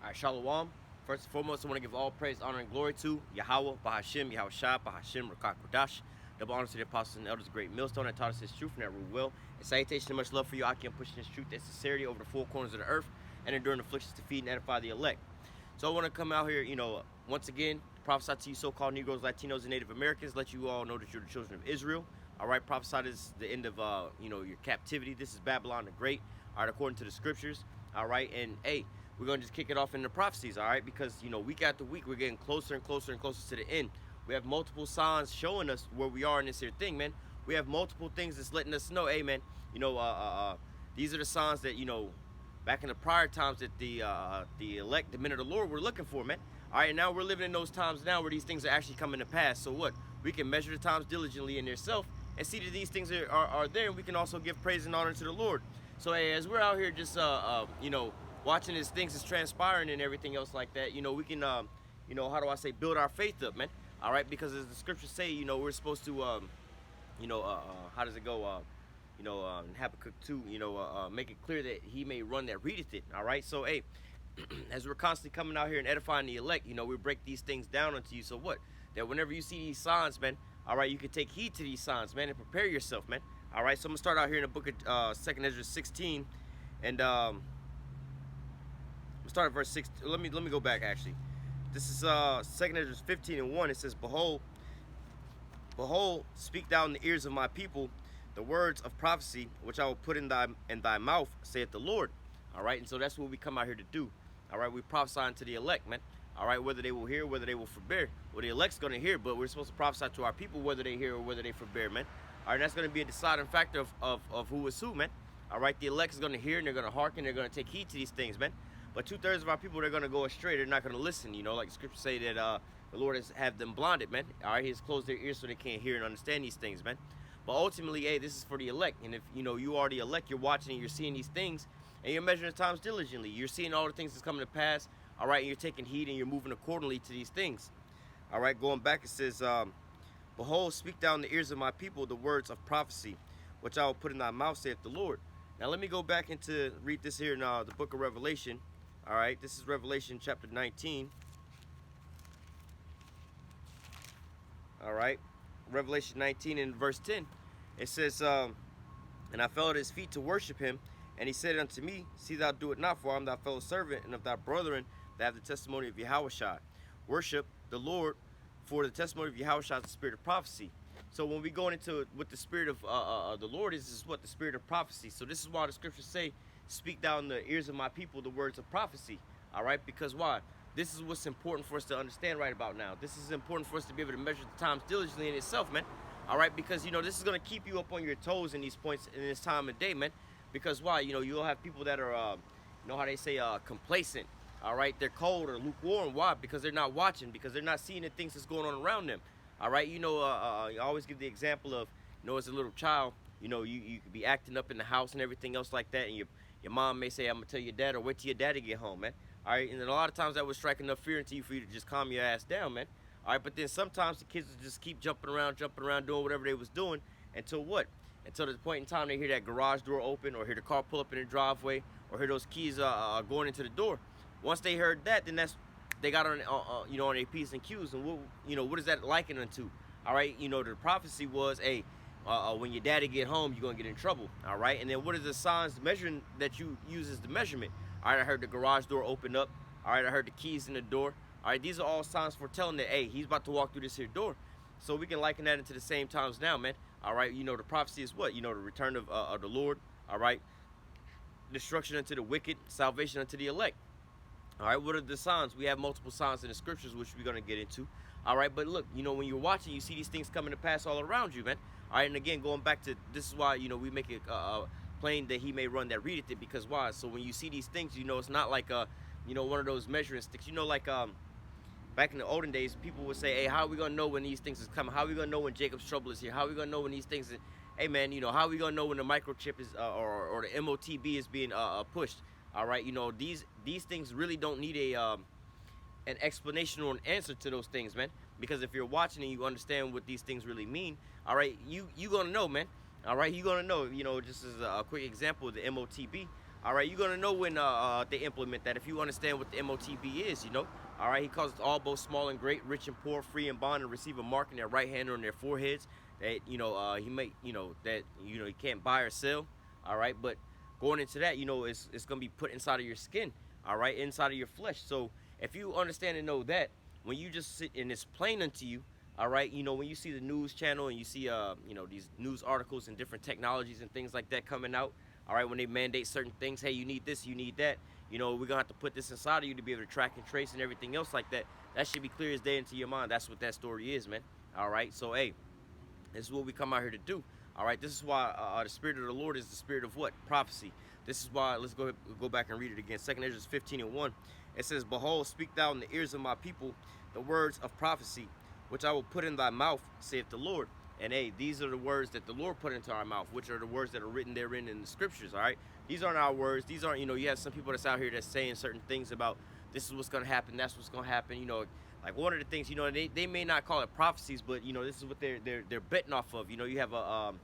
All right, Shalom. First and foremost, I want to give all praise, honor, and glory to Yahweh, Bahashim, Yahushua, Bahashim, Rakak Kodash. Double honor to the apostles and elders, great millstone that taught us his truth and that rule well. And salutation and much love for you, Aki, pushing his truth and sincerity over the four corners of the earth and enduring afflictions to feed and edify the elect. So I want to come out here, once again, prophesy to you so-called Negroes, Latinos, and Native Americans, let you all know that you're the children of Israel. All right, prophesy this is the end of, your captivity. This is Babylon the Great, all right, according to the scriptures. All right, and hey, we're going to just kick it off in the prophecies, all right? Because, week after week, we're getting closer and closer and closer to the end. We have multiple signs showing us where we are in this here thing, man. We have multiple things that's letting us know, hey, man, these are the signs that, back in the prior times that the elect, the men of the Lord, were looking for, man. All right, and now we're living in those times now where these things are actually coming to pass. So what? We can measure the times diligently in themselves and see that these things are there, and we can also give praise and honor to the Lord. So, hey, as we're out here just, watching as things is transpiring and everything else like that, we can, how do I say, build our faith up, man. All right, because as the scriptures say, we're supposed to, how does it go? In Habakkuk 2, make it clear that he may run that readeth it. All right, so hey, as we're constantly coming out here and edifying the elect, we break these things down unto you. So what? That whenever you see these signs, man, all right, you can take heed to these signs, man, and prepare yourself, man. All right, so I'm gonna start out here in the book of 2nd Ezra 16, and start at verse 6. Let me go back actually. This is 2nd Ezra 15:1. It says, Behold, speak thou in the ears of my people the words of prophecy which I will put in thy mouth, saith the Lord. All right, and so that's what we come out here to do. All right, we prophesy unto the elect, man. All right, whether they will hear, whether they will forbear. Well, the elect's going to hear, but we're supposed to prophesy to our people whether they hear or whether they forbear, man. All right, that's going to be a deciding factor of who is who, man. All right, the elect is going to hear and they're going to hearken, they're going to take heed to these things, man. But 2/3 of our people, they're going to go astray. They're not going to listen, like the scriptures say that the Lord has have them blinded, man. All right, he's closed their ears so they can't hear and understand these things, man. But ultimately, hey, this is for the elect. And if, you are the elect, you're watching and you're seeing these things and you're measuring the times diligently. You're seeing all the things that's coming to pass, all right, and you're taking heed and you're moving accordingly to these things. All right, going back, it says, Behold, speak thou in the ears of my people the words of prophecy, which I will put in thy mouth, saith the Lord. Now, let me go back into read this here in the book of Revelation. All right, this is Revelation chapter 19. All right, Revelation 19 and verse 10. It says, And I fell at his feet to worship him, and he said unto me, See thou do it not, for I am thy fellow servant and of thy brethren that have the testimony of Yahushua. Worship the Lord, for the testimony of Yahushua is the spirit of prophecy. So when we go into it with the spirit of the Lord is what? The spirit of prophecy. So this is why the scriptures say, Speak thou in the ears of my people the words of prophecy. All right, because why? This is what's important for us to understand right about now. This is important for us to be able to measure the times diligently in itself, man. All right, because, this is going to keep you up on your toes in these points in this time of day, man. Because why? You'll have people that are, how they say, complacent. All right, they're cold or lukewarm. Why? Because they're not watching, because they're not seeing the things that's going on around them. All right, I always give the example of, as a little child, you could be acting up in the house and everything else like that, and your mom may say, I'm going to tell your dad, or wait till your daddy get home, man. All right, and then a lot of times that would strike enough fear into you for you to just calm your ass down, man. All right, but then sometimes the kids would just keep jumping around, doing whatever they was doing until what? Until the point in time they hear that garage door open, or hear the car pull up in the driveway, or hear those keys going into the door. Once they heard that, then they got on on their P's and Q's, and what is that likened unto? All right, the prophecy was, hey, when your daddy get home, you're gonna get in trouble. All right, and then what are the signs measuring that you use as the measurement? All right, I heard the garage door open up. All right, I heard the keys in the door. All right, these are all signs for telling that, hey, he's about to walk through this here door. So we can liken that into the same times now, man. All right, the prophecy is what? The return of the Lord. All right, destruction unto the wicked, salvation unto the elect. All right, what are the signs? We have multiple signs in the scriptures, which we're going to get into. All right, but look, when you're watching, you see these things coming to pass all around you, man. All right, and again, going back to, this is why, we make it plain that he may run that readeth it, because why? So when you see these things, it's not like, one of those measuring sticks. Like, back in the olden days, people would say, hey, how are we going to know when these things is coming? How are we going to know when Jacob's trouble is here? How are we going to know when these things is, hey, man, how are we going to know when the microchip is, or the MOTB is being pushed? All right, these things really don't need an explanation or an answer to those things, man. Because if you're watching and you understand what these things really mean, all right, you gonna know, man. All right, you gonna know. Just as a quick example, the MOTB. All right, you're gonna know when they implement that if you understand what the MOTB is. You know. All right, he calls all both small and great, rich and poor, free and bond, and receive a mark in their right hand or on their foreheads that he may that he can't buy or sell. All right, but going into that, it's gonna be put inside of your skin. All right, inside of your flesh. So if you understand and know that, when you just sit and it's plain unto you, all right, when you see the news channel and you see these news articles and different technologies and things like that coming out, all right, when they mandate certain things, hey, you need this, you need that, we're gonna have to put this inside of you to be able to track and trace and everything else like that. That should be clear as day into your mind. That's what that story is, man. All right, so hey, this is what we come out here to do. All right, this is why the spirit of the Lord is the spirit of what? Prophecy. This is why, let's go back and read it again. 2 Ezra 15:1. It says, behold, speak thou in the ears of my people the words of prophecy, which I will put in thy mouth, saith the Lord. And hey, these are the words that the Lord put into our mouth, which are the words that are written therein in the scriptures. All right, these aren't our words. These aren't, you have some people that's out here that's saying certain things about this is what's going to happen, that's what's going to happen. Like one of the things, they may not call it prophecies, but this is what they're betting off of. You have a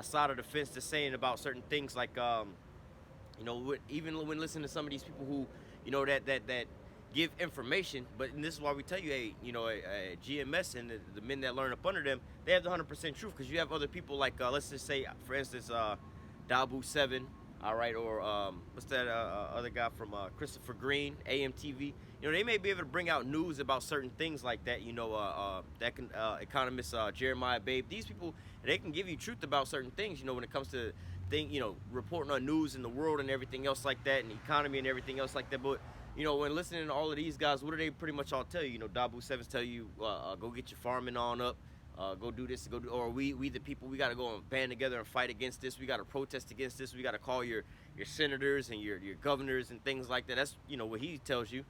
side of the fence that's saying about certain things, like even when listening to some of these people who that give information. But this is why we tell you, hey, GMS and the men that learn up under them, they have the 100% truth, because you have other people like let's just say, for instance, Dabu 7, all right, or what's that other guy from Christopher Green, AMTV. They may be able to bring out news about certain things like that. That can economist Jeremiah Babe. These people, they can give you truth about certain things. When it comes to reporting on news in the world and everything else like that, and the economy and everything else like that. But when listening to all of these guys, what do they pretty much all tell you? Dabu 7's tell you, go get your farming on up. Go do this, or we the people, we got to go and band together and fight against this. We got to protest against this. We got to call your senators and your governors and things like that. That's what he tells you.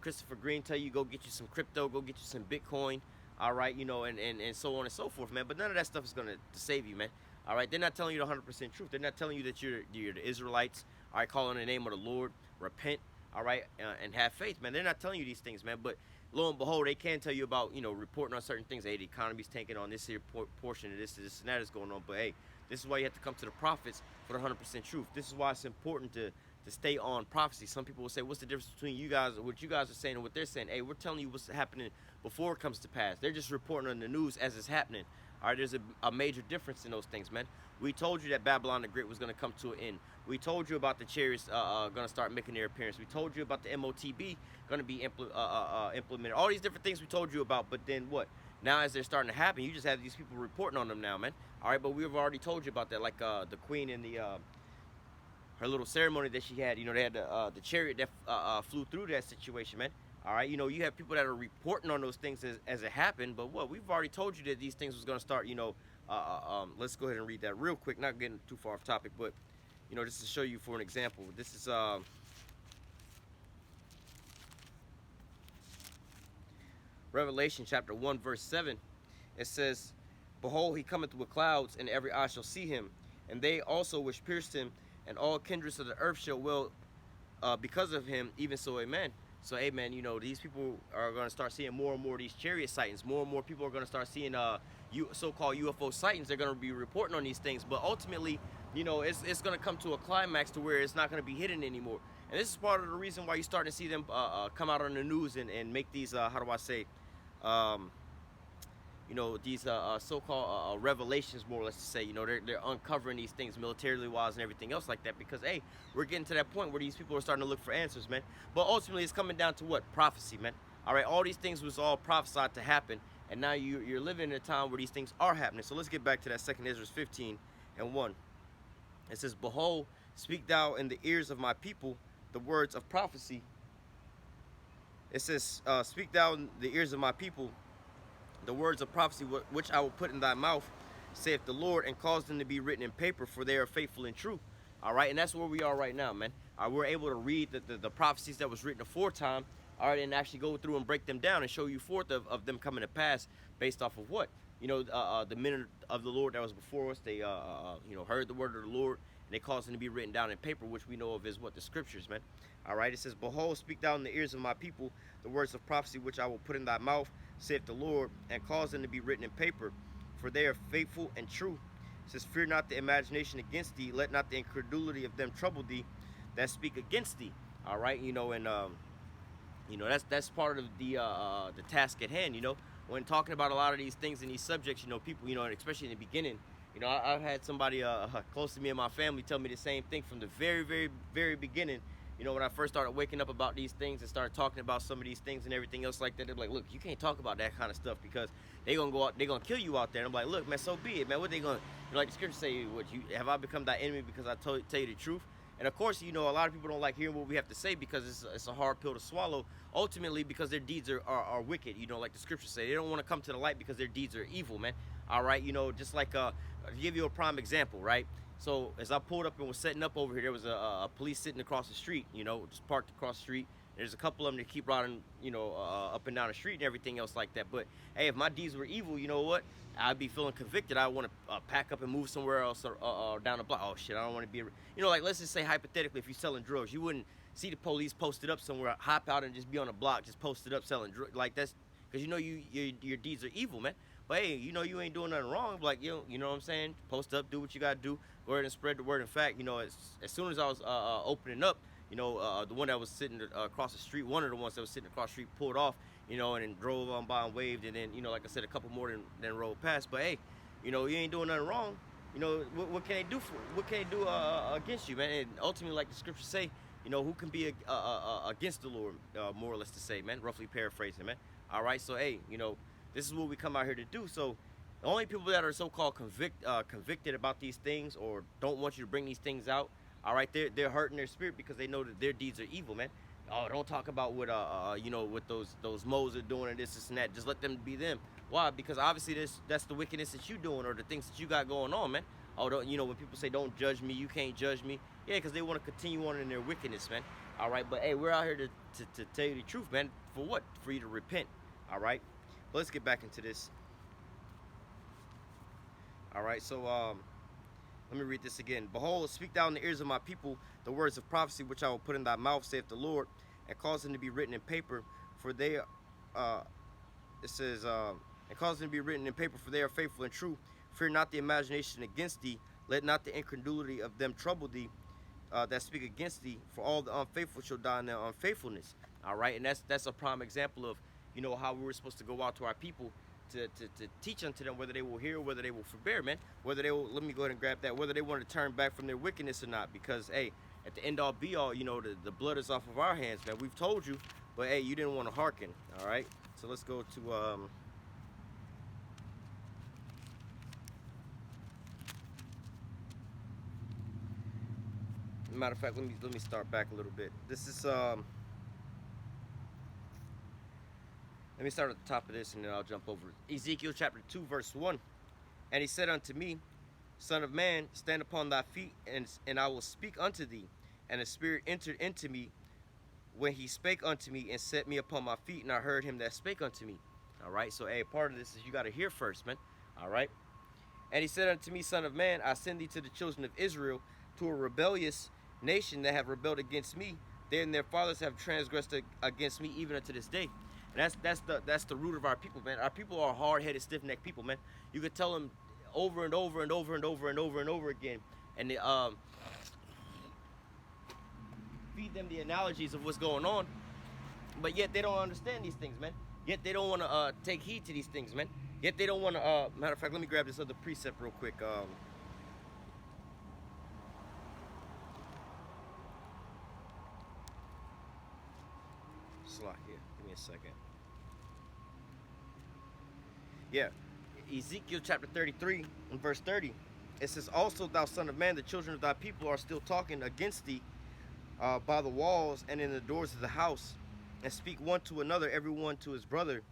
Christopher Green tell you, go get you some crypto, go get you some Bitcoin, all right, and so on and so forth, man. But none of that stuff is gonna save you, man. All right, they're not telling you the 100% truth. They're not telling you that you're the Israelites. All right, call on the name of the Lord, repent, all right, and have faith, man. They're not telling you these things, man. But lo and behold, they can tell you about, reporting on certain things. Hey, the economy's tanking on this here portion of this and that is going on. But hey, this is why you have to come to the prophets for the 100% truth. This is why it's important to stay on prophecy. Some people will say, what's the difference between you guys, what you guys are saying and what they're saying? Hey, we're telling you what's happening before it comes to pass. They're just reporting on the news as it's happening. All right, there's a major difference in those things, man. We told you that Babylon the Great was going to come to an end. We told you about the chariots going to start making their appearance. We told you about the MOTB going to be implemented. All these different things we told you about, but then what? Now as they're starting to happen, you just have these people reporting on them now, man. All right, but we've already told you about that, like the queen and the her little ceremony that she had. They had the chariot that flew through that situation, man. All right, you have people that are reporting on those things as it happened, but what? We've already told you that these things was going to start, let's go ahead and read that real quick, not getting too far off topic, but, just to show you for an example. This is Revelation chapter 1, verse 7. It says, behold, he cometh with clouds, and every eye shall see him, and they also which pierced him, and all kindreds of the earth shall well because of him, even so, amen. So, hey, man, these people are going to start seeing more and more of these chariot sightings. More and more people are going to start seeing so-called UFO sightings. They're going to be reporting on these things. But ultimately, it's going to come to a climax to where it's not going to be hidden anymore. And this is part of the reason why you're starting to see them come out on the news and make these, how do I say, these so-called revelations, more or less to say. They're uncovering these things militarily wise and everything else like that, because hey, we're getting to that point where these people are starting to look for answers, man. But ultimately it's coming down to what? Prophecy, man. All right, all these things was all prophesied to happen, and now you're living in a time where these things are happening. So let's get back to that 2 Ezra 15:1. It says, behold, speak thou in the ears of my people the words of prophecy. It says, speak thou in the ears of my people the words of prophecy which I will put in thy mouth, saith the Lord, and cause them to be written in paper, for they are faithful and true. All right, and that's where we are right now, man. We're able to read the prophecies that was written aforetime, all right, and actually go through and break them down and show you forth of them coming to pass based off of what? The men of the Lord that was before us, they heard the word of the Lord, and they caused them to be written down in paper, which we know of as what? The scriptures, man. All right, it says, behold, speak thou in the ears of my people the words of prophecy which I will put in thy mouth, saith the Lord, and cause them to be written in paper, for they are faithful and true. It says, fear not the imagination against thee, let not the incredulity of them trouble thee that speak against thee. All right, and that's part of the task at hand. When talking about a lot of these things and these subjects, people, and especially in the beginning, I've had somebody close to me and my family tell me the same thing from the very, very, very beginning. When I first started waking up about these things and started talking about some of these things and everything else like that, they're like, look, you can't talk about that kind of stuff because they're gonna go out, they're gonna kill you out there. And I'm like, look, man, so be it, man. What they gonna, like the scripture say, what you have I become thy enemy because I tell you the truth? And of course, a lot of people don't like hearing what we have to say because it's a hard pill to swallow. Ultimately, because their deeds are wicked. Like the scriptures say, they don't want to come to the light because their deeds are evil, man. All right, just like to give you a prime example, right? So as I pulled up and was setting up over here, there was a police sitting across the street, just parked across the street. There's a couple of them that keep riding, up and down the street and everything else like that. But hey, if my deeds were evil, you know what? I'd be feeling convicted. I want to pack up and move somewhere else or down the block. Oh shit, I don't want to be, like let's just say hypothetically, if you're selling drugs, you wouldn't see the police posted up somewhere, hop out and just be on a block, just posted up selling drugs. Like that's because your deeds are evil, man. But hey, you ain't doing nothing wrong. Like you know what I'm saying? Post up, do what you gotta do. Go ahead and spread the word. In fact, as soon as I was opening up, the one that was sitting across the street, one of the ones that was sitting across the street pulled off, and then drove on by and waved, and then like I said, a couple more than rolled past. But hey, you ain't doing nothing wrong. What can they do against you, man? And ultimately, like the scriptures say, who can be against the Lord, more or less to say, man. Roughly paraphrasing, man. All right, so hey, this is what we come out here to do. So the only people that are so-called convicted about these things or don't want you to bring these things out, all right, they're hurting their spirit because they know that their deeds are evil, man. Oh, don't talk about what what those moles are doing and this and that. Just let them be them. Why? Because obviously that's the wickedness that you're doing or the things that you got going on, man. Oh, when people say don't judge me, you can't judge me. Yeah, because they want to continue on in their wickedness, man. All right, but hey, we're out here to tell you the truth, man. For what? For you to repent. All right. But let's get back into this. All right, so let me read this again. Behold, speak thou in the ears of my people the words of prophecy which I will put in thy mouth, saith the Lord, and cause them to be written in paper, for they, it says, and cause them to be written in paper, for they are faithful and true. Fear not the imagination against thee, let not the incredulity of them trouble thee, that speak against thee, for all the unfaithful shall die in their unfaithfulness. All right, and that's a prime example of, how we were supposed to go out to our people to teach unto them whether they will hear, whether they will forbear, man. Whether they will, let me go ahead and grab that, whether they want to turn back from their wickedness or not. Because, hey, at the end all be all, the blood is off of our hands, man. We've told you, but, hey, you didn't want to hearken, all right? So let's go to, matter of fact, let me start back a little bit. This is, let me start at the top of this and then I'll jump over. Ezekiel chapter 2, verse 1. And he said unto me, Son of man, stand upon thy feet, and I will speak unto thee. And the Spirit entered into me when he spake unto me and set me upon my feet, and I heard him that spake unto me. All right, so hey, part of this is you got to hear first, man. All right. And he said unto me, Son of man, I send thee to the children of Israel, to a rebellious nation that have rebelled against me. They and their fathers have transgressed against me even unto this day. And that's the root of our people, man. Our people are hard-headed, stiff-necked people, man. You could tell them over and over and over and over and over and over again, and they feed them the analogies of what's going on, but yet they don't understand these things, man. Yet they don't want to take heed to these things, man. Yet they don't want to. Matter of fact, let me grab this other precept real quick. Slot here. Give me a second. Yeah, Ezekiel chapter 33 and verse 30. It says, Also, thou son of man, the children of thy people are still talking against thee by the walls and in the doors of the house, and speak one to another, every one to his brother,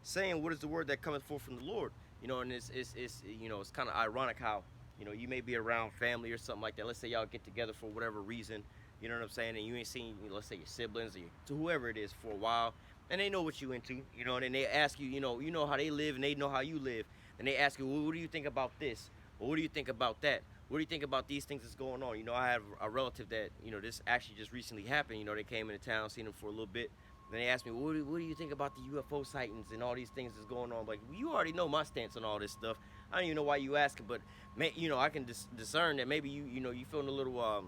saying, What is the word that cometh forth from the Lord? And it's kind of ironic how, you may be around family or something like that. Let's say y'all get together for whatever reason, you know what I'm saying, and you ain't seen, let's say your siblings or to whoever it is for a while, and they know what you into, and then they ask you, you know how they live and they know how you live, and they ask you, well, what do you think about this? Or what do you think about that? What do you think about these things that's going on? I have a relative that, this actually just recently happened. They came into town, seen them for a little bit. Then they asked me, what do you think about the UFO sightings and all these things that's going on? I'm like, well, you already know my stance on all this stuff. I don't even know why you asking, but I can discern that maybe you feeling a little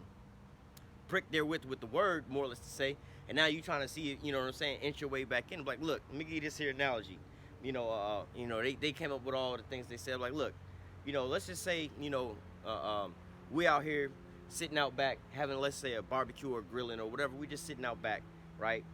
prick there with the word, more or less to say, and now you trying to see it, you know what I'm saying, inch your way back in. Like, look, let me give you this here analogy. They came up with all the things they said. Like, look, let's just say, we out here sitting out back having, let's say, a barbecue or grilling or whatever. We just sitting out back, right?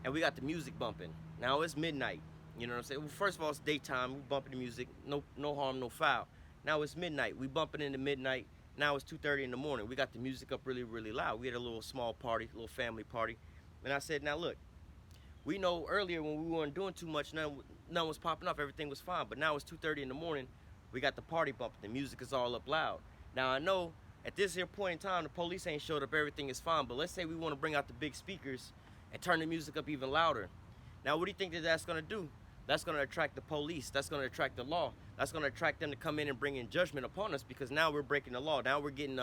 And we got the music bumping. Now it's midnight. You know what I'm saying? Well, first of all, it's daytime. We bumping the music. No harm, no foul. Now it's midnight. We bumping into midnight. Now it's 2:30 in the morning. We got the music up really, really loud. We had a little small party, a little family party. And I said, now look, we know earlier when we weren't doing too much, none was popping off. Everything was fine. But now it's 2:30 in the morning. We got the party bumping. The music is all up loud. Now I know at this here point in time, the police ain't showed up. Everything is fine. But let's say we want to bring out the big speakers and turn the music up even louder. Now what do you think that's going to do? That's going to attract the police. That's going to attract the law. That's going to attract them to come in and bring in judgment upon us, because now we're breaking the law. Now we're getting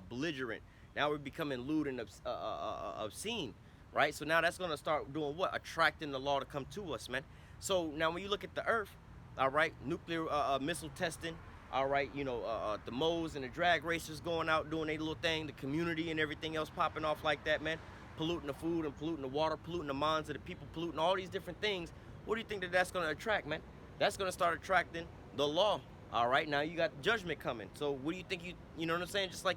belligerent. Now we're becoming lewd and obscene, right? So now that's going to start doing what? Attracting the law to come to us, man. So now when you look at the earth, all right, nuclear missile testing, all right, the moles and the drag racers going out doing their little thing, the community and everything else popping off like that, man, polluting the food and polluting the water, polluting the minds of the people, polluting all these different things. What do you think that's going to attract, man? That's going to start attracting the law. All right, now you got judgment coming. So what do you think you know what I'm saying? Just like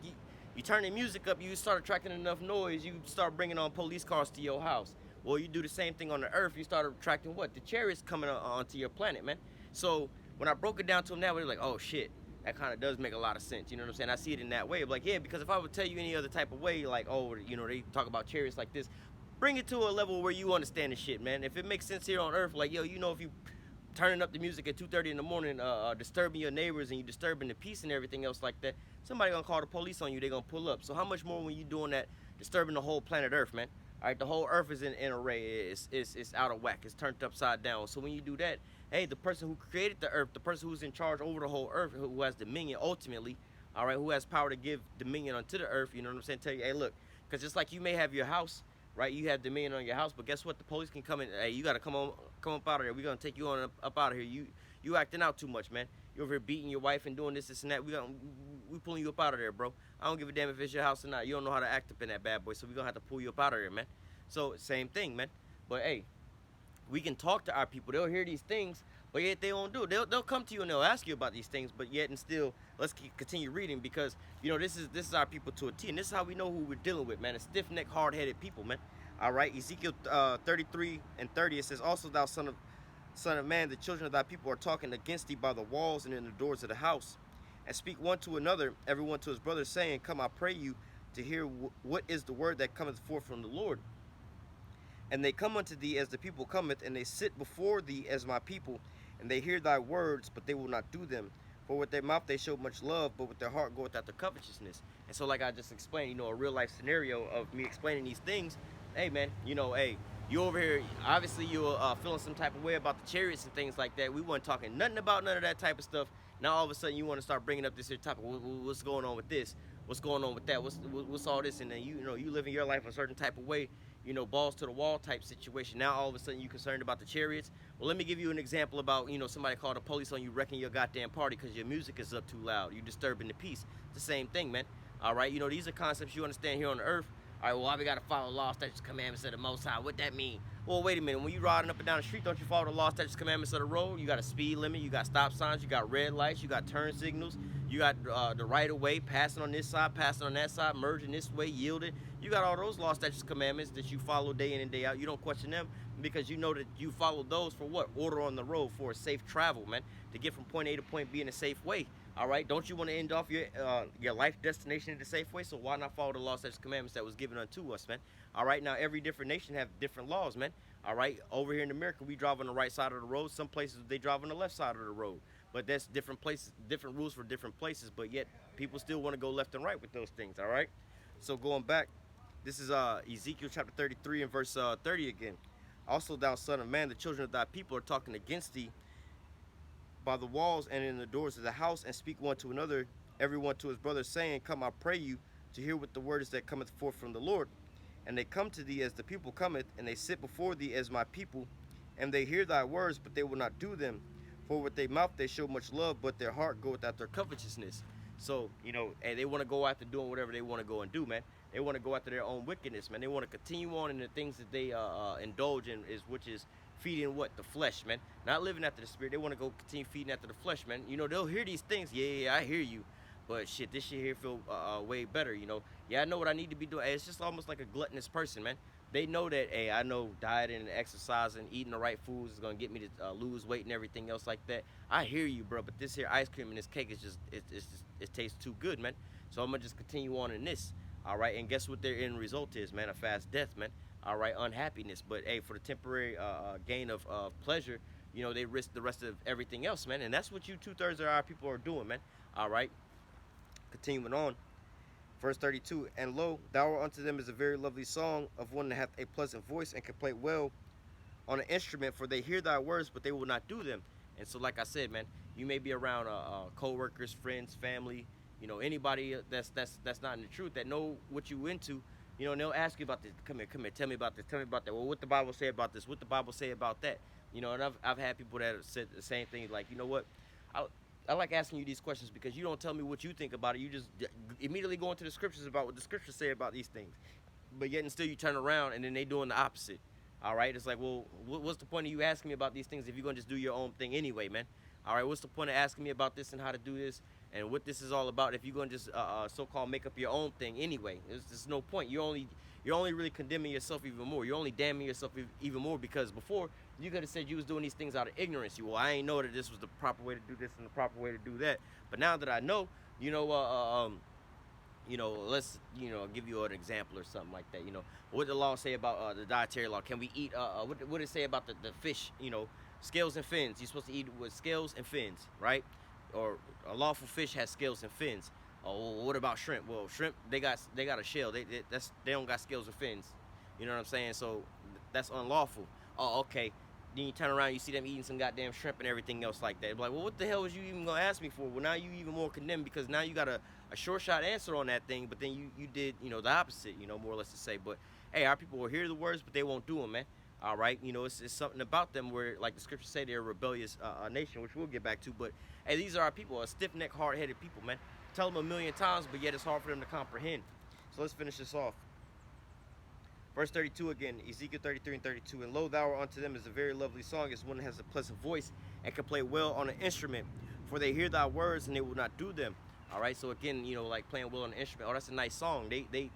you turn the music up, you start attracting enough noise, you start bringing on police cars to your house. Well, you do the same thing on the earth. You start attracting what? The chariots coming onto your planet, man. So when I broke it down to them that way, they're like, oh shit, that kind of does make a lot of sense. You know what I'm saying? I see it in that way. Like, yeah, because if I would tell you any other type of way, like, oh, they talk about chariots like this, bring it to a level where you understand the shit, man. If it makes sense here on earth, like, yo, if you turning up the music at 2:30 in the morning, disturbing your neighbors and you disturbing the peace and everything else like that, somebody gonna call the police on you. They gonna pull up. So how much more when you doing that, disturbing the whole planet Earth, man? All right, the whole Earth is in array. It's out of whack. It's turned upside down. So when you do that, hey, the person who created the Earth, the person who's in charge over the whole Earth, who has dominion ultimately, all right, who has power to give dominion unto the Earth, you know what I'm saying? Tell you, hey, look, because just like you may have your house, right? You have dominion on your house, but guess what? The police can come in. Hey, you gotta come up out of here. We're gonna take you on up out of here. You acting out too much, man. You over here beating your wife and doing this and that. We pulling you up out of there, bro. I don't give a damn if it's your house or not. You don't know how to act up in that bad boy, so we gonna have to pull you up out of there, man. So same thing, man. But hey, we can talk to our people. They'll hear these things, but yet they won't do it. They'll come to you and they'll ask you about these things, but yet and still, let's continue reading, because this is our people to a T, and this is how we know who we're dealing with, man. A stiff-necked, hard-headed people, man. All right, Ezekiel 33 and 30, it says, also thou son of man, the children of thy people are talking against thee by the walls and in the doors of the house, and speak one to another, everyone to his brother, saying, come, I pray you, to hear what is the word that cometh forth from the Lord. And they come unto thee as the people cometh, and they sit before thee as my people, and they hear thy words, but they will not do them. For with their mouth they show much love, but with their heart goeth after covetousness. And so, like I just explained, a real life scenario of me explaining these things. Hey, man, hey, you over here, obviously you're feeling some type of way about the chariots and things like that. We weren't talking nothing about none of that type of stuff. Now all of a sudden you want to start bringing up this here topic. What's going on with this? What's going on with that? What's all this? And then you living your life a certain type of way, balls to the wall type situation. Now all of a sudden you're concerned about the chariots. Well, let me give you an example about, somebody called the police on you wrecking your goddamn party because your music is up too loud. You're disturbing the peace. It's the same thing, man. All right, these are concepts you understand here on the earth. All right, well, we got to follow law, statutes, commandments of the Most High. What that mean? Well, wait a minute. When you riding up and down the street, don't you follow the law, statutes, commandments of the road? You got a speed limit. You got stop signs. You got red lights. You got turn signals. You got the right of way, passing on this side, passing on that side, merging this way, yielding. You got all those law, statutes, commandments that you follow day in and day out. You don't question them because you know that you follow those for what? Order on the road, for a safe travel, man, to get from point A to point B in a safe way. All right, don't you want to end off your life destination in the safe way? So why not follow the law, statutes, commandments that was given unto us, man? All right, now every different nation have different laws, man. All right, over here in America, we drive on the right side of the road. Some places they drive on the left side of the road, but that's different places, different rules for different places. But yet people still want to go left and right with those things. All right, so going back, this is Ezekiel chapter 33 and verse 30 again. Also, thou son of man, the children of thy people are talking against thee by the walls and in the doors of the house, and speak one to another, everyone to his brother, saying, come, I pray you, to hear what the word is that cometh forth from the Lord. And they come to thee as the people cometh, and they sit before thee as my people, and they hear thy words, but they will not do them. For with their mouth they show much love, but their heart goeth after covetousness. So, and they want to go after doing whatever they want to go and do, man. They want to go after their own wickedness, man. They want to continue on in the things that they indulge in, which is feeding what? The flesh, man. Not living after the spirit. They want to go continue feeding after the flesh, man. They'll hear these things. Yeah, I hear you. But shit, this shit here feel way better, Yeah, I know what I need to be doing. Hey, it's just almost like a gluttonous person, man. They know that, hey, I know dieting and exercising, eating the right foods is going to get me to lose weight and everything else like that. I hear you, bro, but this here ice cream and this cake is just, it tastes too good, man. So I'm going to just continue on in this, all right? And guess what their end result is, man? A fast death, man, all right? Unhappiness. But, hey, for the temporary gain of pleasure, they risk the rest of everything else, man. And that's what you 2/3 of our people are doing, man, all right? Continuing on. Verse 32, and lo, thou art unto them is a very lovely song of one that hath a pleasant voice and can play well on an instrument, for they hear thy words, but they will not do them. And so, like I said, man, you may be around co-workers, friends, family, anybody that's not in the truth, that know what you into, and they'll ask you about this. Come here, tell me about this, tell me about that. Well, what the Bible say about this? What the Bible say about that? And I've had people that have said the same thing, like, you know what? I like asking you these questions because you don't tell me what you think about it. You just immediately go into the scriptures about what the scriptures say about these things. But yet and still you turn around and then they doing the opposite. All right? It's like, well, what's the point of you asking me about these things if you're going to just do your own thing anyway, man? All right? What's the point of asking me about this and how to do this and what this is all about if you're going to just so-called make up your own thing anyway? There's no point. You're only really condemning yourself even more. You're only damning yourself even more because before you could have said you was doing these things out of ignorance. Well, I ain't know that this was the proper way to do this and the proper way to do that. But now that I know, let's give you an example or something like that. What the law say about the dietary law? Can we eat? What it say about the fish? Scales and fins. You're supposed to eat with scales and fins, right? Or a lawful fish has scales and fins. Oh, well, what about shrimp? Well, shrimp they got a shell. They don't got scales or fins. You know what I'm saying? So that's unlawful. Oh, okay. Then you turn around, you see them eating some goddamn shrimp and everything else like that. It's like, well, what the hell was you even gonna ask me for? Well, now you even more condemned because now you got a short shot answer on that thing, but then you did the opposite, more or less to say. But hey, our people will hear the words, but they won't do them, man. All right, it's something about them where, like the scriptures say, they're a rebellious nation, which we'll get back to. But hey, these are our people, a stiff-necked, hard-headed people, man. Tell them a million times, but yet it's hard for them to comprehend. So let's finish this off. Verse 32 again, Ezekiel 33 and 32. And lo, thou art unto them is a very lovely song, as one that has a pleasant voice and can play well on an instrument. For they hear thy words and they will not do them. All right, so again, like playing well on an instrument. Oh, that's a nice song. They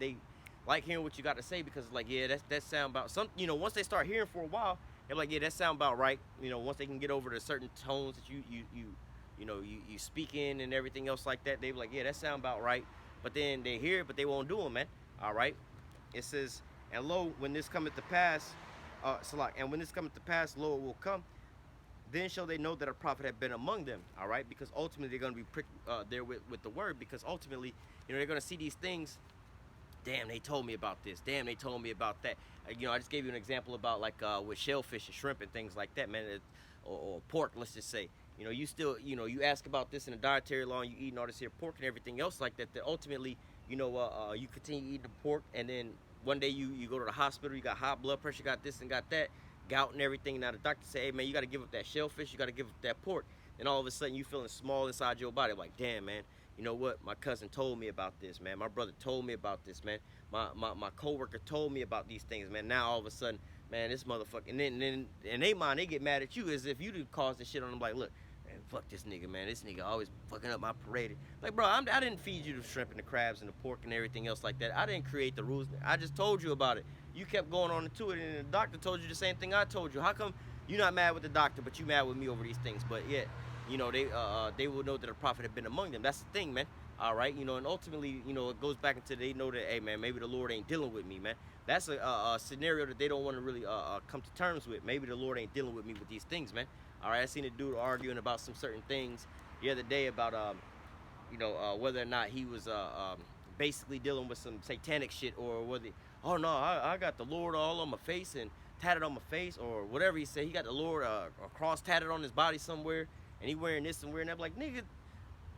like hearing what you got to say because it's like, yeah, that sound about some. Once they start hearing for a while, they're like, yeah, that sound about right. Once they can get over the certain tones that you speak in and everything else like that, they be like, yeah, that sound about right. But then they hear it, but they won't do them, man. All right, it says. And lo, when this cometh to pass, and when this cometh to pass, lo, it will come. Then shall they know that a prophet had been among them. All right, because ultimately they're going to be pricked there with the word. Because ultimately, they're going to see these things. Damn, they told me about this. Damn, they told me about that. I just gave you an example about like with shellfish and shrimp and things like that, man, or pork. Let's just say. You still, you ask about this in the dietary law, and you eating all this here pork and everything else like that. That ultimately, you continue eating the pork, and then one day you go to the hospital, you got high blood pressure, got this and got that, gout and everything. Now the doctor say, hey man, you got to give up that shellfish, you got to give up that pork. And all of a sudden you feeling small inside your body, like, damn man, you know what? My cousin told me about this, man. My brother told me about this, man. My coworker told me about these things, man. Now all of a sudden, man, this motherfucker, and then in they mind they get mad at you as if you did cause this shit on them. Like, look, man, fuck this nigga, man. This nigga always fucking up my parade. Like, bro, I didn't feed you the shrimp and the crabs and the pork and everything else like that. I didn't create the rules. I just told you about it. You kept going on into it, and the doctor told you the same thing I told you. How come you're not mad with the doctor, but you mad with me over these things? But yet, they will know that a prophet had been among them. That's the thing, man. All right, and ultimately, it goes back into they know that, hey, man, maybe the Lord ain't dealing with me, man. That's a scenario that they don't want to really come to terms with. Maybe the Lord ain't dealing with me with these things, man. All right, I seen a dude arguing about some certain things the other day about, whether or not he was basically dealing with some satanic shit, or whether, oh no, I got the Lord all on my face and tatted on my face, or whatever he said. He got the Lord a cross tatted on his body somewhere, and he wearing this and wearing that. I'm like, nigga, if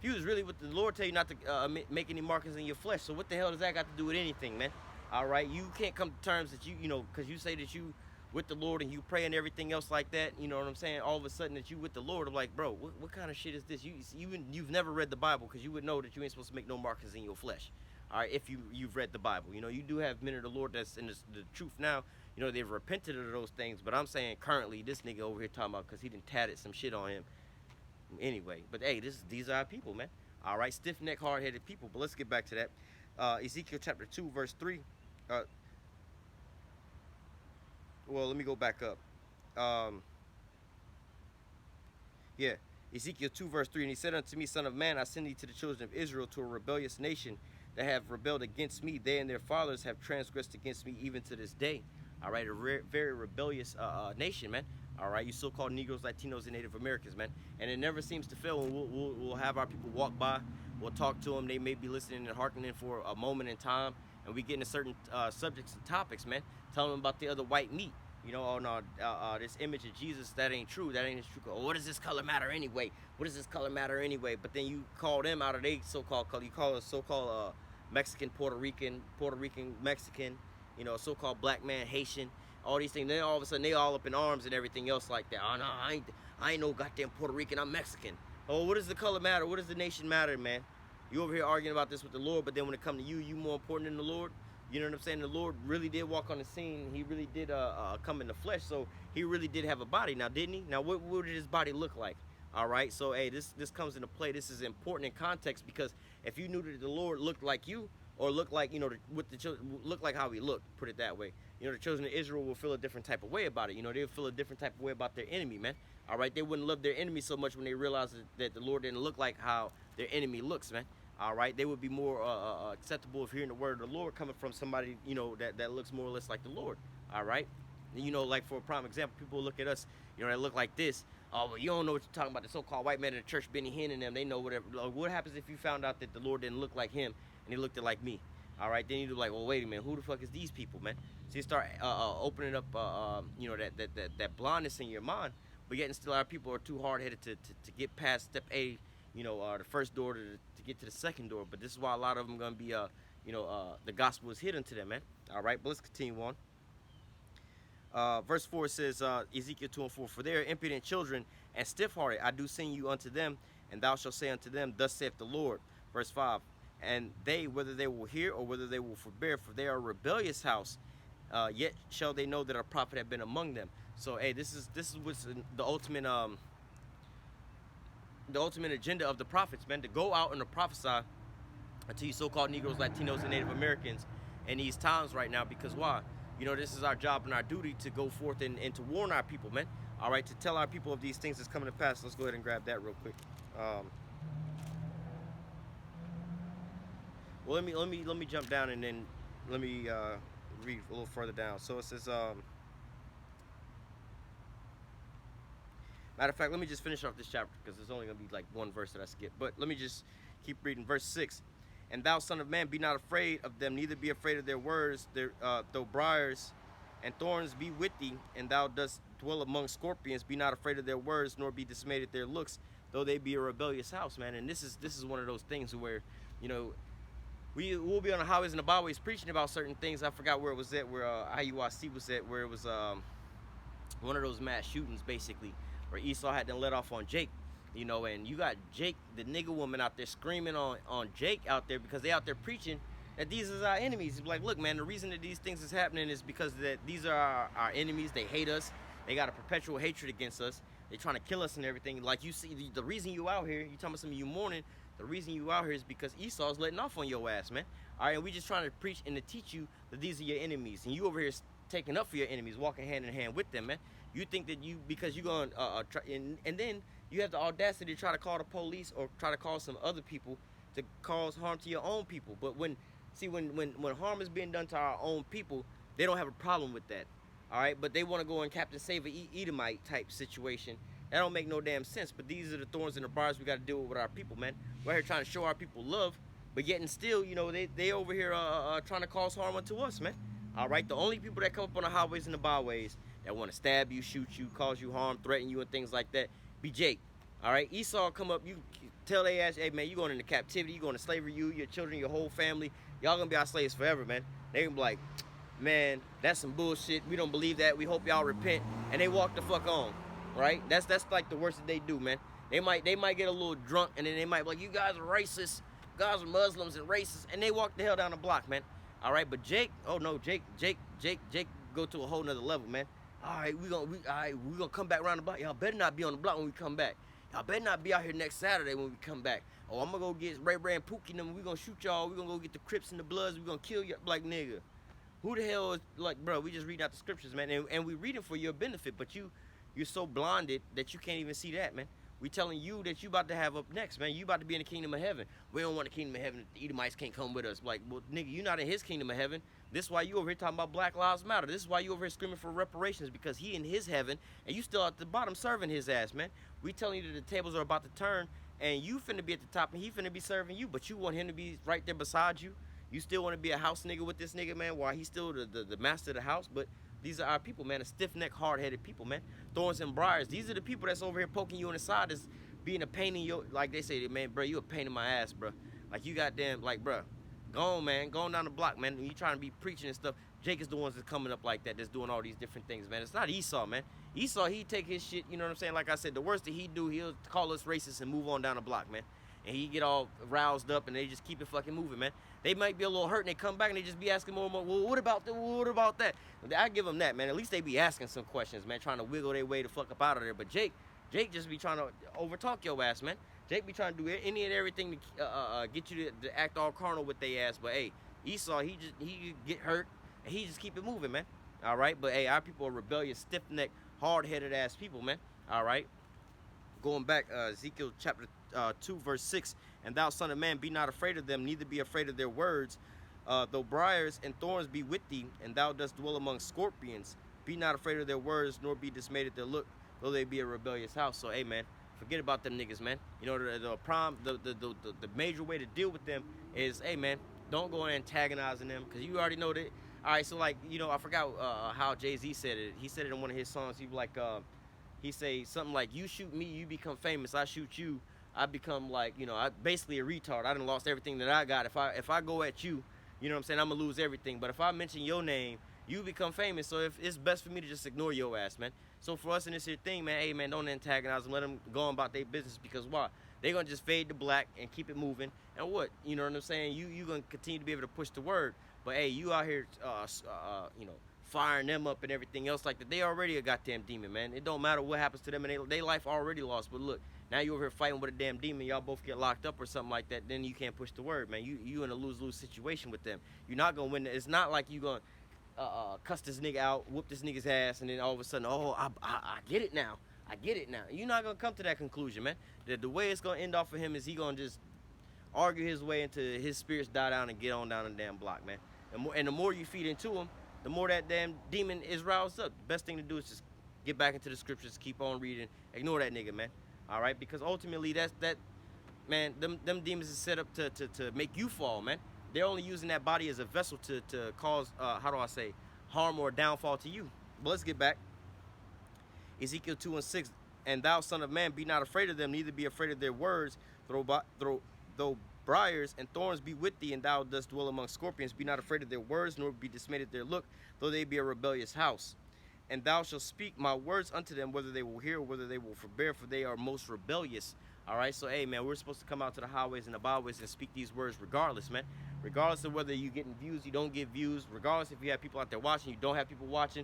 you was really with the Lord, tell you not to make any markings in your flesh. So what the hell does that got to do with anything, man? All right, you can't come to terms that because you say that you with the Lord and you pray and everything else like that, you know what I'm saying? All of a sudden that you with the Lord, I'm like, bro, what kind of shit is this? You've never read the Bible, because you would know that you ain't supposed to make no markings in your flesh. All right, if you've read the Bible, you know, you do have men of the Lord that's in the truth now. You know, they've repented of those things, but I'm saying currently this nigga over here talking about because he done tatted some shit on him. Anyway, but hey, these are our people, man. All right, stiff neck, hard headed people. But let's get back to that. Ezekiel chapter 2, verse 3. Well, let me go back up. Yeah, Ezekiel 2, verse 3. And he said unto me, Son of man, I send thee to the children of Israel, to a rebellious nation that have rebelled against me. They and their fathers have transgressed against me even to this day. All right, a very rebellious nation, man. All right, you so-called Negroes, Latinos, and Native Americans, man. And it never seems to fail when we'll have our people walk by. We'll talk to them. They may be listening and hearkening for a moment in time. And we get into certain subjects and topics, man. Tell them about the other white meat. You know, oh no, this image of Jesus, that ain't true. That ain't true. Oh, what does this color matter anyway? What does this color matter anyway? But then you call them out of their so-called color. You call us so-called Mexican, Puerto Rican, Mexican, you know, so-called black man, Haitian, all these things. Then all of a sudden they all up in arms and everything else like that. Oh no, I ain't no goddamn Puerto Rican, I'm Mexican. Oh, what does the color matter? What does the nation matter, man? You over here arguing about this with the Lord, but then when it comes to you more important than the Lord. You know what I'm saying? The Lord really did walk on the scene. He really did come in the flesh. So he really did have a body now, didn't he? Now, what did his body look like? All right. So, hey, this comes into play. This is important in context, because if you knew that the Lord looked like you, or looked like, you know, with the children, looked like how he looked, put it that way. You know, the children of Israel will feel a different type of way about it. You know, they'll feel a different type of way about their enemy, man. All right. They wouldn't love their enemy so much when they realized that the Lord didn't look like how their enemy looks, man. All right, they would be more acceptable of hearing the word of the Lord coming from somebody, you know, that looks more or less like the Lord. All right, you know, like for a prime example, people look at us, you know, that look like this. Oh, well, you don't know what you're talking about. The so-called white man in the church, Benny Hinn and them, they know whatever. What happens if you found out that the Lord didn't look like him and he looked like me? All right, then you'd be like, well, wait a minute, who the fuck is these people, man? So you start opening up, you know, that blindness in your mind, but yet and still our people are too hard-headed to get past step A. You know, the first door to get to the second door. But this is why a lot of them going to be, you know, the gospel is hidden to them, man. All right, but let's continue on. Verse 4 says, Ezekiel 2 and 4, For they are impudent children and stiff-hearted. I do send you unto them, and thou shalt say unto them, Thus saith the Lord. Verse 5, And they, whether they will hear or whether they will forbear, for they are a rebellious house, yet shall they know that a prophet have been among them. So, hey, this is what's the ultimate agenda of the prophets, man, to go out and to prophesy to you so-called Negroes, Latinos, and Native Americans in these times right now. Because why? You know, this is our job and our duty to go forth and to warn our people, man. All right, to tell our people of these things that's coming to pass. Let's go ahead and grab that real quick. Well, let me jump down and then let me read a little further down. So it says, matter of fact, let me just finish off this chapter, because there's only going to be like one verse that I skip. But let me just keep reading. Verse 6. And thou, son of man, be not afraid of them, neither be afraid of their words, though briars and thorns be with thee, and thou dost dwell among scorpions, be not afraid of their words, nor be dismayed at their looks, though they be a rebellious house, man. And this is one of those things where, you know, we'll be on the highways and the byways preaching about certain things. I forgot where it was at, where IUIC was at, where it was one of those mass shootings, basically, where Esau had to let off on Jake, you know, and you got Jake, the nigga woman, out there screaming on Jake out there, because they out there preaching that these is our enemies. He's like, look, man, the reason that these things is happening is because that these are our enemies. They hate us. They got a perpetual hatred against us. They trying to kill us and everything. Like, you see, the reason you out here, you talking about some of you mourning, the reason you out here is because Esau's letting off on your ass, man. All right, and we just trying to preach and to teach you that these are your enemies, and you over here taking up for your enemies, walking hand in hand with them, man. You think that because you're going to try, and then you have the audacity to try to call the police or try to call some other people to cause harm to your own people. But when harm is being done to our own people, they don't have a problem with that. All right, but they want to go in Captain Save a Edomite type situation. That don't make no damn sense. But these are the thorns and the bars we got to deal with our people, man. We're here trying to show our people love, but yet and still, you know, they over here trying to cause harm unto us, man. All right, the only people that come up on the highways and the byways that want to stab you, shoot you, cause you harm, threaten you, and things like that, be Jake. All right, Esau come up, you tell their ass, hey, man, you going into captivity, you going to slavery, you, your children, your whole family, y'all gonna be our slaves forever, man. They gonna be like, man, that's some bullshit. We don't believe that. We hope y'all repent. And they walk the fuck on, right? That's like the worst that they do, man. They might get a little drunk, and then they might be like, you guys are racist. You guys are Muslims and racist. And they walk the hell down the block, man. All right, but Jake, oh no, Jake go to a whole nother level, man. All right, we gonna come back around the block. Y'all better not be on the block when we come back. Y'all better not be out here next Saturday when we come back. Oh, I'm gonna go get Ray and Pookie and them. We gonna shoot y'all. We gonna go get the Crips and the Bloods. We gonna kill you. Like, nigga, who the hell is, like, bro, we just reading out the scriptures, man, and we reading for your benefit, but you're so blinded that you can't even see that, man. We telling you that you about to have up next, man. You about to be in the kingdom of heaven. We don't want the kingdom of heaven. The Edomites can't come with us. Like, well, nigga, you not in his kingdom of heaven. This is why you over here talking about Black Lives Matter. This is why you over here screaming for reparations, because he in his heaven, and you still at the bottom serving his ass, man. We telling you that the tables are about to turn, and you finna be at the top, and he finna be serving you, but you want him to be right there beside you. You still want to be a house nigga with this nigga, man, while he's still the master of the house. But these are our people, man, a stiff-necked, hard-headed people, man. Thorns and briars. These are the people that's over here poking you in the side, that's being a pain in your, like they say, man, bro, you a pain in my ass, bro. Like, you goddamn, like, bro, go on, man, go on down the block, man. When you trying to be preaching and stuff, Jake is the ones that's coming up like that, that's doing all these different things, man. It's not Esau, man. Esau, he take his shit, you know what I'm saying? Like I said, the worst that he do, he'll call us racist and move on down the block, man. And he get all roused up, and they just keep it fucking moving, man. They might be a little hurt, and they come back, and they just be asking more and more, well, what about that? What about that? I give them that, man. At least they be asking some questions, man, trying to wiggle their way the fuck up out of there. But Jake just be trying to overtalk your ass, man. Jake be trying to do any and everything to get you to act all carnal with their ass. But, hey, Esau, he get hurt, and he just keep it moving, man. All right? But, hey, our people are rebellious, stiff-necked, hard-headed ass people, man. All right? Going back, Ezekiel chapter 2, verse 6, and thou, son of man, be not afraid of them, neither be afraid of their words. Though briars and thorns be with thee, and thou dost dwell among scorpions, be not afraid of their words, nor be dismayed at their look, though they be a rebellious house. So, hey, man, forget about them niggas, man. You know, the major way to deal with them is, hey, man, don't go antagonizing them, because you already know that. All right, so, like, you know, I forgot how Jay-Z said it. He said it in one of his songs. He was like, he say something like, you shoot me, you become famous. I shoot you, I become, like, you know, I basically a retard. I done lost everything that I got. If I go at you, you know what I'm saying, I'm gonna lose everything. But if I mention your name, you become famous. So if it's best for me to just ignore your ass, man. So for us in this here thing, man, hey, man, don't antagonize them. Let them go on about their business, because why? They're gonna just fade to black and keep it moving. And what? You know what I'm saying? You gonna continue to be able to push the word. But hey, you out here, you know, firing them up and everything else like that. They already a goddamn demon, man. It don't matter what happens to them, and they life already lost. But look, now you over here fighting with a damn demon. Y'all both get locked up or something like that. Then you can't push the word, man. You in a lose-lose situation with them. You're not gonna win. It's not like you gonna cuss this nigga out, whoop this nigga's ass, and then all of a sudden, oh, I get it now. I get it now. You're not gonna come to that conclusion, man. The way it's gonna end off for him is he gonna just argue his way into his spirits die down and get on down the damn block, man. And the more you feed into him, the more that damn demon is roused up. The best thing to do is just get back into the scriptures, keep on reading, ignore that nigga, man. All right, because ultimately that man, them demons is set up to make you fall, man. They're only using that body as a vessel to cause how do I say, harm or downfall to you. But let's get back. Ezekiel 2 and 6, and thou, son of man, be not afraid of them, neither be afraid of their words. Though briars and thorns be with thee, and thou dost dwell among scorpions, be not afraid of their words, nor be dismayed at their look, though they be a rebellious house. And thou shalt speak my words unto them, whether they will hear or whether they will forbear, for they are most rebellious. All right, so hey, man, we're supposed to come out to the highways and the byways and speak these words regardless, man. Regardless of whether you're getting views, you don't get views. Regardless if you have people out there watching, you don't have people watching.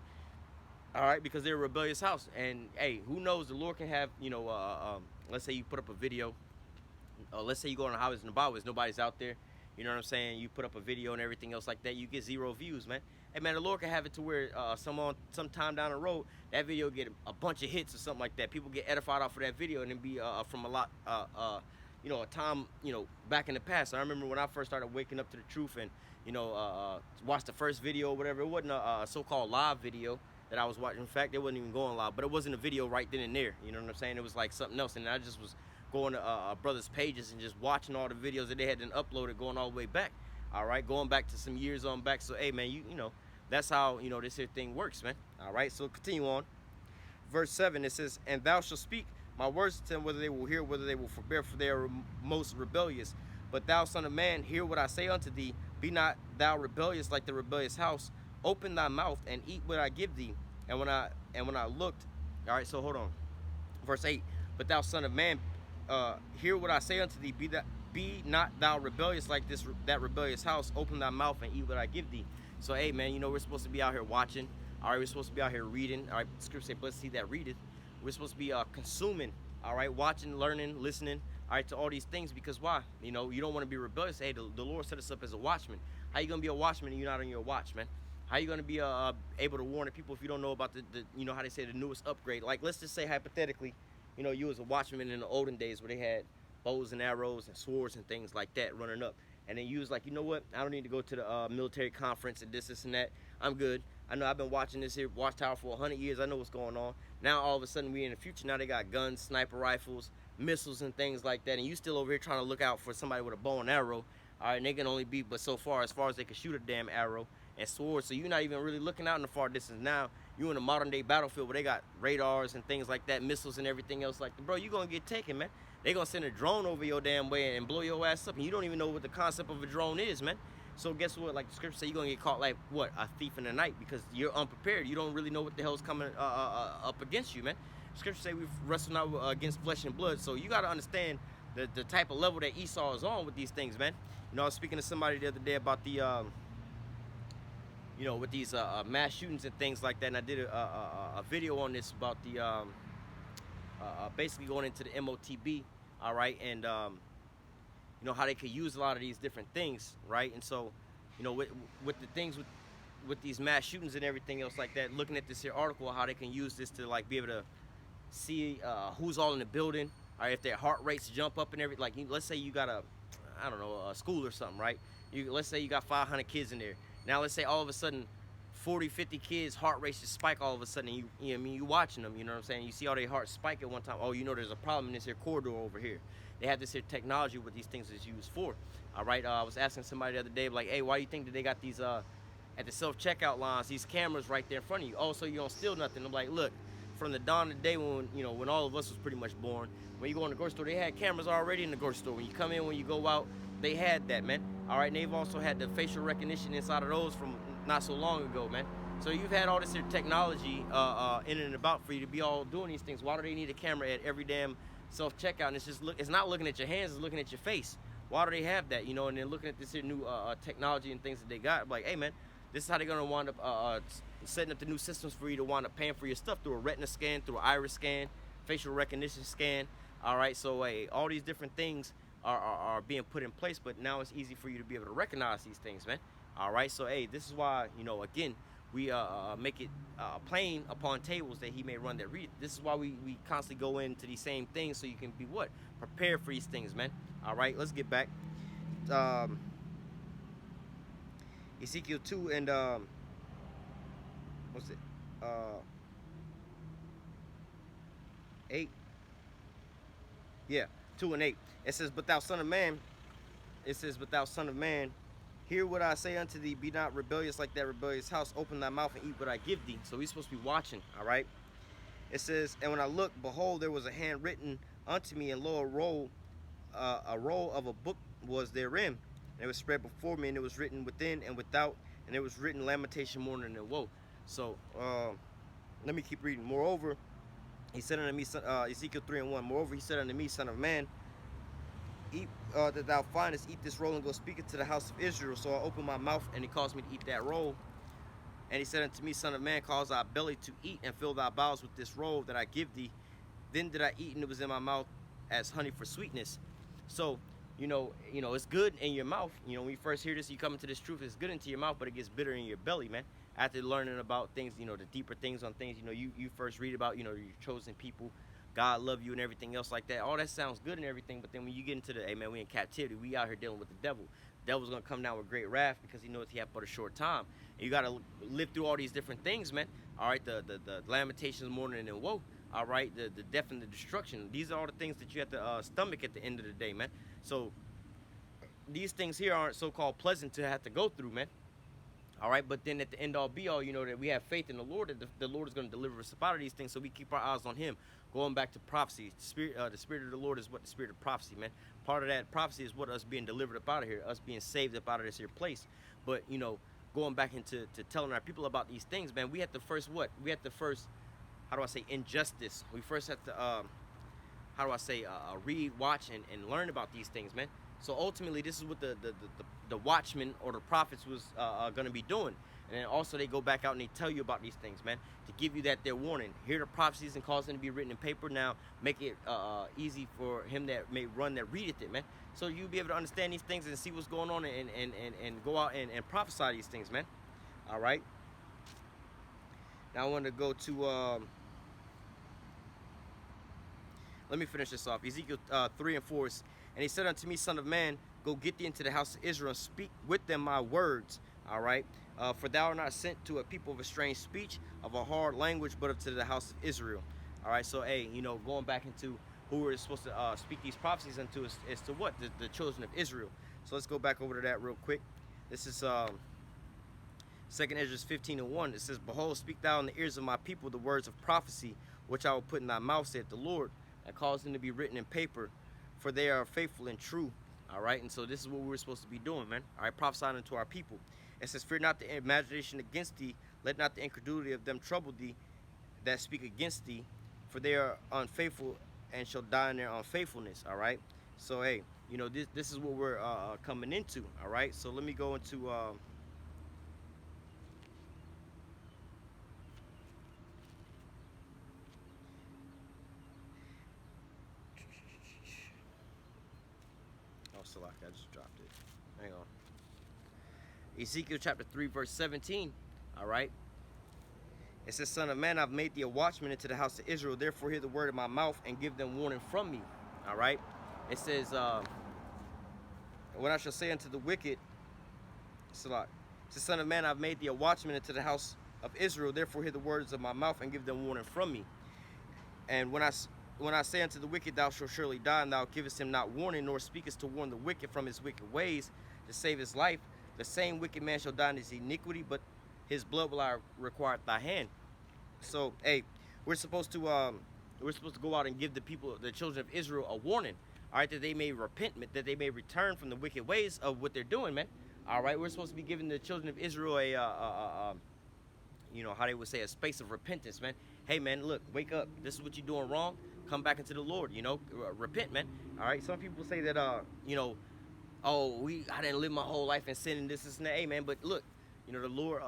All right, because they're a rebellious house. And hey, who knows? The Lord can have, you know, let's say you put up a video. Let's say you go on the highways and the byways, nobody's out there. You know what I'm saying? You put up a video and everything else like that, you get 0 views, man. Hey, man, the Lord can have it to where sometime down the road, that video get a bunch of hits or something like that. People get edified off of that video, and then be from a lot, you know, a time, you know, back in the past. I remember when I first started waking up to the truth and, you know, watched the first video or whatever. It wasn't a so-called live video that I was watching. In fact, it wasn't even going live, but it wasn't a video right then and there. You know what I'm saying? It was like something else, and I just was going to brothers' pages and just watching all the videos that they had uploaded, going all the way back. All right, going back to some years on back. So hey, man, you know, that's how, you know, this here thing works, man. All right, so continue on. Verse 7, it says, and thou shalt speak my words to them, whether they will hear, whether they will forbear, for they are most rebellious. But thou, son of man, hear what I say unto thee. Be not thou rebellious like the rebellious house. open thy mouth and eat what I give thee. And when I looked, all right. So hold on, verse 8. But thou son of man, hear what I say unto thee. Be not thou rebellious like that rebellious house. Open thy mouth and eat what I give thee. So hey man, we're supposed to be out here watching. All right, we're supposed to be out here reading. All right, scripture say, blessed he that readeth. We're supposed to be consuming. All right, watching, learning, listening. All right, to all these things, because why? You don't want to be rebellious. Hey, the Lord set us up as a watchman. How you gonna be a watchman and you're not on your watch, man? How you gonna be able to warn the people if you don't know about the how they say the newest upgrade? Like, let's just say hypothetically, you was a watchman in the olden days where they had bows and arrows and swords and things like that running up, and then you was like, you know what? I don't need to go to the military conference and this and that. I'm good. I know I've been watching this here watchtower for 100 years. I know what's going on. Now all of a sudden we in the future. Now they got guns, sniper rifles, missiles and things like that, and you still over here trying to look out for somebody with a bow and arrow. All right, and they can only be but so far as they can shoot a damn arrow and sword. So you're not even really looking out in the far distance. Now you in a modern day battlefield where they got radars and things like that, missiles and everything else like that. Bro, you gonna get taken, man. They gonna send a drone over your damn way and blow your ass up, and you don't even know what the concept of a drone is, man. So guess what? Like the scripture say, you're gonna get caught like what? A thief in the night, because you're unprepared. You don't really know what the hell's coming up against you, man. Scripture say we wrestle not against flesh and blood. So you gotta understand the type of level that Esau is on with these things, man. I was speaking to somebody the other day about the with these mass shootings and things like that, and I did a video on this about the basically going into the MOTB, all right, and how they could use a lot of these different things, right? And so, with the things with these mass shootings and everything else like that, looking at this here article, how they can use this to like be able to see who's all in the building, or if their heart rates jump up and everything. Like, let's say you got a school or something, right? Let's say you got 500 kids in there. Now let's say all of a sudden 40, 50 kids heart rates just spike all of a sudden, and you watching them, you know what I'm saying? You see all their hearts spike at one time. Oh, there's a problem in this here corridor over here. They have this here technology what these things is used for. All right, I was asking somebody the other day, like, hey, why do you think that they got these at the self-checkout lines, these cameras right there in front of you? Oh, so you don't steal nothing. I'm like, look, from the dawn of the day when all of us was pretty much born, when you go in the grocery store, they had cameras already in the grocery store. When you come in, when you go out, they had that, man. All right, and they've also had the facial recognition inside of those from not so long ago, man. So you've had all this here technology in and about for you to be all doing these things. Why do they need a camera at every damn self-checkout? And it's not looking at your hands, it's looking at your face. Why do they have that, and then looking at this here new technology and things that they got, like, hey, man, this is how they're going to wind up setting up the new systems for you to wind up paying for your stuff through a retina scan, through an iris scan, facial recognition scan. All right, so hey, all these different things are being put in place, but now it's easy for you to be able to recognize these things, man. All right, so hey, this is why, again, we make it plain upon tables that he may run that read. This is why we constantly go into these same things, so you can be what? Prepared for these things, man. All right, let's get back. Ezekiel 2 and what's it? 8. Yeah, 2 and 8. It says, but thou son of man, hear what I say unto thee. Be not rebellious like that rebellious house. Open thy mouth and eat what I give thee. So we're supposed to be watching, all right? It says, and when I looked, behold, there was a hand written unto me, and lo, a roll of a book was therein. And it was spread before me, and it was written within and without, and it was written lamentation, mourning, and woe. So let me keep reading. Moreover, he said unto me, Ezekiel 3 and 1, moreover, he said unto me, son of man, eat that thou findest, eat this roll, and go speak it to the house of Israel. So I opened my mouth, and he caused me to eat that roll. And he said unto me, son of man, cause thy belly to eat, and fill thy bowels with this roll that I give thee. Then did I eat, and it was in my mouth as honey for sweetness. So, it's good in your mouth. When you first hear this, you come into this truth, it's good into your mouth, but it gets bitter in your belly, man. After learning about things, the deeper things on things, you first read about, your chosen people, God love you and everything else like that. All that sounds good and everything, but then when you get into the, hey man, we in captivity, we out here dealing with the devil. The devil's gonna come down with great wrath because he knows he have but a short time. And you gotta live through all these different things, man. All right, the lamentations, mourning, and woe. All right, the death and the destruction. These are all the things that you have to stomach at the end of the day, man. So these things here aren't so-called pleasant to have to go through, man. All right, but then at the end all be all, that we have faith in the Lord, that the Lord is going to deliver us out of these things, so we keep our eyes on him. Going back to prophecy, the spirit of the Lord is what the spirit of prophecy, man. Part of that prophecy is what us being delivered up out of here, us being saved up out of this here place. But going back into telling our people about these things, man, we have to first what? We have to first, how do I say, injustice. We first have to, how do I say, read, watch, and learn about these things, man. So ultimately, this is what the watchmen or the prophets was going to be doing. And then also they go back out and they tell you about these things, man, to give you that their warning. Hear the prophecies and cause them to be written in paper. Now make it easy for him that may run that readeth it, man. So you'll be able to understand these things and see what's going on and go out and prophesy these things, man. All right. Now I want to go to, let me finish this off. Ezekiel 3 and 4. And he said unto me, Son of man, go get thee into the house of Israel and speak with them my words. All right. For thou art not sent to a people of a strange speech, of a hard language, but unto the house of Israel. All right. So, hey, you know, going back into who we're supposed to speak these prophecies unto is to what? The children of Israel. So let's go back over to that real quick. This is 2nd Ezra 15 and 1. It says, Behold, speak thou in the ears of my people the words of prophecy, which I will put in thy mouth, saith the Lord, and cause them to be written in paper, for they are faithful and true. All right. And so this is what we're supposed to be doing, man. All right. Prophesying unto our people. It says, Fear not the imagination against thee, let not the incredulity of them trouble thee that speak against thee, for they are unfaithful and shall die in their unfaithfulness. All right. So, hey, you know, this is what we're coming into. All right. So let me go into Salak, I just dropped it. Hang on. Ezekiel chapter 3, verse 17. All right. It says, Son of man, I've made thee a watchman into the house of Israel. Therefore, hear the word of my mouth and give them warning from me. All right. It says, when I shall say unto the wicked, Salak, it says, Son of man, I've made thee a watchman into the house of Israel. Therefore, hear the words of my mouth and give them warning from me. And when I say unto the wicked, thou shalt surely die, and thou givest him not warning, nor speakest to warn the wicked from his wicked ways, to save his life, the same wicked man shall die in his iniquity, but his blood will I require at thy hand. So, hey, we're supposed to go out and give the people, the children of Israel, a warning, all right, that they may repent, that they may return from the wicked ways of what they're doing, man. All right, we're supposed to be giving the children of Israel you know, how they would say, a space of repentance, man. Hey, man, look, wake up. This is what you're doing wrong. Come back into the Lord, you know, repent, man. All right. Some people say that, you know, oh, I didn't live my whole life in sin and this and that. Hey, man, but look, you know, the Lord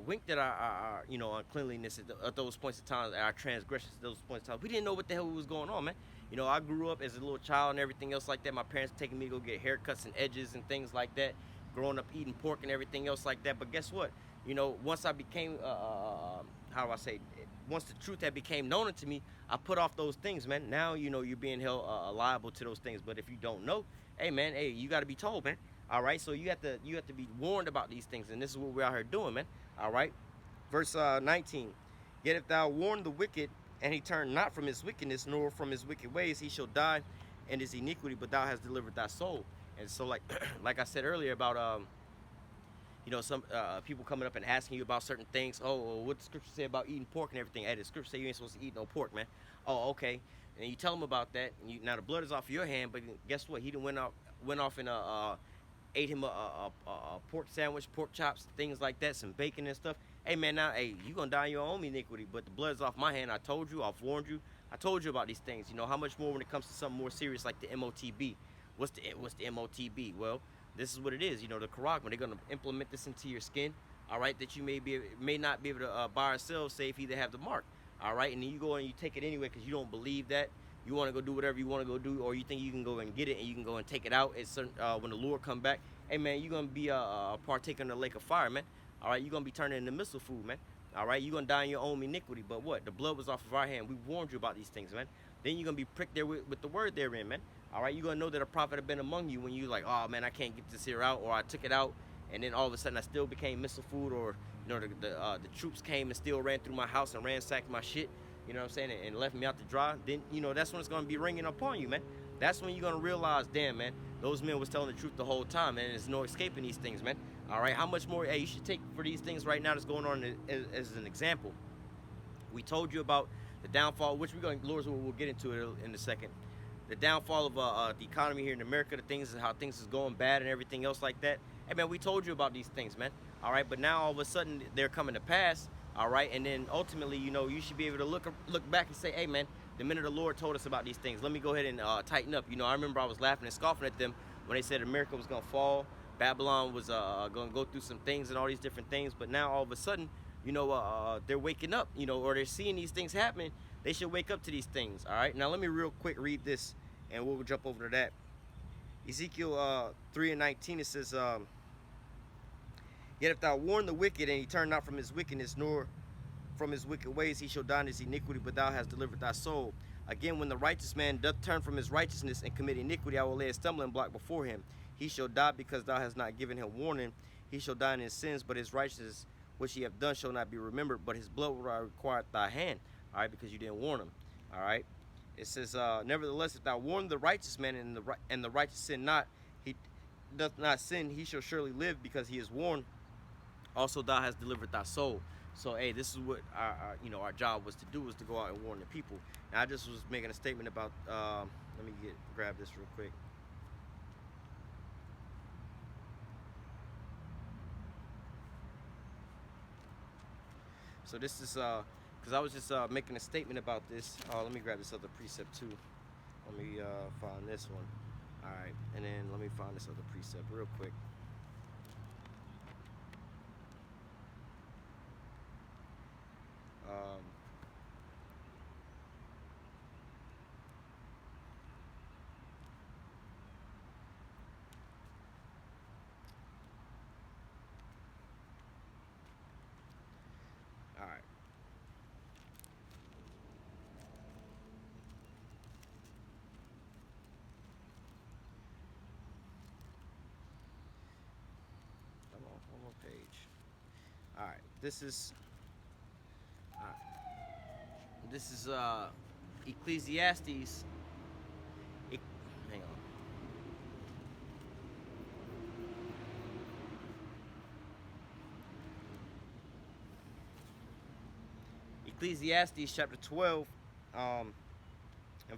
winked at our you know, uncleanliness at those points in time, our transgressions at those points in time. We didn't know what the hell was going on, man. You know, I grew up as a little child and everything else like that. My parents taking me to go get haircuts and edges and things like that. Growing up eating pork and everything else like that. But guess what? You know, once I became, how do I say, once the truth had became known unto me, I put off those things, man. Now, you know, you're being held liable to those things. But if you don't know, hey, man, hey, you got to be told, man. All right, so you have to be warned about these things, and this is what we're out here doing, man. All right, verse 19. Yet if thou warn the wicked, and he turn not from his wickedness, nor from his wicked ways, he shall die in his iniquity, but thou hast delivered thy soul. And so, like, like I said earlier about you know, some people coming up and asking you about certain things. Oh, well, what the scripture say about eating pork and everything? Hey, the scripture say you ain't supposed to eat no pork, man. Oh, okay. And you tell them about that. And now the blood is off your hand, but guess what? He done went off and ate him a pork sandwich, pork chops, things like that, some bacon and stuff. Hey, man, now, hey, you gonna die in your own iniquity, but the blood is off my hand. I told you, I've warned you. I told you about these things. You know, how much more when it comes to something more serious like the MOTB? What's the MOTB? Well, this is what it is. You know, the Karagma, they're going to implement this into your skin, all right, that you may not be able to buy or sell, say if you either have the mark, all right, and then you go and you take it anyway because you don't believe that. You want to go do whatever you want to go do, or you think you can go and get it and you can go and take it out when the Lord come back. Hey, man, you're going to be a partaker in the lake of fire, man. All right, you're going to be turning into missile food, man. All right, you're going to die in your own iniquity. But what? The blood was off of our hand. We warned you about these things, man. Then you're going to be pricked there with the word therein, man. All right, you're going to know that a prophet have been among you when you like, oh, man, I can't get this here out, or I took it out, and then all of a sudden I still became missile food, or, you know, the troops came and still ran through my house and ransacked my shit, you know what I'm saying, and left me out to dry. Then, you know, that's when it's going to be ringing upon you, man. That's when you're going to realize, damn, man, those men was telling the truth the whole time, man, and there's no escaping these things, man. All right, how much more, hey, you should take for these things right now that's going on as an example. We told you about the downfall, which Lord, we'll get into it in a second. The downfall of the economy here in America, the things, how things is going bad and everything else like that. Hey, man, we told you about these things, man. All right, but now all of a sudden they're coming to pass. All right, and then ultimately, you know, you should be able to look back and say, hey man, the minute the Lord told us about these things, let me go ahead and tighten up. You know, I remember I was laughing and scoffing at them when they said America was gonna fall, Babylon was gonna go through some things and all these different things. But now all of a sudden, you know, they're waking up, you know, or they're seeing these things happening. They should wake up to these things. All right, now let me real quick read this, and we'll jump over to that. Ezekiel 3:19, it says, yet if thou warn the wicked, and he turn not from his wickedness, nor from his wicked ways, he shall die in his iniquity, but thou hast delivered thy soul. Again, when the righteous man doth turn from his righteousness and commit iniquity, I will lay a stumbling block before him. He shall die because thou hast not given him warning. He shall die in his sins, but his righteousness which he hath done shall not be remembered, but his blood will I require at thy hand. All right, because you didn't warn him. All right. It says, nevertheless, if thou warn the righteous man, and the righteous sin not, he doth not sin, he shall surely live, because he is warned. Also, thou hast delivered thy soul. So, hey, this is what our job was to do, was to go out and warn the people. Now, I just was making a statement about. Let me grab this real quick. So this is because I was just making a statement about this. Let me grab this other precept too. Let me find this one. All right, and then let me find this other precept real quick. All right. Come on, one more page. All right, this is. All right. This is Ecclesiastes. Hang on. Ecclesiastes chapter 12, and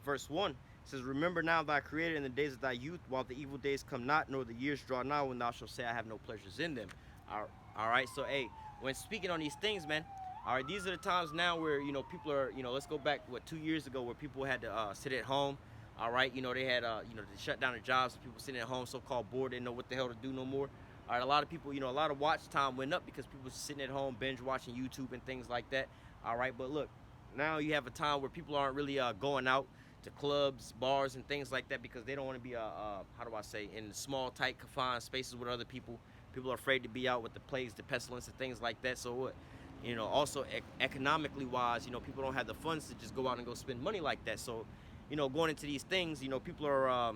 verse 1 says, remember now thy creator in the days of thy youth, while the evil days come not, nor the years draw nigh, when thou shalt say, I have no pleasures in them. All right, so hey, when speaking on these things, man, all right, these are the times now where, you know, people are, you know, let's go back, 2 years ago, where people had to sit at home. All right, you know, they had, you know, to shut down their jobs. People sitting at home, so-called bored, didn't know what the hell to do no more. All right, a lot of people, you know, a lot of watch time went up because people were sitting at home, binge watching YouTube and things like that. All right, but look, now you have a time where people aren't really going out to clubs, bars, and things like that, because they don't want to be, how do I say, in small, tight, confined spaces with other people. People are afraid to be out with the plagues, the pestilence, and things like that. So what? You know, also economically wise, you know, people don't have the funds to just go out and go spend money like that. So, you know, going into these things, you know, people are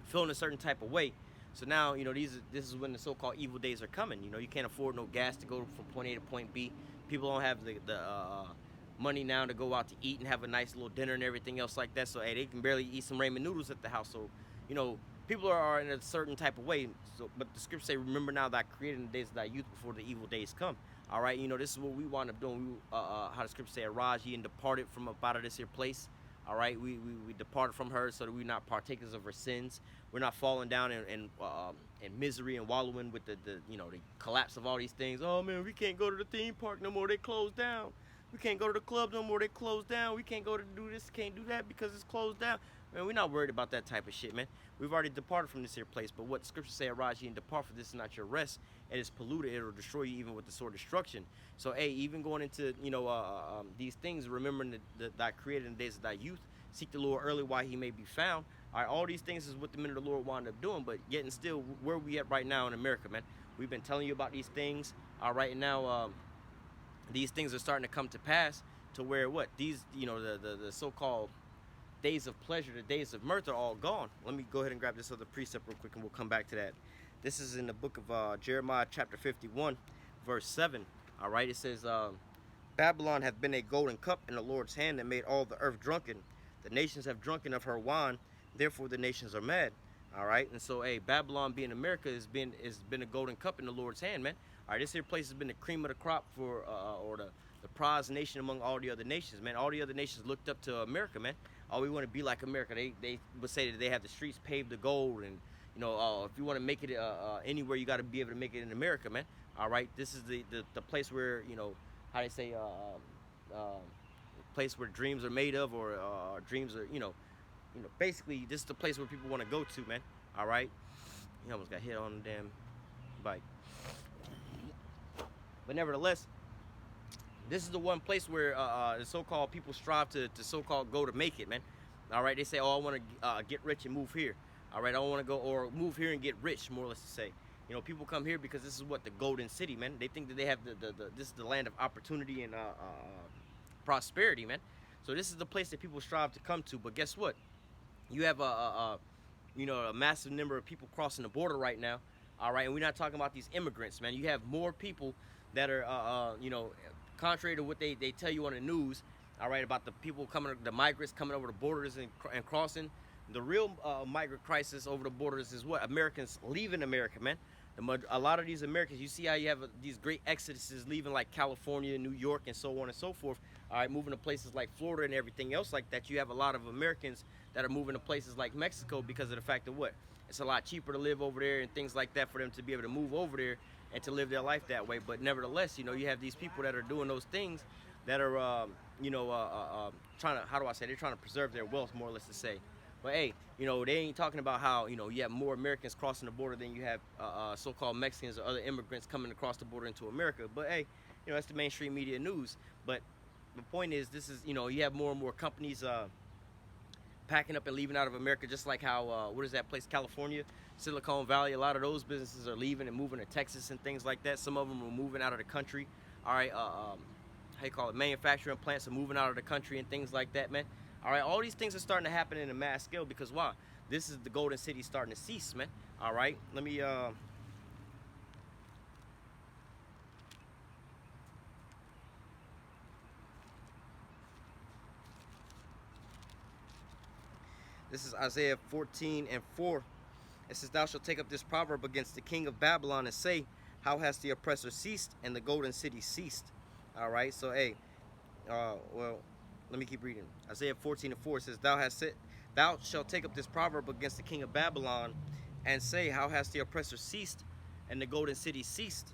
feeling a certain type of way. So now, you know, this is when the so-called evil days are coming. You know, you can't afford no gas to go from point A to point B. People don't have the money now to go out to eat and have a nice little dinner and everything else like that. So, hey, they can barely eat some ramen noodles at the house. So, you know, people are in a certain type of way. So, but the scriptures say, remember now thy creator in the days of thy youth, before the evil days come. All right, you know, this is what we wind up doing. How the scripture say, arise ye and departed from up out of this here place. All right, we departed from her so that we're not partakers of her sins. We're not falling down in misery and wallowing with the you know, the collapse of all these things. Oh man, we can't go to the theme park no more. They closed down. We can't go to the club no more. They closed down. We can't go to do this, can't do that because it's closed down. Man, we're not worried about that type of shit, man. We've already departed from this here place. But what scripture say, arise ye and depart, for this is not your rest. And it's polluted. It'll destroy you even with the sword of destruction. So, hey, even going into, you know, these things, remembering that thy created in the days of thy youth, seek the Lord early while he may be found. All right, all these things is what the men of the Lord wind up doing. But yet and still, where we at right now in America, man? We've been telling you about these things. All right, and now these things are starting to come to pass, to where what? These, you know, the so-called days of pleasure, the days of mirth are all gone. Let me go ahead and grab this other precept real quick, and we'll come back to that. This is in the book of Jeremiah chapter 51, verse 7. All right, it says, Babylon hath been a golden cup in the Lord's hand, that made all the earth drunken. The nations have drunken of her wine, therefore the nations are mad. All right, and so, hey, Babylon being America has been a golden cup in the Lord's hand, man. All right, this here place has been the cream of the crop for, or the prize nation among all the other nations, man. All the other nations looked up to America, man. Oh, we want to be like America. They would say that they have the streets paved with gold, and, you know, if you want to make it anywhere, you got to be able to make it in America, man. All right, this is the place where, you know, how they say, place where dreams are made of, or dreams are, basically this is the place where people want to go to, man. All right, he almost got hit on the damn bike, but nevertheless, this is the one place where the so-called people strive to so-called go to make it, man. All right, they say, oh, I want to get rich and move here. All right, I want to go or move here and get rich, more or less to say. You know, people come here because this is what the golden city, man. They think that they have this is the land of opportunity and prosperity, man. So this is the place that people strive to come to. But guess what? You have a massive number of people crossing the border right now. All right, and we're not talking about these immigrants, man. You have more people that are contrary to what they tell you on the news, all right, about the people coming, the migrants coming over the borders and crossing. The real migrant crisis over the borders is what? Americans leaving America, man. A lot of these Americans, you see how you have these great exoduses leaving like California, New York, and so on and so forth. All right, moving to places like Florida and everything else like that. You have a lot of Americans that are moving to places like Mexico because of the fact that what? It's a lot cheaper to live over there and things like that for them to be able to move over there and to live their life that way. But nevertheless, you have these people that are doing those things that are, trying to, how do I say, they're trying to preserve their wealth, more or less to say. But hey, they ain't talking about how, you have more Americans crossing the border than you have so-called Mexicans or other immigrants coming across the border into America. But hey, that's the mainstream media news. But the point is, this is, you have more and more companies packing up and leaving out of America, just like how, what is that place, California, Silicon Valley, a lot of those businesses are leaving and moving to Texas and things like that. Some of them are moving out of the country. All right, how you call it, manufacturing plants are moving out of the country and things like that, man. All right, all these things are starting to happen in a mass scale because why? This is the golden city starting to cease, man. All right, let me this is Isaiah 14:4. It says, thou shalt take up this proverb against the king of Babylon and say, how has the oppressor ceased and the golden city ceased? All right, so hey, well, let me keep reading. Isaiah 14:4 says, thou shalt take up this proverb against the king of Babylon and say, how has the oppressor ceased and the golden city ceased?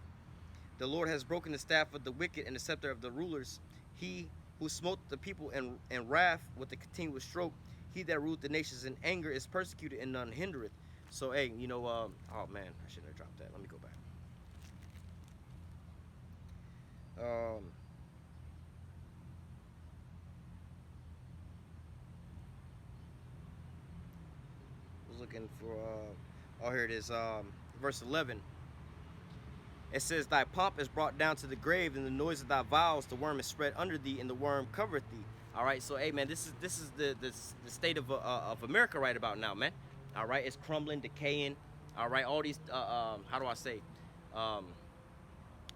The Lord has broken the staff of the wicked and the scepter of the rulers. He who smote the people in wrath with a continuous stroke, he that ruled the nations in anger is persecuted and none hindereth. So hey, oh man, I shouldn't have dropped that. Let me go back. Was looking for oh, here it is, verse 11. It says, thy pomp is brought down to the grave, and the noise of thy vows, the worm is spread under thee, and the worm covereth thee. All right, so hey man, this is the state of America right about now, man. All right, it's crumbling, decaying. All right, all these how do I say,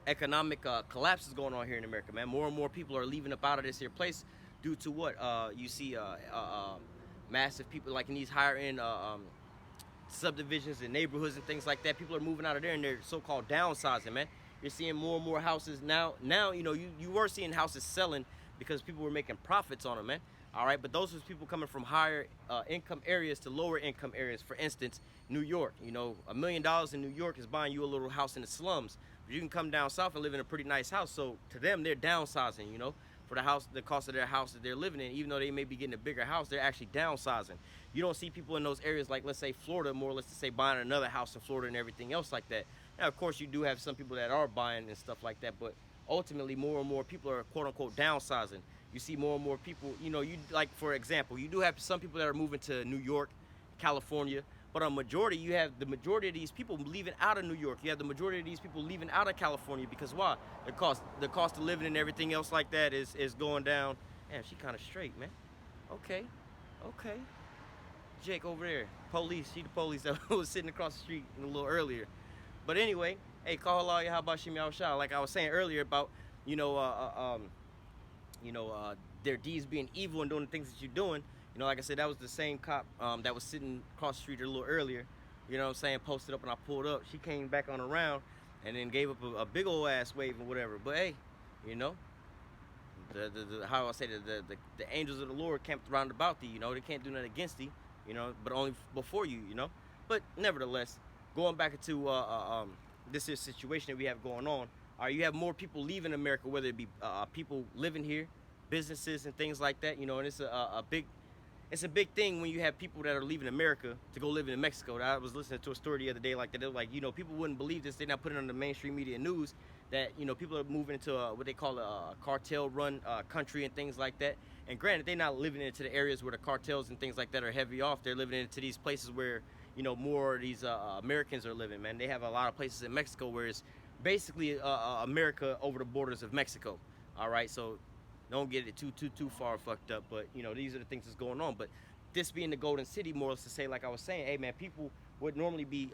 economic collapse is going on here in America, man. More and more people are leaving up out of this here place due to what? You see massive people like in these higher end subdivisions and neighborhoods and things like that. People are moving out of there and they're so-called downsizing, man. You're seeing more and more houses now. You were seeing houses selling because people were making profits on them, man. All right, but those are people coming from higher income areas to lower income areas. For instance, New York. $1 million in New York is buying you a little house in the slums. But you can come down south and live in a pretty nice house. So to them, they're downsizing, for the cost of their house that they're living in. Even though they may be getting a bigger house, they're actually downsizing. You don't see people in those areas like, let's say, Florida, more or less to say, buying another house in Florida and everything else like that. Now, of course, you do have some people that are buying and stuff like that, but ultimately, more and more people are quote-unquote downsizing. You see more and more people, like, for example, you do have some people that are moving to New York, California, but you have the majority of these people leaving out of New York. You have the majority of these people leaving out of California because why? The cost of living and everything else like that is going down. Damn, she kind of straight, man. Okay. Jake over there, police. She the police that was sitting across the street a little earlier. But anyway, hey, call Allah, how about Shimi Al-Shah? Like I was saying earlier about, their deeds being evil and doing the things that you're doing. Like I said, that was the same cop that was sitting across the street a little earlier. You know what I'm saying? Posted up and I pulled up. She came back on around and then gave up a big old ass wave and whatever. But hey, how I say the angels of the Lord camped round about thee. They can't do nothing against thee. But only before you. But nevertheless, going back into this is a situation that we have going on. You have more people leaving America, whether it be people living here, businesses and things like that. And it's it's a big thing when you have people that are leaving America to go live in Mexico. I was listening to a story the other day like that. They're like, people wouldn't believe this. They're not putting it on the mainstream media news that, people are moving into what they call a cartel-run country and things like that. And granted, they're not living into the areas where the cartels and things like that are heavy off. They're living into these places where, more of these Americans are living, man. They have a lot of places in Mexico where it's basically America over the borders of Mexico. All right, so don't get it too far fucked up, but these are the things that's going on. But this being the Golden City, more or less to say, like I was saying, hey man, people would normally be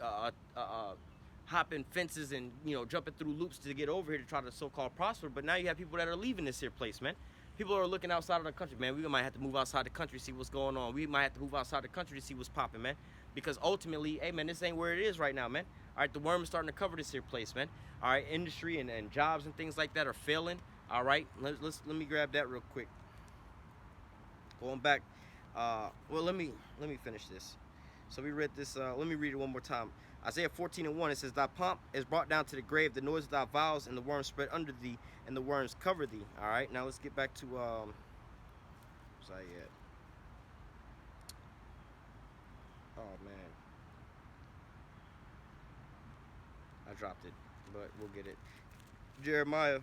hopping fences and jumping through loops to get over here to try to so-called prosper. But now you have people that are leaving this here place, man. People are looking outside of the country, man. We might have to move outside the country to see what's going on. We might have to move outside the country to see what's popping, man. Because ultimately, hey man, this ain't where it is right now, man. All right, the worm is starting to cover this here place, man. All right, industry and jobs and things like that are failing. All right, let me grab that real quick. Going back, well, let me finish this. So we read this. Let me read it one more time. Isaiah 14:1. It says, "Thy pomp is brought down to the grave, the noise of thy vows, and the worms spread under thee, and the worms cover thee." All right, now let's get back to where's I at? Oh man, I dropped it, but we'll get it. Jeremiah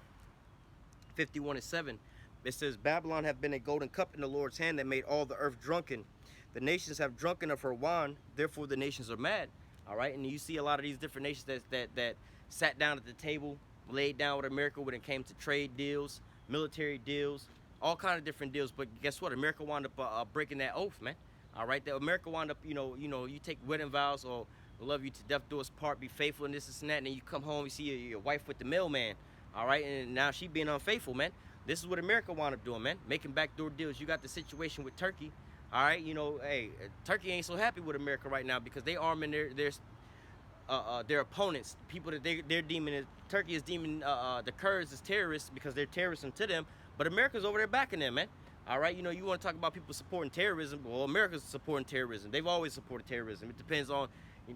51:7. It says, "Babylon hath been a golden cup in the Lord's hand that made all the earth drunken. The nations have drunken of her wine, therefore the nations are mad." All right, and you see a lot of these different nations that sat down at the table, laid down with America when it came to trade deals, military deals, all kind of different deals. But guess what? America wound up breaking that oath, man. All right, that America wound up, you take wedding vows or love you to death do us part, be faithful, and this and that, and then you come home, you see your wife with the mailman. All right, and now she being unfaithful, man. This is what America wound up doing, man, making backdoor deals. You got the situation with Turkey. All right, hey, Turkey ain't so happy with America right now because they arming their opponents, people that they're deeming, Turkey is deeming the Kurds as terrorists because they're terrorists to them, but America's over there backing them, man. All right, you want to talk about people supporting terrorism? Well, America's supporting terrorism. They've always supported terrorism. It depends on,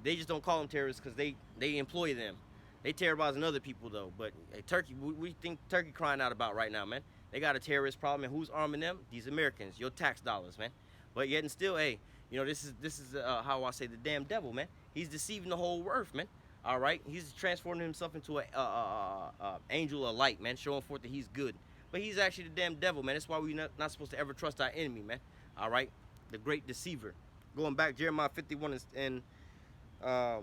they just don't call them terrorists because they employ them. They terrorizing other people though. But hey, Turkey, we think Turkey crying out about right now, man. They got a terrorist problem, and who's arming them? These Americans, your tax dollars, man. But yet and still, hey, this is how I say the damn devil, man. He's deceiving the whole earth, man. All right, he's transforming himself into a angel of light, man, showing forth that he's good. But he's actually the damn devil, man. That's why we're not supposed to ever trust our enemy, man. All right, the great deceiver. Going back, Jeremiah 51 and let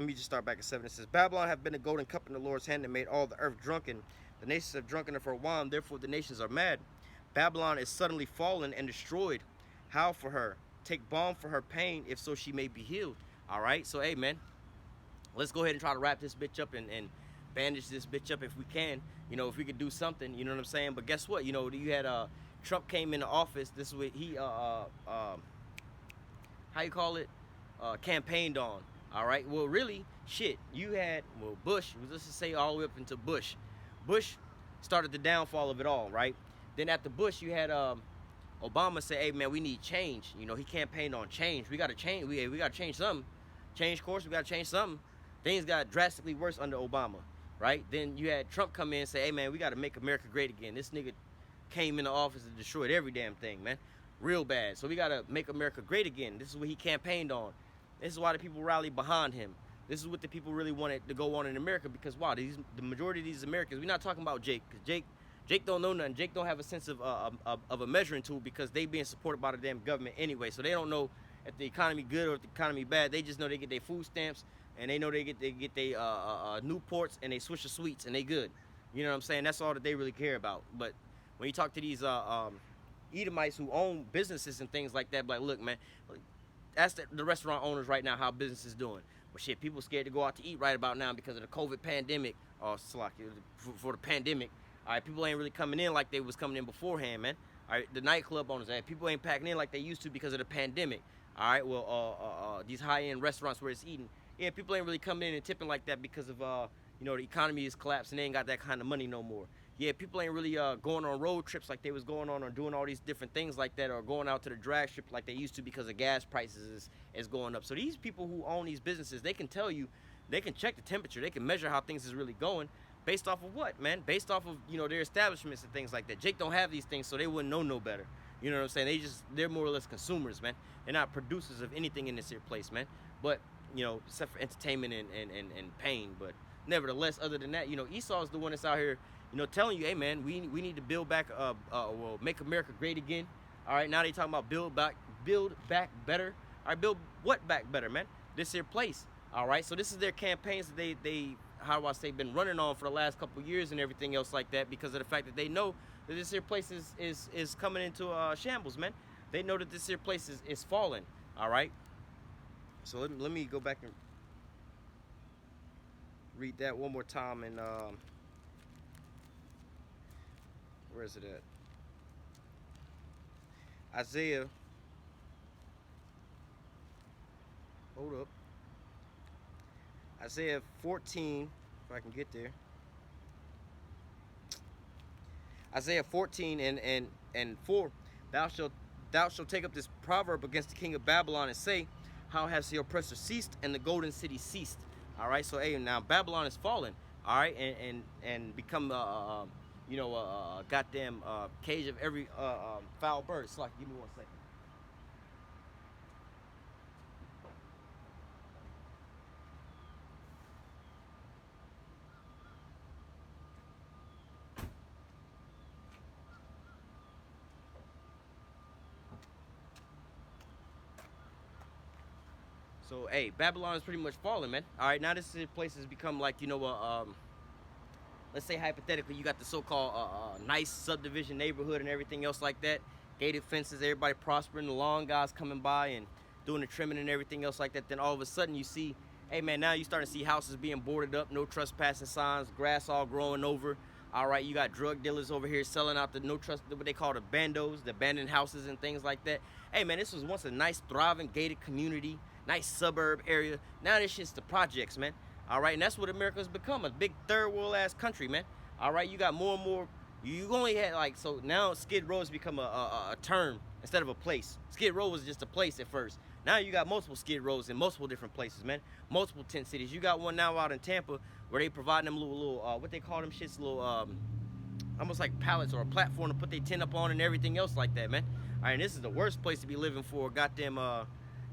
me just start back at 7. It says, "Babylon hath been a golden cup in the Lord's hand that made all the earth drunken. The nations have drunken of her wine, therefore the nations are mad. Babylon is suddenly fallen and destroyed. Howl for her. Take balm for her pain, if so she may be healed." All right, so hey, man, let's go ahead and try to wrap this bitch up and bandage this bitch up if we can. If we could do something, you know what I'm saying? But guess what? You had Trump came into office. This is what he how you call it? Campaigned on. All right. Well, really, shit. You had Bush. Let's just say all the way up into Bush. Bush started the downfall of it all, right? Then after Bush, you had Obama say, "Hey man, we need change." He campaigned on change. We got to change. We got to change something. Change course. We got to change something. Things got drastically worse under Obama, right? Then you had Trump come in and say, "Hey man, we got to make America great again." This nigga came into office and destroyed every damn thing, man, real bad. So we got to make America great again. This is what he campaigned on. This is why the people rallied behind him. This is what the people really wanted to go on in America because wow, the majority of these Americans. We're not talking about Jake, because Jake don't know nothing. Jake don't have a sense of a measuring tool because they being supported by the damn government anyway. So they don't know if the economy good or if the economy bad. They just know they get their food stamps and they know they get their Newports and they Swisher Sweets and they good. You know what I'm saying? That's all that they really care about. But when you talk to these Edomites who own businesses and things like that, like, look, man, ask the restaurant owners right now how business is doing. Well, shit, people scared to go out to eat right about now because of the COVID pandemic. Or for the pandemic. All right, people ain't really coming in like they was coming in beforehand, man. All right, the nightclub owners, people ain't packing in like they used to because of the pandemic. All right, well, these high-end restaurants where it's eating, yeah, people ain't really coming in and tipping like that because of, the economy is collapsing. They ain't got that kind of money no more. Yeah, people ain't really going on road trips like they was going on or doing all these different things like that or going out to the drag strip like they used to because of gas prices is going up. So these people who own these businesses, they can tell you They can check the temperature. They can measure how things is really going based off of what, man? Based off of, you know, their establishments and things like that. Jake don't have these things, so they wouldn't know no better. You know what I'm saying? They're more or less consumers, man. They're not producers of anything in this here place, man. But, you know, except for entertainment and pain. But nevertheless, other than that, you know, Esau's the one that's out here, you know, telling you, hey, man, we need to build back, well, make America great again. All right, now they talking about build back better. All right, build what back better, man? This here place. All right, so this is their campaigns that they how do I say, been running on for the last couple years and everything else like that, because of the fact that they know that this here place is coming into shambles, man. They know that this here place is falling. All right, so let me go back and read that one more time. And where is it at? Isaiah, hold up. Isaiah 14, if I can get there. Isaiah 14 and 4. Thou shalt take up this proverb against the king of Babylon and say, how has the oppressor ceased and the golden city ceased? All right, so hey, now Babylon is fallen. All right, and become you know, a goddamn cage of every foul bird. So, give me 1 second. So, hey, Babylon is pretty much falling, man. All right, now this place has become like, you know, let's say hypothetically, you got the so-called nice subdivision neighborhood and everything else like that. Gated fences, everybody prospering, the lawn guys coming by and doing the trimming and everything else like that. Then all of a sudden you see, hey, man, now you starting to see houses being boarded up, no trespassing signs, grass all growing over. All right, you got drug dealers over here selling out the no trust, what they call the bandos, the abandoned houses and things like that. Hey, man, this was once a nice, thriving, gated community, nice suburb area. Now this shit's the projects, man. All right, and that's what America's become, a big third world ass country, man. All right, you got more and more. You only had like, so now Skid Row has become a term instead of a place. Skid Row was just a place at first. Now you got multiple Skid Rows in multiple different places, man. Multiple tent cities. You got one now out in Tampa where they provide them little what they call them shits, little almost like pallets or a platform to put their tent up on and everything else like that, man. All right, and this is the worst place to be living for goddamn to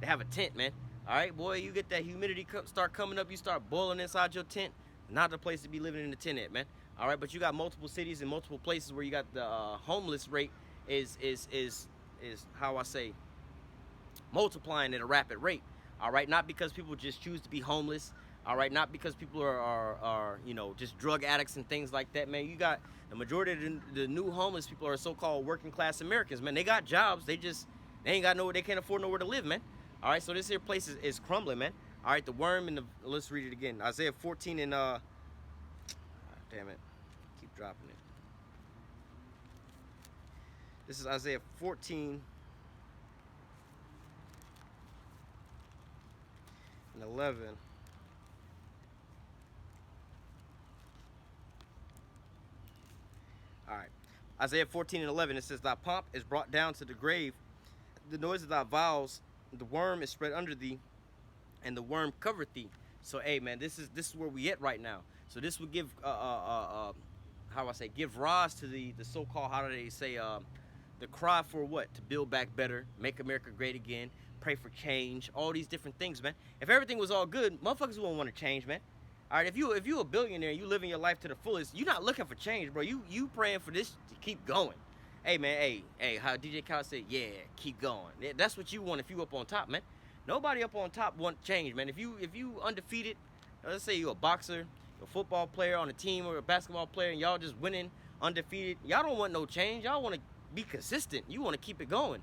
have a tent, man. All right, boy, you get that humidity start coming up, you start boiling inside your tent. Not the place to be living in the tent at, man. All right, but you got multiple cities and multiple places where you got the homeless rate is how I say, multiplying at a rapid rate. All right, not because people just choose to be homeless. All right, not because people are you know, just drug addicts and things like that, man. You got the majority of the new homeless people are so-called working class Americans, man. They got jobs, they ain't got nowhere, they can't afford nowhere to live, man. All right, so this here place is crumbling, man. All right, the worm and the, let's read it again. Isaiah 14 and damn it, keep dropping it. This is Isaiah 14 and 11. All right, Isaiah 14 and 11, it says, thy pomp is brought down to the grave, the noise of thy vows, the worm is spread under thee, and the worm covereth thee. So, hey, man, this is where we at right now. So this would give how I say, give rise to the so-called, how do they say, the cry for what? To build back better, make America great again, pray for change, all these different things, man. If everything was all good, motherfuckers wouldn't want to change, man. All right, if you a billionaire and you living your life to the fullest, you're not looking for change, bro. You praying for this to keep going. Hey, man, hey, how DJ Khaled said, yeah, keep going. That's what you want if you up on top, man. Nobody up on top want change, man. If you undefeated, let's say you're a boxer, a football player on a team, or a basketball player, and y'all just winning undefeated, y'all don't want no change. Y'all want to be consistent. You want to keep it going.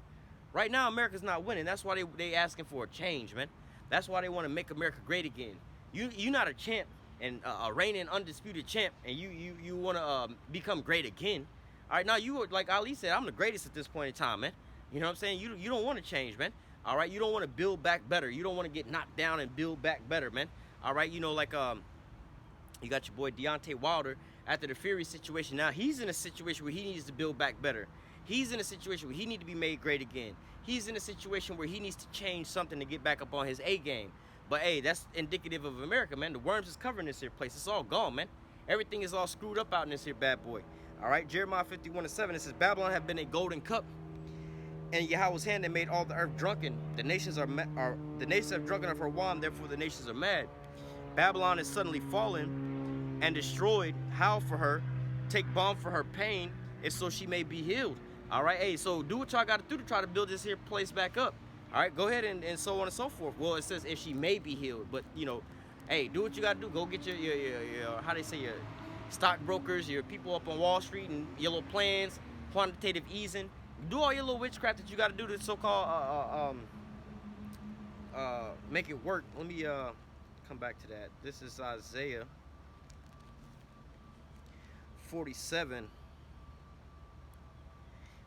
Right now, America's not winning. That's why they asking for a change, man. That's why they want to make America great again. You not a champ and a reigning undisputed champ, and you want to become great again. All right, now you, like Ali said, I'm the greatest at this point in time, man. You know what I'm saying? You don't want to change, man. All right, you don't want to build back better. You don't want to get knocked down and build back better, man. All right, you know, like you got your boy Deontay Wilder after the Fury situation. Now he's in a situation where he needs to build back better. He's in a situation where he needs to be made great again. He's in a situation where he needs to change something to get back up on his A game. But hey, that's indicative of America, man. The worms is covering this here place. It's all gone, man. Everything is all screwed up out in this here bad boy. All right, Jeremiah 51:7, it says, Babylon have been a golden cup, and Yahweh's hand that made all the earth drunken. The nations the nations have drunken of her wine, therefore the nations are mad. Babylon is suddenly fallen and destroyed. Howl for her, take balm for her pain, if so she may be healed. All right, hey, so do what y'all got to do to try to build this here place back up. All right, go ahead and so on and so forth. Well, it says if she may be healed, but you know, hey, do what you got to do. Go get your how they say, your stockbrokers, your people up on Wall Street and your little plans, quantitative easing. Do all your little witchcraft that you got to do to so-called make it work. Let me come back to that. This is Isaiah 47.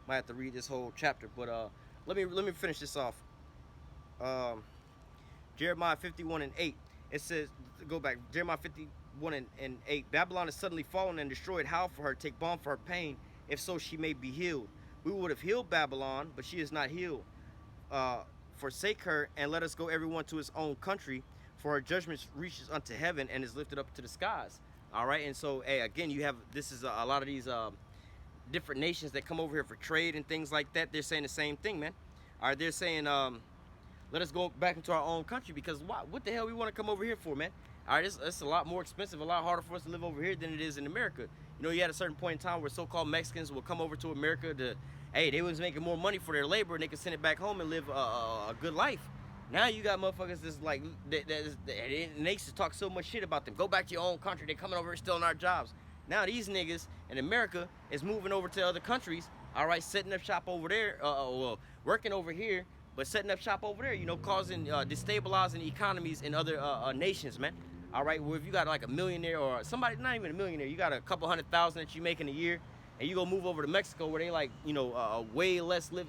Might have to read this whole chapter, but let me finish this off. Jeremiah 51:8. It says, go back. Jeremiah 51:8. Babylon is suddenly fallen and destroyed. Howl for her, take balm for her pain, if so she may be healed. We would have healed Babylon, but she is not healed. Forsake her, and let us go everyone to his own country, for her judgment reaches unto heaven and is lifted up to the skies. All right, and so, hey, again, you have, this is a lot of these different nations that come over here for trade and things like that. They're saying the same thing, man. All right, they're saying, let us go back into our own country, because what the hell we want to come over here for, man? All right, it's a lot more expensive, a lot harder for us to live over here than it is in America. You know, you had a certain point in time where so-called Mexicans will come over to America to, hey, they was making more money for their labor and they could send it back home and live a good life. Now you got motherfuckers that's like, they used to talk so much shit about them. Go back to your own country. They're coming over here stealing our jobs. Now these niggas in America is moving over to other countries, all right, setting up shop over there, well, working over here, but setting up shop over there, you know, causing, destabilizing economies in other nations, man. All right, well, if you got like a millionaire or somebody, not even a millionaire, you got a couple $100,000 that you make in a year, and you go move over to Mexico where they like, you know, way less than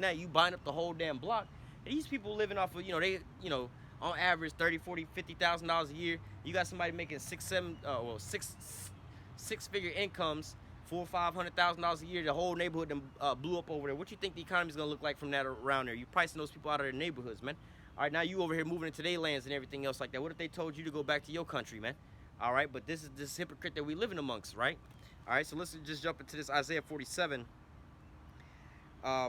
that, you buying up the whole damn block. And these people living off of, you know, they, you know, on average $30,000, $40,000, $50,000 a year. You got somebody making six-figure incomes, $400,000 or $500,000 a year. The whole neighborhood them blew up over there. What you think the economy's gonna look like from that around there? You pricing those people out of their neighborhoods, man. All right, now you over here moving into their lands and everything else like that. What if they told you to go back to your country, man? All right, but this is this hypocrite that we living amongst, right? All right, so let's just jump into this Isaiah 47,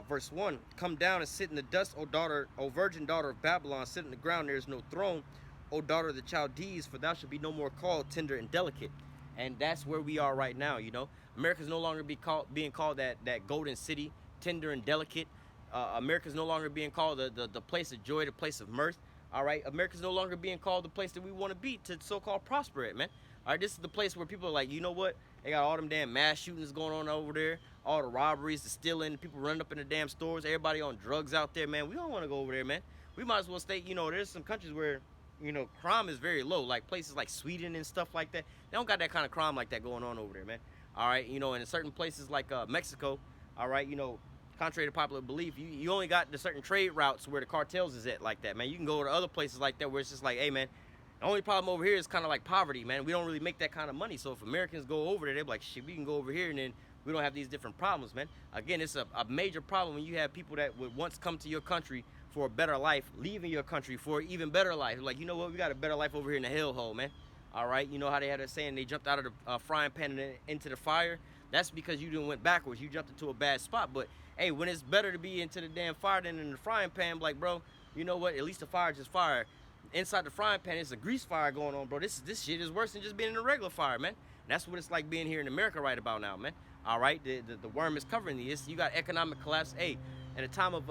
verse 1. Come down and sit in the dust, O daughter, O virgin daughter of Babylon. Sit in the ground, there is no throne. O daughter of the Chaldees, for thou shalt be no more called tender and delicate. And that's where we are right now, you know. America's no longer being called that golden city, tender and delicate. America's no longer being called the place of joy, the place of mirth. All right, America's no longer being called the place that we want to be to so-called prosper at, man. All right, this is the place where people are like, you know what? They got all them damn mass shootings going on over there, all the robberies, the stealing, people running up in the damn stores, everybody on drugs out there, man. We don't want to go over there, man. We might as well stay, you know, there's some countries where, you know, crime is very low, like places like Sweden and stuff like that. They don't got that kind of crime like that going on over there, man. All right, you know, and in certain places like Mexico, all right, you know, contrary to popular belief, you only got the certain trade routes where the cartels is at like that, man. You can go to other places like that where it's just like, hey, man, the only problem over here is kind of like poverty, man. We don't really make that kind of money. So if Americans go over there, they're like, shit, we can go over here and then we don't have these different problems, man. Again, it's a major problem when you have people that would once come to your country for a better life, leaving your country for an even better life. Like, you know what, we got a better life over here in the hellhole, man. All right, you know how they had a saying, they jumped out of the frying pan and into the fire? That's because you didn't went backwards. You jumped into a bad spot. But hey, when it's better to be into the damn fire than in the frying pan, like, bro, you know what? At least the fire is just fire. Inside the frying pan, it's a grease fire going on, bro. This shit is worse than just being in a regular fire, man. And that's what it's like being here in America right about now, man. All right, the worm is covering this. You got economic collapse. Hey, at a time of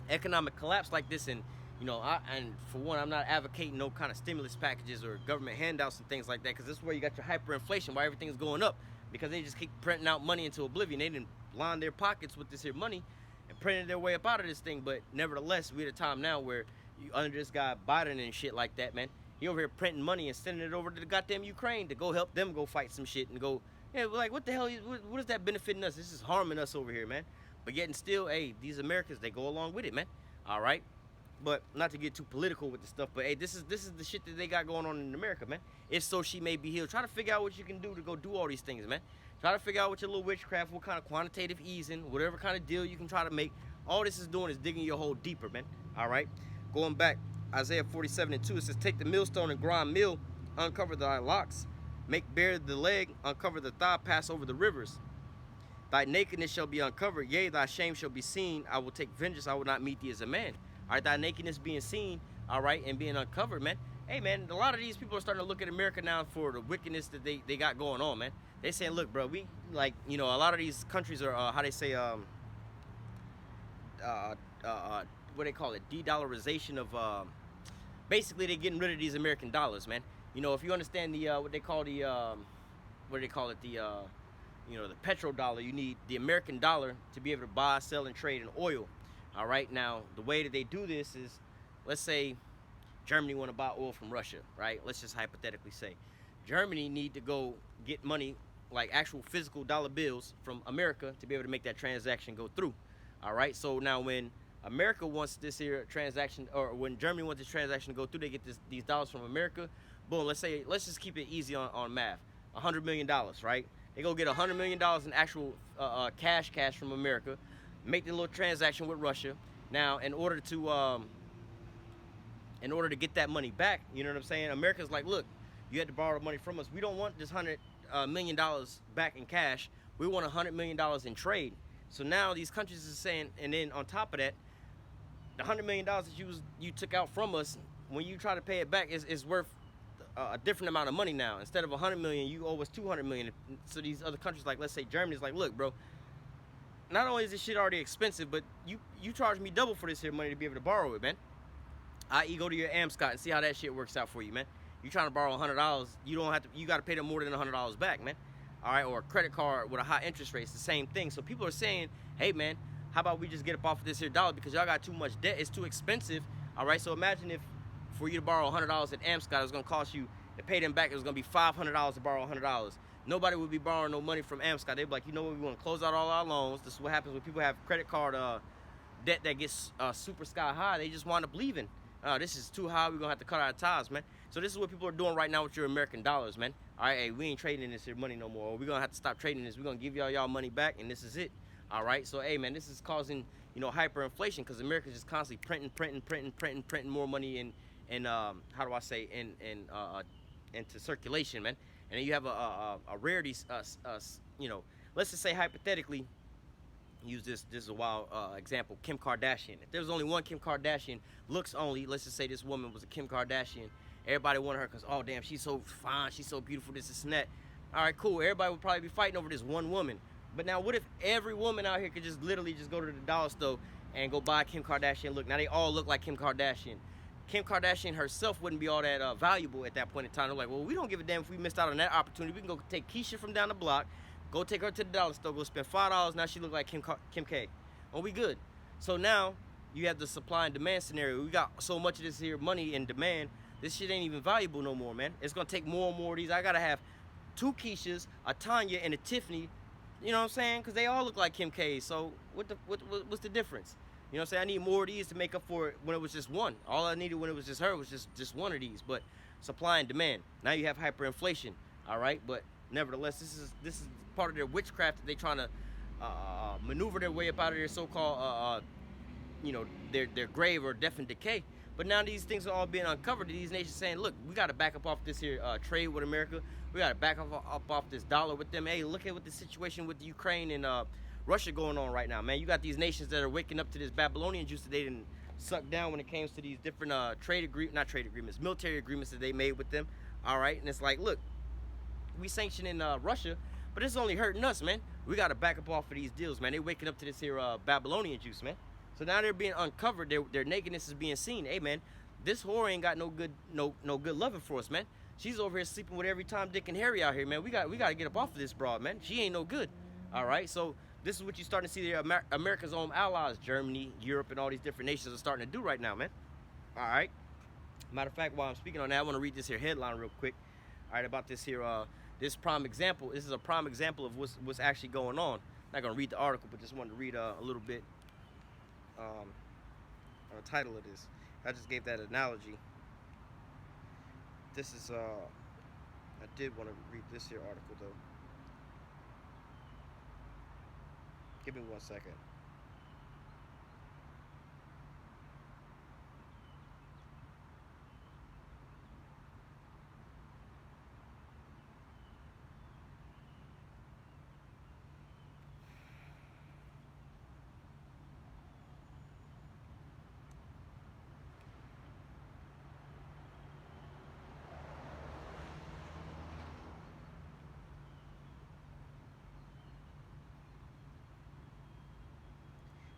economic collapse like this, and you know, and for one, I'm not advocating no kind of stimulus packages or government handouts and things like that, because this is where you got your hyperinflation, why everything's going up, because they just keep printing out money into oblivion. They didn't line their pockets with this here money and printed their way up out of this thing. But nevertheless, we're at a time now where you under this guy Biden and shit like that, man. He over here printing money and sending it over to the goddamn Ukraine to go help them go fight some shit and go, yeah, like, what the hell, what is that benefiting us? This is harming us over here, man. But yet and still, hey, these Americans, they go along with it, man. All right. But not to get too political with the stuff, but hey, this is the shit that they got going on in America, man. If so she may be healed. Try to figure out what you can do to go do all these things, man. Try to figure out what your little witchcraft, what kind of quantitative easing, whatever kind of deal you can try to make. All this is doing is digging your hole deeper, man. All right. Going back, Isaiah 47:2, it says, take the millstone and grind meal, uncover thy locks, make bare the leg, uncover the thigh, pass over the rivers. Thy nakedness shall be uncovered, yea, thy shame shall be seen. I will take vengeance, I will not meet thee as a man. All right, thy nakedness being seen, all right, and being uncovered, man. Hey, man, a lot of these people are starting to look at America now for the wickedness that they got going on, man. They saying, look, bro, we, like, you know, a lot of these countries are, how they say, uh, what they call it, de-dollarization of, basically they're getting rid of these American dollars, man. You know, if you understand the, what they call the, what do they call it, the, you know, the petrodollar, you need the American dollar to be able to buy, sell, and trade in oil. All right, now, the way that they do this is, let's say Germany want to buy oil from Russia, right? Let's just hypothetically say. Germany need to go get money, like actual physical dollar bills from America to be able to make that transaction go through. All right, so now when America wants this here transaction, or when Germany wants this transaction to go through, they get these dollars from America. Boom, let's just keep it easy on math. $100 million, right? They go get $100 million in actual cash from America, make the little transaction with Russia. Now, in order to get that money back, you know what I'm saying? America's like, look, you had to borrow money from us. We don't want this $100 million back in cash. We want $100 million in trade. So now these countries are saying, and then on top of that, the $100 million that you took out from us, when you try to pay it back, is worth a different amount of money now. Instead of $100 million, you owe us $200 million. So these other countries, like let's say Germany's like, look, bro, not only is this shit already expensive, but you charge me double for this here money to be able to borrow it, man. I.e., go to your Amscot and see how that shit works out for you, man. You trying to borrow $100, you got to pay them more than $100 back, man. All right, or a credit card with a high interest rate, it's the same thing. So people are saying, hey, man, how about we just get up off of this here dollar because y'all got too much debt, it's too expensive. All right, so imagine if for you to borrow $100 at Amscot, it was going to cost you, to pay them back, it was going to be $500 to borrow $100. Nobody would be borrowing no money from Amscot. They'd be like, you know what, we want to close out all our loans. This is what happens when people have credit card debt that gets super sky high. They just wind up leaving. This is too high, we're going to have to cut our ties, man. So this is what people are doing right now with your American dollars, man. All right, hey, we ain't trading this here money no more. We're going to have to stop trading this. We're going to give y'all money back, and this is it. All right, so, hey, man, this is causing, you know, hyperinflation because America's just constantly printing more money how do I say, into circulation, man. And then you have a rarity, you know, let's just say hypothetically, use this is a wild example, Kim Kardashian. If there was only one Kim Kardashian, looks only, let's just say this woman was a Kim Kardashian, everybody wanted her because, oh damn, she's so fine, she's so beautiful, this and that. All right, cool, everybody would probably be fighting over this one woman. But now what if every woman out here could just literally just go to the dollar store and go buy Kim Kardashian look? Now they all look like Kim Kardashian. Kim Kardashian herself wouldn't be all that valuable at that point in time. They're like, well, we don't give a damn if we missed out on that opportunity. We can go take Keisha from down the block, go take her to the dollar store, go spend $5. Now she look like Kim K. Oh, we good. So now you have the supply and demand scenario. We got so much of this here money and demand. This shit ain't even valuable no more, man. It's gonna take more and more of these. I gotta have 2 Keishas, a Tanya, and a Tiffany. You know what I'm saying? Because they all look like Kim K. So what's the difference? You know what I'm saying? I need more of these to make up for it when it was just one. All I needed when it was just her was just one of these. But supply and demand. Now you have hyperinflation. All right, but nevertheless, this is part of their witchcraft that they trying to maneuver their way up out of their so-called you know, their grave or death and decay. But now these things are all being uncovered. These nations saying, look, we got to back up off this here trade with America. We got to back up off this dollar with them. Hey, look at what the situation with Ukraine and Russia going on right now, man. You got these nations that are waking up to this Babylonian juice that they didn't suck down when it came to these different military agreements that they made with them. All right, and it's like, look, we sanctioning Russia, but it's only hurting us, man. We got to back up off of these deals, man. They waking up to this here Babylonian juice, man. So now they're being uncovered. Their nakedness is being seen. Hey, man, this whore ain't got no good loving for us, man. She's over here sleeping with every Tom, Dick, and Harry out here, man. We got to get up off of this broad, man. She ain't no good. All right, so this is what you're starting to see there. America's own allies, Germany, Europe, and all these different nations are starting to do right now, man. All right. Matter of fact, while I'm speaking on that, I want to read this here headline real quick. All right, about this here, this prime example. This is a prime example of what's actually going on. I'm not gonna read the article, but just wanted to read a little bit on the title of this. I just gave that analogy. This is I did want to read this here article though. Give me 1 second.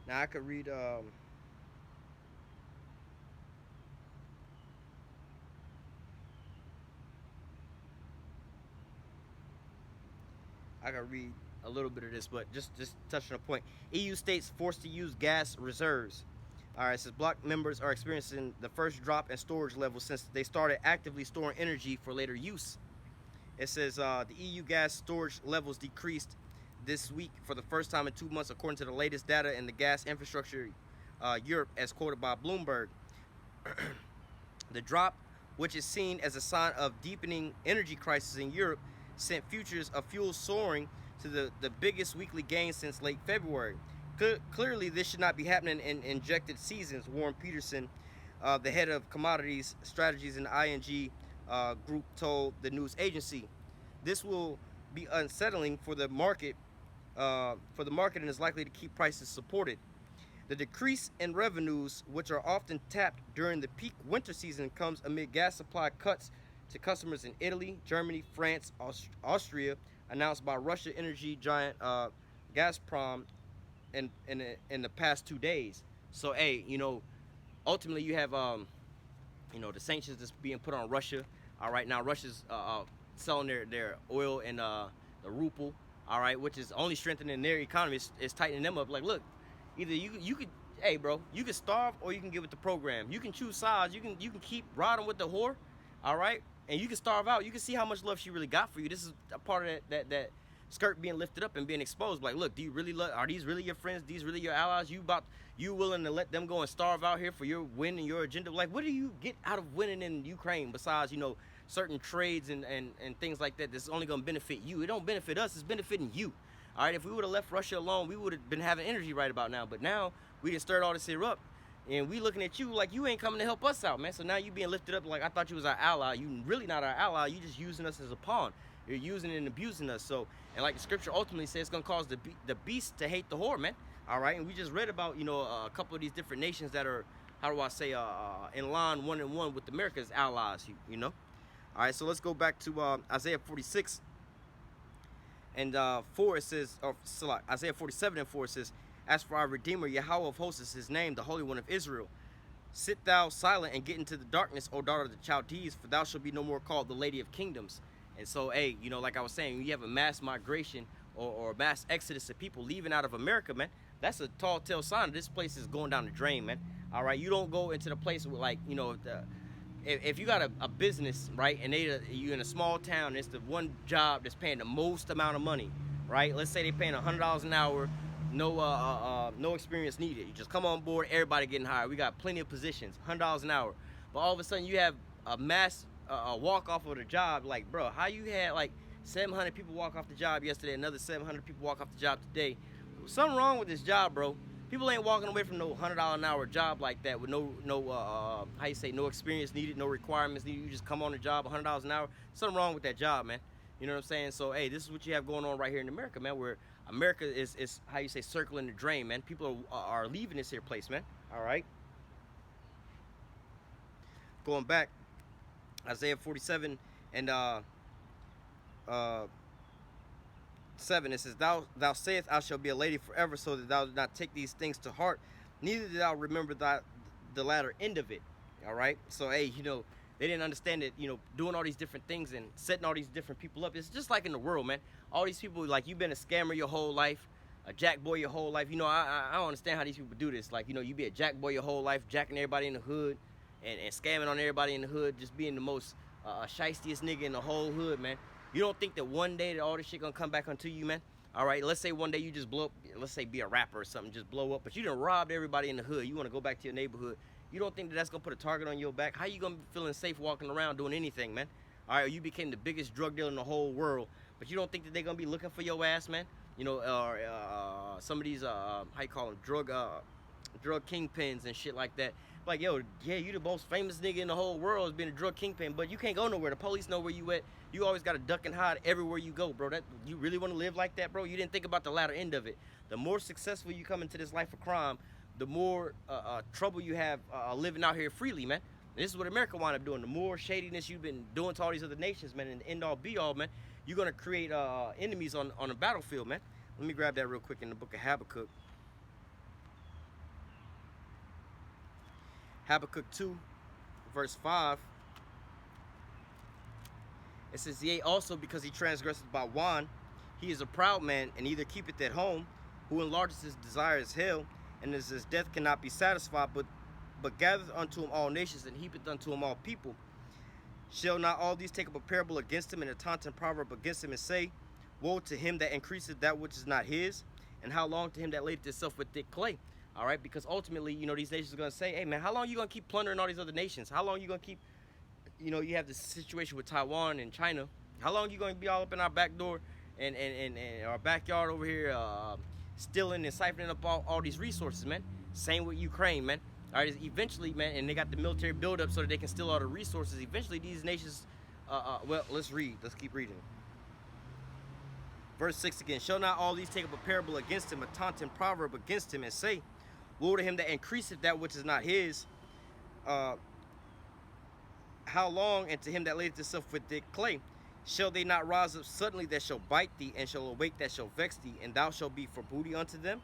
Now I could read. I could read a little bit of this, but just touching a point. EU states forced to use gas reserves. All right, it says bloc members are experiencing the first drop in storage levels since they started actively storing energy for later use. It says the EU gas storage levels decreased this week for the first time in 2 months, according to the latest data in the gas infrastructure Europe, as quoted by Bloomberg. The drop, which is seen as a sign of deepening energy crisis in Europe, sent futures of fuel soaring to the biggest weekly gain since late February. Clearly, this should not be happening in injected seasons, Warren Peterson, the head of commodities strategies in the ING group, told the news agency. This will be unsettling for the market, and is likely to keep prices supported. The decrease in revenues, which are often tapped during the peak winter season, comes amid gas supply cuts to customers in Italy, Germany, France, Austria, announced by Russia energy giant Gazprom in the past 2 days. So, hey, ultimately you have the sanctions that's being put on Russia. All right, now Russia's selling their oil in the ruble. All right, which is only strengthening their economy. It's tightening them up. Like, look, either you could, hey, bro, you can starve or you can get with the program. You can choose sides. You can keep riding with the whore. All right, and you can starve out. You can see how much love she really got for you. This is a part of that skirt being lifted up and being exposed. Like, look, do you really love? Are these really your friends? These really your allies? You willing to let them go and starve out here for your win and your agenda? Like, what do you get out of winning in Ukraine besides certain trades and things like that? That's only gonna benefit you. It don't benefit us. It's benefiting you. All right, if we would have left Russia alone, we would have been having energy right about now. But now we done stirred all this here up. And we looking at you like you ain't coming to help us out, man. So now you being lifted up like I thought you was our ally. You really not our ally. You just using us as a pawn. You're using and abusing us. So, and like the scripture ultimately says, it's gonna cause the beast to hate the whore, man. All right, and we just read about a couple of these different nations that are, how do I say, in line one and one with America's allies. All right, so let's go back to Isaiah 46 and 4. It says, Isaiah 47 and 4 says, as for our Redeemer, Yahweh of hosts is his name, the Holy One of Israel. Sit thou silent and get into the darkness, O daughter of the Chaldees, for thou shalt be no more called the Lady of Kingdoms. And so, hey, like I was saying, you have a mass migration or mass exodus of people leaving out of America, man. That's a tall tale sign. This place is going down the drain, man. All right, you don't go into the place where, like, if you got a business, right, and you in a small town, and it's the one job that's paying the most amount of money, right? Let's say they're paying $100 an hour. No experience needed. You just come on board, everybody getting hired. We got plenty of positions, $100 an hour. But all of a sudden you have a mass walk off of the job. Like, bro, how you had like 700 people walk off the job yesterday, another 700 people walk off the job today? Something wrong with this job, bro. People ain't walking away from no $100 an hour job like that with no no experience needed, no requirements needed. You just come on the job, $100 an hour. Something wrong with that job, man. You know what I'm saying? So, hey, this is what you have going on right here in America, man, where America is circling the drain, man. People are leaving this here place, man. All right. Going back, Isaiah 47 and 7, it says, Thou sayest, I shall be a lady forever, so that thou do not take these things to heart, neither did thou remember the latter end of it. All right. So, hey, they didn't understand that, doing all these different things and setting all these different people up. It's just like in the world, man. All these people, like, you've been a scammer your whole life, a jack boy your whole life. I don't understand how these people do this. Like, you be a jack boy your whole life, jacking everybody in the hood and scamming on everybody in the hood, just being the most shiestiest nigga in the whole hood, man. You don't think that one day that all this shit gonna come back onto you, man? All right, let's say one day you just blow up, let's say be a rapper or something, just blow up, but you done robbed everybody in the hood. You wanna go back to your neighborhood. You don't think that that's gonna put a target on your back? How you gonna be feeling safe walking around doing anything, man? All right, you became the biggest drug dealer in the whole world, but you don't think that they're gonna be looking for your ass, man? Some of these how you call them, drug kingpins and shit like that. Like, yo, yeah, you the most famous nigga in the whole world has been a drug kingpin, but you can't go nowhere. The police know where you at. You always got to duck and hide everywhere you go, bro. That you really want to live like that, bro? You didn't think about the latter end of it. The more successful you come into this life of crime, the more trouble you have living out here freely, man. And this is what America wound up doing. The more shadiness you've been doing to all these other nations, man, and the end all be all, man, you're gonna create enemies on the battlefield, man. Let me grab that real quick in the book of Habakkuk. Habakkuk 2, verse 5. It says, yea, also because he transgresseth by wine, he is a proud man, and neither keepeth at home, who enlarges his desire as hell, and as his death cannot be satisfied, but gathereth unto him all nations, and heapeth unto him all people. Shall not all these take up a parable against him, and a taunting proverb against him, and say, woe to him that increaseth that which is not his, and how long to him that ladeth himself with thick clay? All right, because ultimately, you know, these nations are going to say, hey, man, how long are you going to keep plundering all these other nations? How long are you going to keep, you know, you have this situation with Taiwan and China. How long are you going to be all up in our back door and our backyard over here stealing and siphoning up all these resources, man? Same with Ukraine, man. All right, eventually, man, and they got the military buildup so that they can steal all the resources. Eventually, these nations, well, let's read. Let's keep reading. Verse 6 again. Shall not all these take up a parable against him, a taunting proverb against him, and say, woe to him that increaseth that which is not his? How long, and to him that layeth himself with thick clay? Shall they not rise up suddenly that shall bite thee, and shall awake that shall vex thee, and thou shalt be for booty unto them?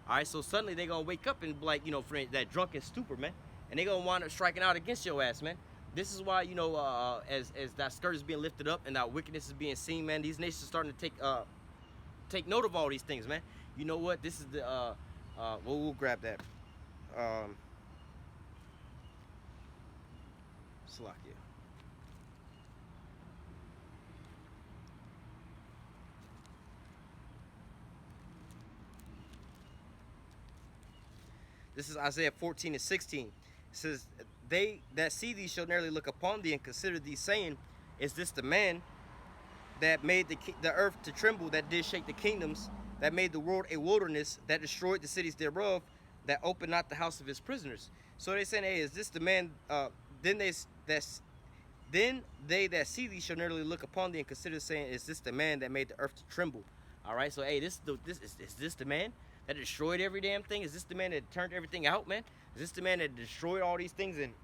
All right, so suddenly they're going to wake up and be like, you know, for that drunken stupor, man. And they're going to wind up striking out against your ass, man. This is why, you know, as that skirt is being lifted up and that wickedness is being seen, man, these nations are starting to take note of all these things, man. You know what? This is the, we'll grab that. Slovakia. This is Isaiah 14 and 16. It says, they that see thee shall nearly look upon thee and consider thee, saying, is this the man that made the earth to tremble, that did shake the kingdoms, that made the world a wilderness, that destroyed the cities thereof, that opened not the house of his prisoners? So they're saying, hey, is this the man? Then they that see thee shall nearly look upon thee and consider, saying, is this the man that made the earth to tremble? All right, so hey, is this the man that destroyed every damn thing? Is this the man that turned everything out, man? Is this the man that destroyed all these things and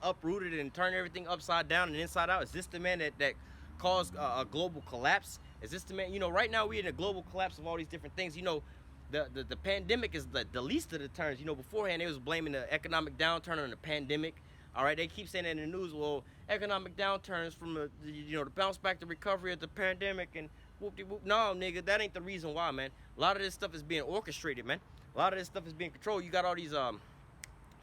uprooted and turned everything upside down and inside out? Is this the man that caused a global collapse? Is this the man? You know, right now we're in a global collapse of all these different things. You know, the pandemic is the least of the terms. You know, beforehand they was blaming the economic downturn on the pandemic. All right, they keep saying that in the news. Well, economic downturns from the bounce back, the recovery of the pandemic, and whoop-de-whoop. No, nigga, that ain't the reason why, man. A lot of this stuff is being orchestrated, man. A lot of this stuff is being controlled. You got all these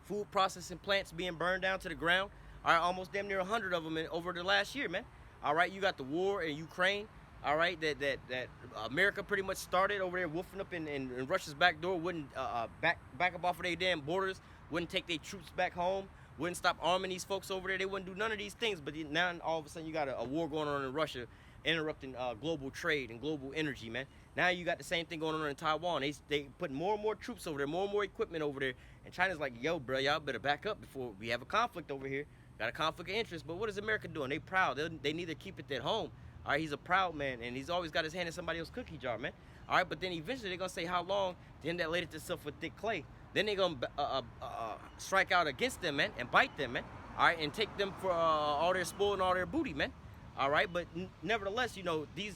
food processing plants being burned down to the ground. All right, almost damn near 100 of them over the last year, man. All right, you got the war in Ukraine. All right, that America pretty much started over there, wolfing up in Russia's back door. Wouldn't back up off of their damn borders. Wouldn't take their troops back home. Wouldn't stop arming these folks over there. They wouldn't do none of these things. But now all of a sudden you got a war going on in Russia, interrupting global trade and global energy, man. Now you got the same thing going on in Taiwan. They put more and more troops over there, more and more equipment over there. And China's like, yo, bro, y'all better back up before we have a conflict over here. Got a conflict of interest. But what is America doing? They proud. They neither keep it at home. All right, he's a proud man, and he's always got his hand in somebody else's cookie jar, man. All right, but then eventually they're going to say how long to him that laid itself with thick clay. Then they're going to strike out against them, man, and bite them, man. All right, and take them for all their spoil and all their booty, man. All right, but nevertheless, you know, these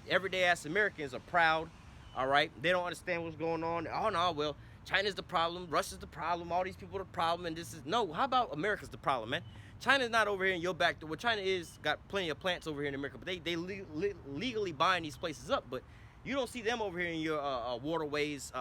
everyday-ass Americans are proud, all right? They don't understand what's going on. Oh, no, well, China's the problem, Russia's the problem, all these people are the problem, and this is... No, how about America's the problem, man? China's not over here in your back door. Well, China is got plenty of plants over here in America, but they legally buying these places up, but you don't see them over here in your waterways,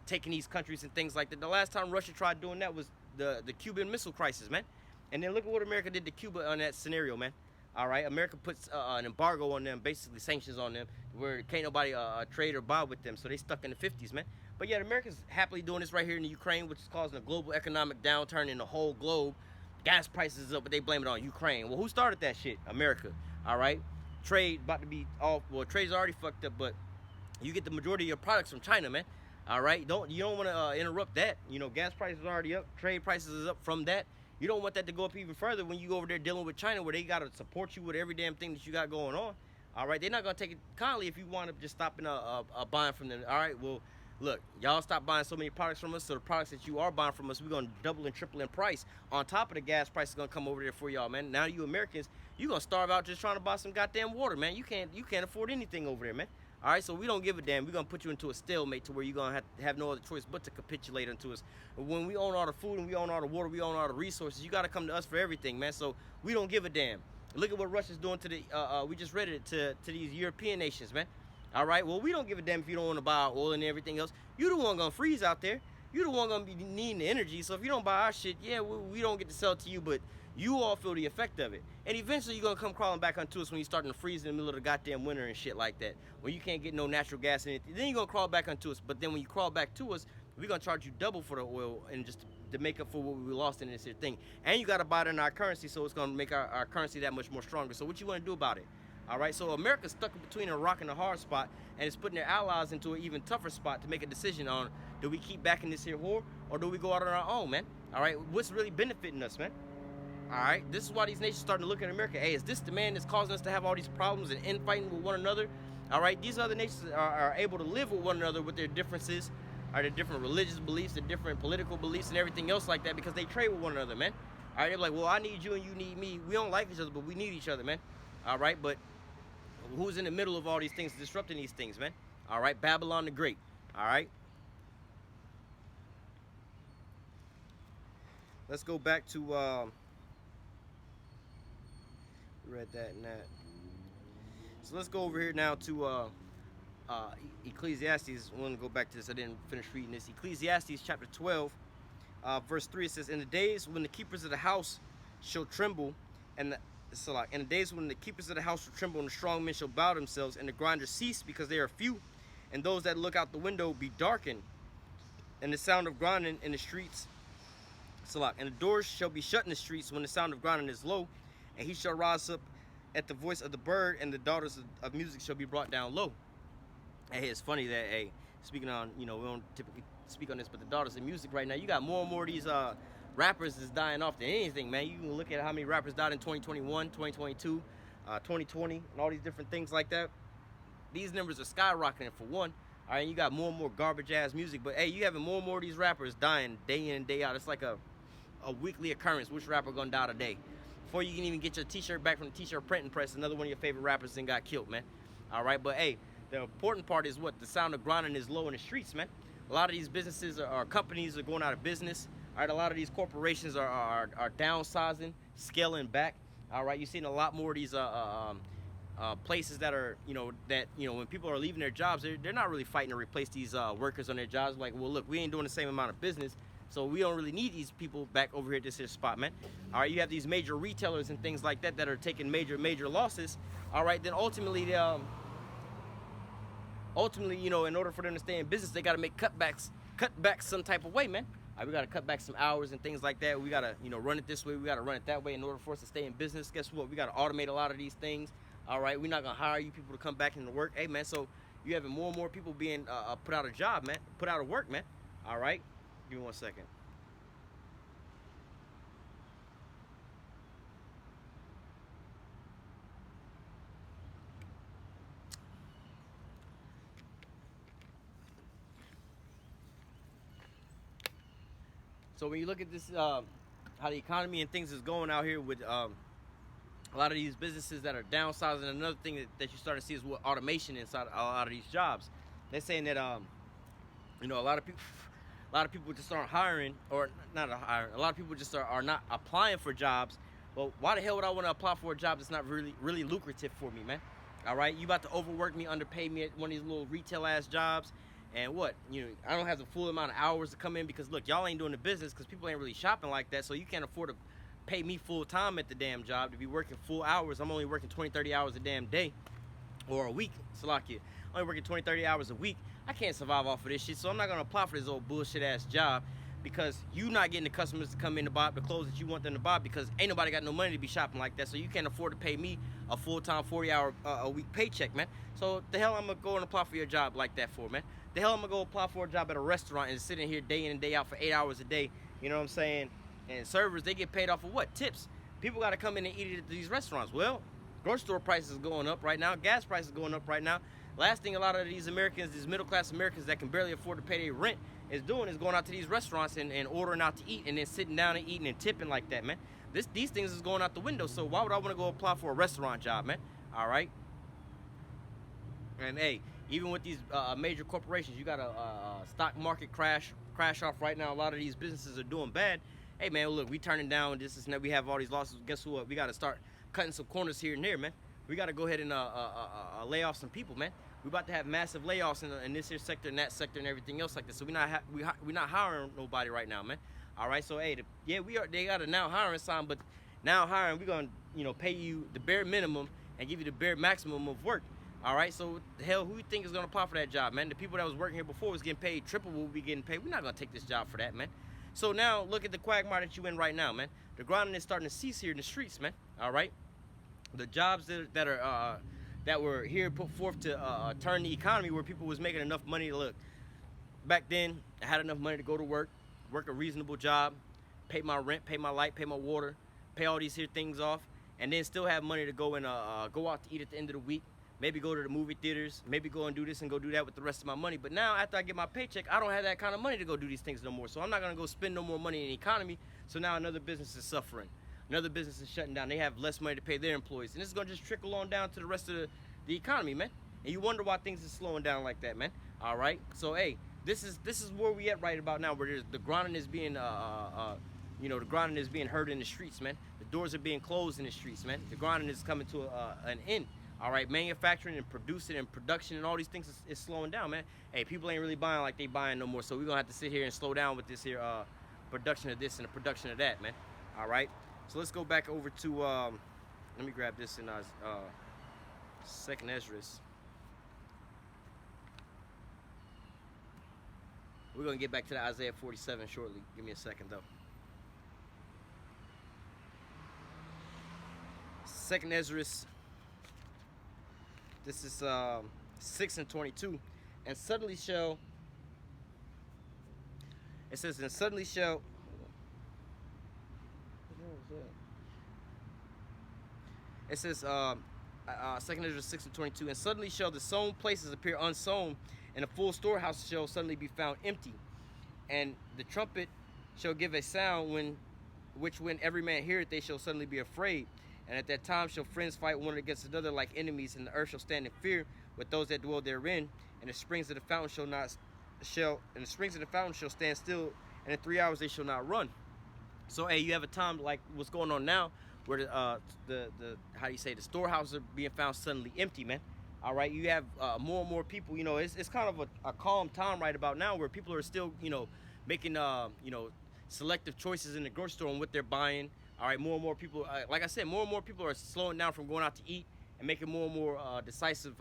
taking these countries and things like that. The last time Russia tried doing that was the Cuban Missile Crisis, man. And then look at what America did to Cuba on that scenario, man. All right, America puts an embargo on them, basically sanctions on them, where can't nobody trade or buy with them, so they stuck in the 50s, man. But yet America's happily doing this right here in the Ukraine, which is causing a global economic downturn in the whole globe. Gas prices is up, but they blame it on Ukraine. Well, who started that shit? America. All right, trade about to be off. Well, trade's already fucked up, but you get the majority of your products from China, man. All right, you don't want to interrupt that. You know, gas prices are already up, trade prices is up from that. You don't want that to go up even further when you go over there dealing with China, where they got to support you with every damn thing that you got going on. All right, they're not going to take it kindly if you want to just stopping buying from them. All right, well, look, y'all stop buying so many products from us, so the products that you are buying from us, we're going to double and triple in price. On top of the gas price is going to come over there for y'all, man. Now you Americans, you're going to starve out just trying to buy some goddamn water, man. You can't afford anything over there, man. All right, so we don't give a damn. We're gonna put you into a stalemate to where you're gonna have no other choice but to capitulate unto us. When we own all the food and we own all the water, we own all the resources. You gotta come to us for everything, man. So we don't give a damn. Look at what Russia's doing to the. We just read it to these European nations, man. All right, well, we don't give a damn if you don't want to buy our oil and everything else. You the one gonna freeze out there. You the one gonna be needing the energy. So if you don't buy our shit, yeah, we don't get to sell it to you, but you all feel the effect of it. And eventually you're gonna come crawling back onto us when you're starting to freeze in the middle of the goddamn winter and shit like that. When you can't get no natural gas and anything. Then you're gonna crawl back onto us. But then when you crawl back to us, we're gonna charge you double for the oil and just to make up for what we lost in this here thing. And you gotta buy it in our currency, so it's gonna make our currency that much more stronger. So what you wanna do about it? All right, so America's stuck between a rock and a hard spot, and it's putting their allies into an even tougher spot to make a decision on, do we keep backing this here war, or do we go out on our own, man? All right, what's really benefiting us, man? All right, this is why these nations starting to look at America. Hey, is this the man that's causing us to have all these problems and infighting with one another? All right, these other nations are able to live with one another with their differences, their different religious beliefs, their different political beliefs, and everything else like that, because they trade with one another, man. All right, they're like, well, I need you and you need me. We don't like each other, but we need each other, man. All right, but who's in the middle of all these things, disrupting these things, man? All right, Babylon the Great. All right. Let's go back to, read that and that. So let's go over here now to Ecclesiastes. I want to go back to this. I didn't finish reading this. Ecclesiastes chapter 12, verse 3, it says, in the days when the keepers of the house shall tremble, and in the days when the keepers of the house shall tremble, and the strong men shall bow themselves, and the grinders cease because they are few, and those that look out the window be darkened, and the sound of grinding in the streets, and the doors shall be shut in the streets when the sound of grinding is low, and he shall rise up at the voice of the bird, and the daughters of music shall be brought down low. Hey, it's funny that, hey, speaking on, we don't typically speak on this, but the daughters of music right now, you got more and more of these rappers is dying off than anything, man. You can look at how many rappers died in 2021, 2022, 2020, and all these different things like that. These numbers are skyrocketing for one. All right, you got more and more garbage ass music, but hey, you having more and more of these rappers dying day in and day out. It's like a weekly occurrence. Which rapper gonna die today? Before you can even get your t-shirt back from the t-shirt printing press, another one of your favorite rappers then got killed, man. All right, but hey, the important part is what? The sound of grinding is low in the streets, man. A lot of these businesses or companies are going out of business. All right, a lot of these corporations are downsizing, scaling back. All right, you're seeing a lot more of these places that are, when people are leaving their jobs, they're not really fighting to replace these workers on their jobs. Like, well, look, we ain't doing the same amount of business, so we don't really need these people back over here at this here spot, man. All right, you have these major retailers and things like that that are taking major losses. All right, then ultimately, in order for them to stay in business, they got to make cutbacks some type of way, man. All right, we got to cut back some hours and things like that. We got to, run it this way. We got to run it that way in order for us to stay in business. Guess what? We got to automate a lot of these things. All right, we're not going to hire you people to come back into work. Hey, man, so you having more and more people being put out of job, man. Put out of work, man. All right, give me 1 second. So when you look at this, how the economy and things is going out here with a lot of these businesses that are downsizing, another thing that you start to see is what automation inside a lot of these jobs. They're saying that a lot of people just aren't hiring, or not hiring. A lot of people just are not applying for jobs. Well, why the hell would I want to apply for a job that's not really lucrative for me, man? All right, you about to overwork me, underpay me at one of these little retail ass jobs. And what, I don't have the full amount of hours to come in because, look, y'all ain't doing the business because people ain't really shopping like that, so you can't afford to pay me full time at the damn job to be working full hours. I'm only working 20, 30 hours a damn day or a week. Salakia, only working 20, 30 hours a week. I can't survive off of this shit, so I'm not going to apply for this old bullshit ass job because you not getting the customers to come in to buy the clothes that you want them to buy because ain't nobody got no money to be shopping like that, so you can't afford to pay me a full-time 40-hour a week paycheck, man. So the hell I'm going to go and apply for your job like that for, man? The hell I'm going to go apply for a job at a restaurant and sit in here day in and day out for 8 hours a day, you know what I'm saying? And servers, they get paid off of what? Tips. People got to come in and eat at these restaurants. Well, grocery store prices going up right now. Gas prices going up right now. Last thing a lot of these Americans, these middle-class Americans that can barely afford to pay their rent is doing is going out to these restaurants and ordering out to eat and then sitting down and eating and tipping like that, man. These things is going out the window, so why would I want to go apply for a restaurant job, man? All right? And, hey, Even with these major corporations, you got a stock market crash off right now. A lot of these businesses are doing bad. Hey man, look, we turning down this is we have all these losses. Guess what? We got to start cutting some corners here and there, man. We got to go ahead and lay off some people, man. We about to have massive layoffs in this here sector and that sector and everything else like this. So we not hiring nobody right now, man. All right, so hey, they got a now hiring sign, but now hiring, we're gonna pay you the bare minimum and give you the bare maximum of work. All right, so the hell, who you think is gonna apply for that job, man? The people that was working here before was getting paid triple what we getting paid. We're not gonna take this job for that, man. So now look at the quagmire that you in right now, man. The grinding is starting to cease here in the streets, man. All right, the jobs that were here put forth to turn the economy, where people was making enough money to look. Back then, I had enough money to go to work a reasonable job, pay my rent, pay my light, pay my water, pay all these here things off, and then still have money to go and go out to eat at the end of the week. Maybe go to the movie theaters, maybe go and do this and go do that with the rest of my money. But now, after I get my paycheck, I don't have that kind of money to go do these things no more. So I'm not gonna go spend no more money in the economy. So now another business is suffering. Another business is shutting down. They have less money to pay their employees. And this is gonna just trickle on down to the rest of the economy, man. And you wonder why things are slowing down like that, man. All right, so hey, this is where we at right about now, where the grinding is being the grinding is being heard in the streets, man. The doors are being closed in the streets, man. The grinding is coming to an end. All right, manufacturing and producing and production and all these things is slowing down, man. Hey, people ain't really buying like they buying no more, so we're gonna have to sit here and slow down with this here production of this and the production of that, man. All right, so let's go back over to let me grab this in Second Esdras. We're gonna get back to the Isaiah 47 shortly. Give me a second though. Second Esdras. This is 6:22, and suddenly shall. It says, and suddenly shall. It says, Second Esdras 6:22, and suddenly shall the sown places appear unsown, and the full storehouse shall suddenly be found empty, and the trumpet shall give a sound when every man heareth, they shall suddenly be afraid. And at that time shall friends fight one against another like enemies, and the earth shall stand in fear with those that dwell therein, and the springs of the fountain shall stand still, and in 3 hours they shall not run. So hey, you have a time like what's going on now, where the how do you say, the storehouses are being found suddenly empty, man. All right, you have more and more people. It's kind of a calm time right about now, where people are still making selective choices in the grocery store on what they're buying. All right, more and more people, like I said, more and more people are slowing down from going out to eat and making more and more decisive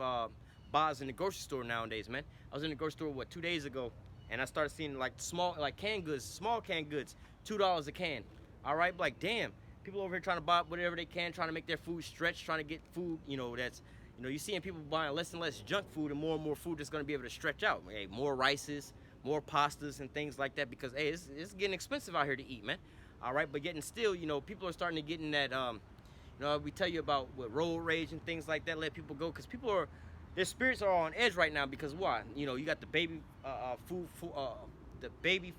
buys in the grocery store nowadays, man. I was in the grocery store 2 days ago, and I started seeing like small canned goods, $2 a can. All right, like damn, people over here trying to buy whatever they can, trying to make their food stretch, trying to get food, that's you're seeing people buying less and less junk food and more food that's going to be able to stretch out. Hey, more rices, more pastas and things like that, because hey, it's getting expensive out here to eat, man. All right, but getting still, people are starting to get in that, we tell you about what road rage and things like that, let people go, because their spirits are on edge right now, because why? You got the baby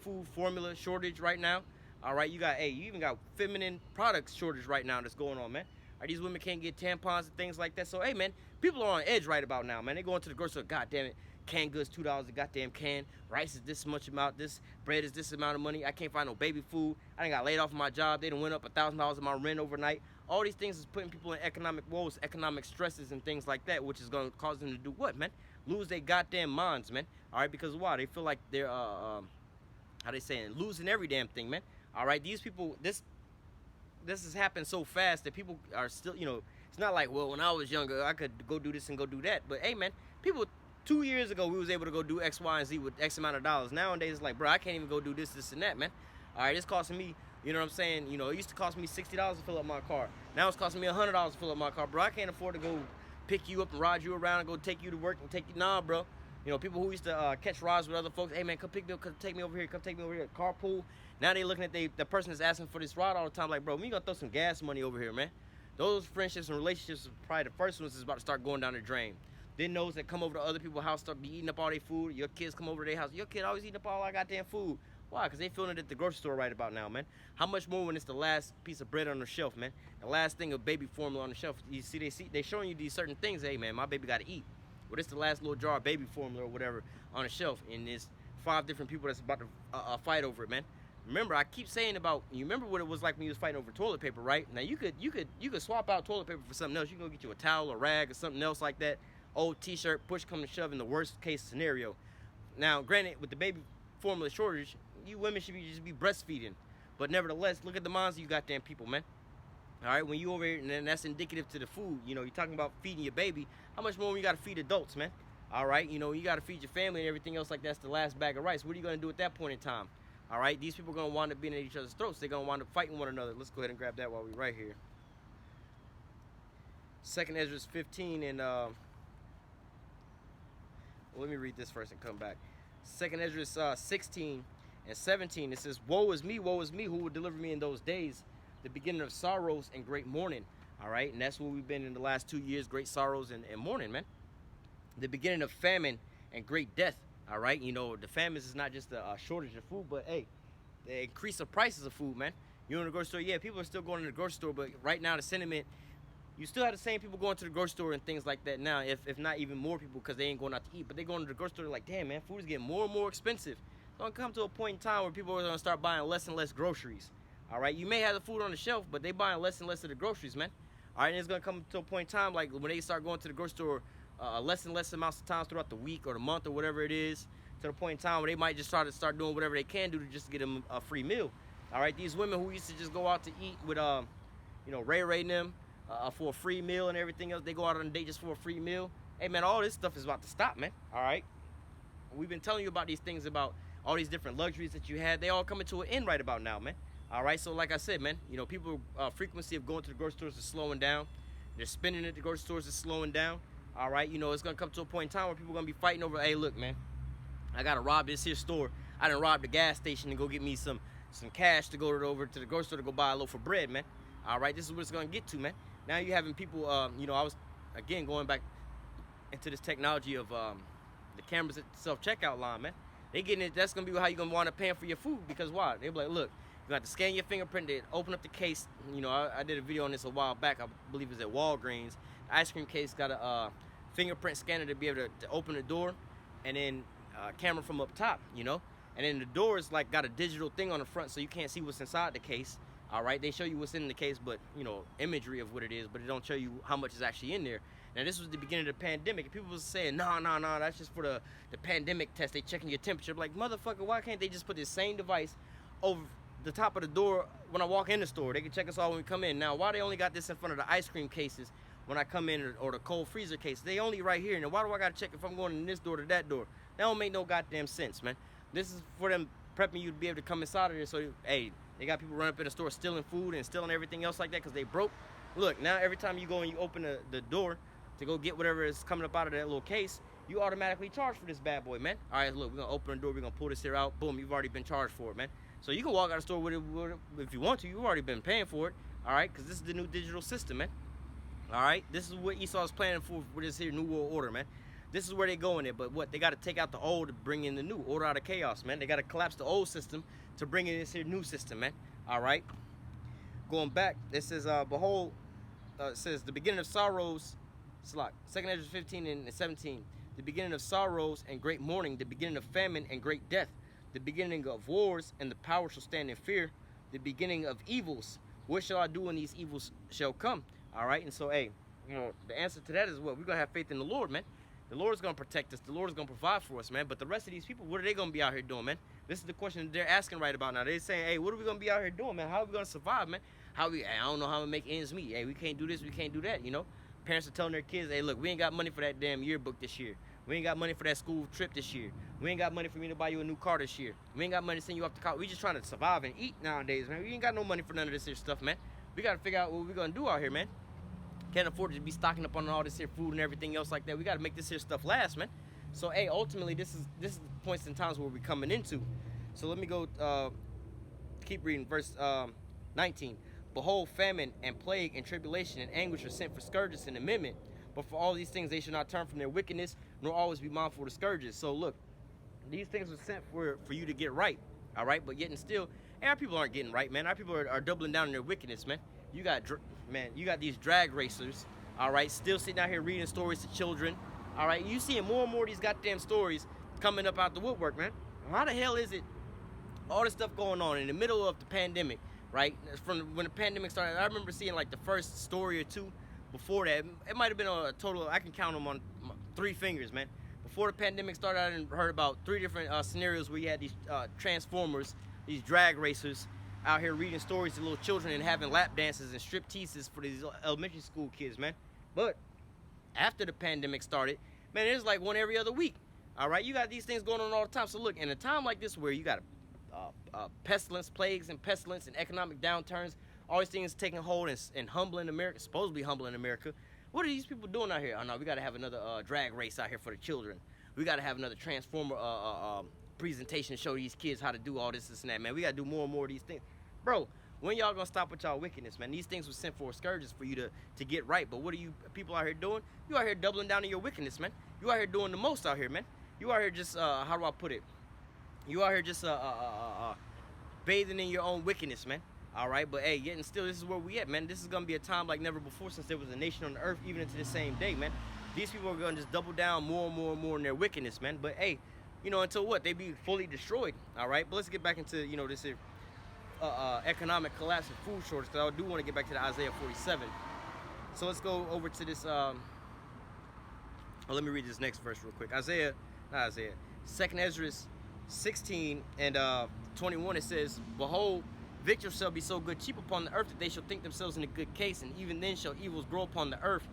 food formula shortage right now. All right, you even got feminine products shortage right now that's going on, man. All right, these women can't get tampons and things like that. So hey, man, people are on edge right about now, man. They go into the grocery store, God damn it. Canned goods, $2 a goddamn can. Rice is this much amount. This bread is this amount of money. I can't find no baby food. I done got laid off from my job. They done went up $1,000 in my rent overnight. All these things is putting people in economic woes, economic stresses, and things like that, which is going to cause them to do what, man? Lose their goddamn minds, man. All right, because why? They feel like they're how they saying, losing every damn thing, man. All right, these people, this has happened so fast that people are still, it's not like, well, when I was younger, I could go do this and go do that. But hey, man, people. 2 years ago, we was able to go do X, Y, and Z with X amount of dollars. Nowadays, it's like, bro, I can't even go do this, and that, man. All right, it's costing me, you know what I'm saying? It used to cost me $60 to fill up my car. Now it's costing me $100 to fill up my car, bro. I can't afford to go pick you up and ride you around and go take you to work and take you. Nah, bro. People who used to catch rides with other folks, hey, man, come pick me up, come take me over here, carpool. Now they looking at the person that's asking for this ride all the time, like, bro, we gonna throw some gas money over here, man. Those friendships and relationships are probably the first ones that's about to start going down the drain. Then those that come over to other people's house start be eating up all their food. Your kids come over to their house. Your kid always eating up all our goddamn food. Why? Because they feeling it at the grocery store right about now, man. How much more when it's the last piece of bread on the shelf, man? The last thing of baby formula on the shelf. You see, they showing you these certain things. Hey, man, my baby got to eat. well, this is the last little jar of baby formula or whatever on the shelf, and there's 5 different people that's about to fight over it, man. Remember, I keep saying about, you remember what it was like when you was fighting over toilet paper, right? Now you could swap out toilet paper for something else. You can go get you a towel, a rag, or something else like that. Old t-shirt, push come to shove in the worst case scenario. Now, granted, with the baby formula shortage, you women should just be breastfeeding. But nevertheless, look at the minds of you goddamn people, man. All right, when you over here, and then that's indicative to the food. You know, you're talking about feeding your baby. How much more you got to feed adults, man? All right, you know, you got to feed your family and everything else like that's the last bag of rice. What are you going to do at that point in time? All right, these people are going to wind up being at each other's throats. They're going to wind up fighting one another. Let's go ahead and grab that while we're right here. 2nd Ezra 15 and... let me read this first and come back. 2nd Ezra 16 and 17. It says, woe is me, who will deliver me in those days, the beginning of sorrows and great mourning. All right, and that's where we've been in the last 2 years, great sorrows and mourning, man. The beginning of famine and great death. All right, you know, the famine is not just a shortage of food, but hey, the increase of prices of food, man. You in the grocery store, yeah, people are still going to the grocery store, but right now the sentiment, you still have the same people going to the grocery store and things like that now, if not even more people, because they ain't going out to eat. But they going to the grocery store like, damn, man, food is getting more and more expensive. It's going to come to a point in time where people are going to start buying less and less groceries. All right, you may have the food on the shelf, but they buying less and less of the groceries, man. All right, and it's going to come to a point in time like when they start going to the grocery store less and less amounts of times throughout the week or the month or whatever it is, to the point in time where they might just try to start doing whatever they can do to just get them a free meal. All right, these women who used to just go out to eat with, you know, Ray and them for a free meal and everything else, they go out on a date just for a free meal. Hey, man, all this stuff is about to stop, man. All right, we've been telling you about these things, about all these different luxuries that you had. They all coming to an end right about now, man. All right, so like I said, man, you know, people frequency of going to the grocery stores is slowing down. They're spending at the grocery stores is slowing down. All right, you know, it's gonna come to a point in time where people are gonna be fighting over, hey, look, man, I gotta rob this here store. I done robbed the gas station and go get me some cash to go over to the grocery store to go buy a loaf of bread, man. All right, this is what it's gonna get to, man. Now you're having people, you know, I was again going back into this technology of the cameras at the self-checkout line, man. They getting it. That's gonna be how you're gonna wind up paying for your food, because why? They be like, look, you got to scan your fingerprint, they open up the case. You know, I did a video on this a while back. I believe it was at Walgreens. The ice cream case got a fingerprint scanner to be able to open the door, and then camera from up top, you know. And then the door is like got a digital thing on the front, so you can't see what's inside the case. All right, they show you what's in the case, but you know, imagery of what it is, but it don't show you how much is actually in there. Now this was the beginning of the pandemic, and people was saying, no, that's just for the pandemic test. They checking your temperature. I'm like, motherfucker, why can't they just put this same device over the top of the door when I walk in the store? They can check us all when we come in. Now, why they only got this in front of the ice cream cases when I come in, or the cold freezer case? They only right here. Now, why do I gotta check if I'm going in this door to that door? That don't make no goddamn sense, man. This is for them prepping you to be able to come inside of there. So, hey, they got people running up in the store stealing food and stealing everything else like that because they broke. Look, now every time you go and you open the door to go get whatever is coming up out of that little case, you automatically charge for this bad boy, man. All right, look, we're gonna open the door, we're gonna pull this here out. Boom, you've already been charged for it, man. So you can walk out of the store with it if you want to. You've already been paying for it, all right? Because this is the new digital system, man. All right, this is what Esau is planning for this here new world order, man. This is where they going there, but what? They got to take out the old to bring in the new. Order out of chaos, man. They got to collapse the old system to bring in this here new system, man. All right. Going back, it says, behold, it says the beginning of sorrows. It's like 2nd Ezra 15 and 17. The beginning of sorrows and great mourning. The beginning of famine and great death. The beginning of wars, and the power shall stand in fear. The beginning of evils. What shall I do when these evils shall come? All right, and so, hey, you know, the answer to that is what? We're going to have faith in the Lord, man. The Lord is going to protect us. The Lord is going to provide for us, man. But the rest of these people, what are they going to be out here doing, man? This is the question that they're asking right about now. They're saying, hey, what are we going to be out here doing, man? How are we going to survive, man? I don't know how to make ends meet. Hey, we can't do this, we can't do that, you know? Parents are telling their kids, hey, look, we ain't got money for that damn yearbook this year. We ain't got money for that school trip this year. We ain't got money for me to buy you a new car this year. We ain't got money to send you off to college. We just trying to survive and eat nowadays, man. We ain't got no money for none of this here stuff, man. We got to figure out what we're going to do out here, man. Can't afford to be stocking up on all this here food and everything else like that. We got to make this here stuff last, man. So, hey, ultimately, this is the points and times where we're coming into. So let me go keep reading verse 19. Behold, famine and plague and tribulation and anguish are sent for scourges and amendment. But for all these things they should not turn from their wickedness, nor always be mindful of the scourges. So look, these things were sent for you to get right, all right? But yet and still, our people aren't getting right, man. Our people are doubling down on their wickedness, man. You got these drag racers, all right, still sitting out here reading stories to children, All right, you seeing more and more of these goddamn stories coming up out the woodwork, man. How the hell is it all this stuff going on in the middle of the pandemic, right? From when the pandemic started, I remember seeing like the first story or two before that. It might have been a total, I can count them on 3 fingers, man. Before the pandemic started, I heard about 3 different scenarios where you had these transformers, these drag racers out here reading stories to little children and having lap dances and strip teases for these elementary school kids, man. But after the pandemic started, man, it's like one every other week. All right, you got these things going on all the time. So look, in a time like this where you got pestilence, plagues, and pestilence and economic downturns, all these things taking hold and humbling America, supposedly humbling America. What are these people doing out here? Oh no, we got to have another drag race out here for the children. We got to have another transformer presentation to show these kids how to do all this and that, man. We got to do more and more of these things. Bro, when y'all gonna stop with y'all wickedness, man? These things were sent for scourges for you to get right. But what are you people out here doing? You out here doubling down on your wickedness, man. You out here doing the most out here, man. You out here just, how do I put it? You out here just bathing in your own wickedness, man. All right, but hey, yet and still, this is where we at, man. This is gonna be a time like never before since there was a nation on the earth, even into the same day, man. These people are gonna just double down more and more and more in their wickedness, man. But hey, you know, until what? They be fully destroyed. All right, but let's get back into, you know, this here, economic collapse and food shortage, because I do want to get back to the Isaiah 47. So let's go over to this. Well, let me read this next verse real quick. Second Ezra 16 and 21. It says, "Behold, victuals shall be so good cheap upon the earth that they shall think themselves in a good case, and even then shall evils grow upon the earth,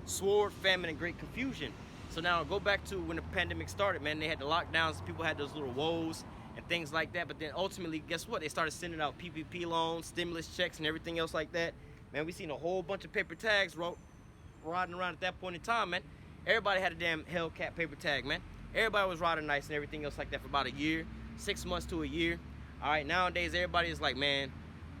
sword, famine, and great confusion." So now go back to when the pandemic started, man. They had the lockdowns, people had those little woes and things like that. But then ultimately, guess what? They started sending out PPP loans, stimulus checks, and everything else like that. Man, we seen a whole bunch of paper tags riding around at that point in time, man. Everybody had a damn Hellcat paper tag, man. Everybody was riding nice and everything else like that for about a year, 6 months to a year. All right, nowadays everybody is like, man,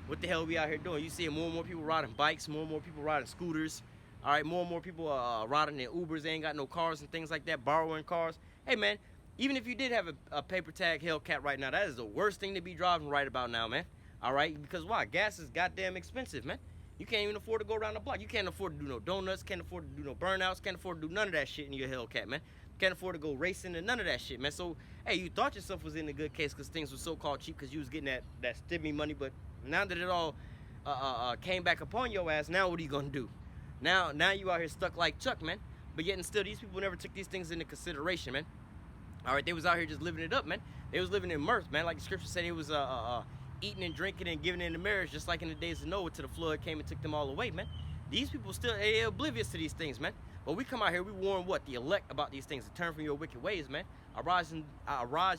what the hell are we out here doing? You see more and more people riding bikes, more and more people riding scooters. All right, more and more people riding in Ubers. They ain't got no cars and things like that, borrowing cars. Hey, man, even if you did have a paper tag Hellcat right now, that is the worst thing to be driving right about now, man. All right, because why? Gas is goddamn expensive, man. You can't even afford to go around the block. You can't afford to do no donuts, can't afford to do no burnouts, can't afford to do none of that shit in your Hellcat, man. Can't afford to go racing and none of that shit, man. So, hey, you thought yourself was in a good case because things were so-called cheap because you was getting that stimmy money, but now that it all came back upon your ass, now what are you gonna do? Now you out here stuck like Chuck, man. But yet and still, these people never took these things into consideration, man. All right, they was out here just living it up, man. They was living in mirth, man. Like the scripture said, it was eating and drinking and giving into marriage, just like in the days of Noah till the flood came and took them all away, man. These people still they're oblivious to these things, man. But we come out here, we warn what? The elect about these things, to turn from your wicked ways, man. Arise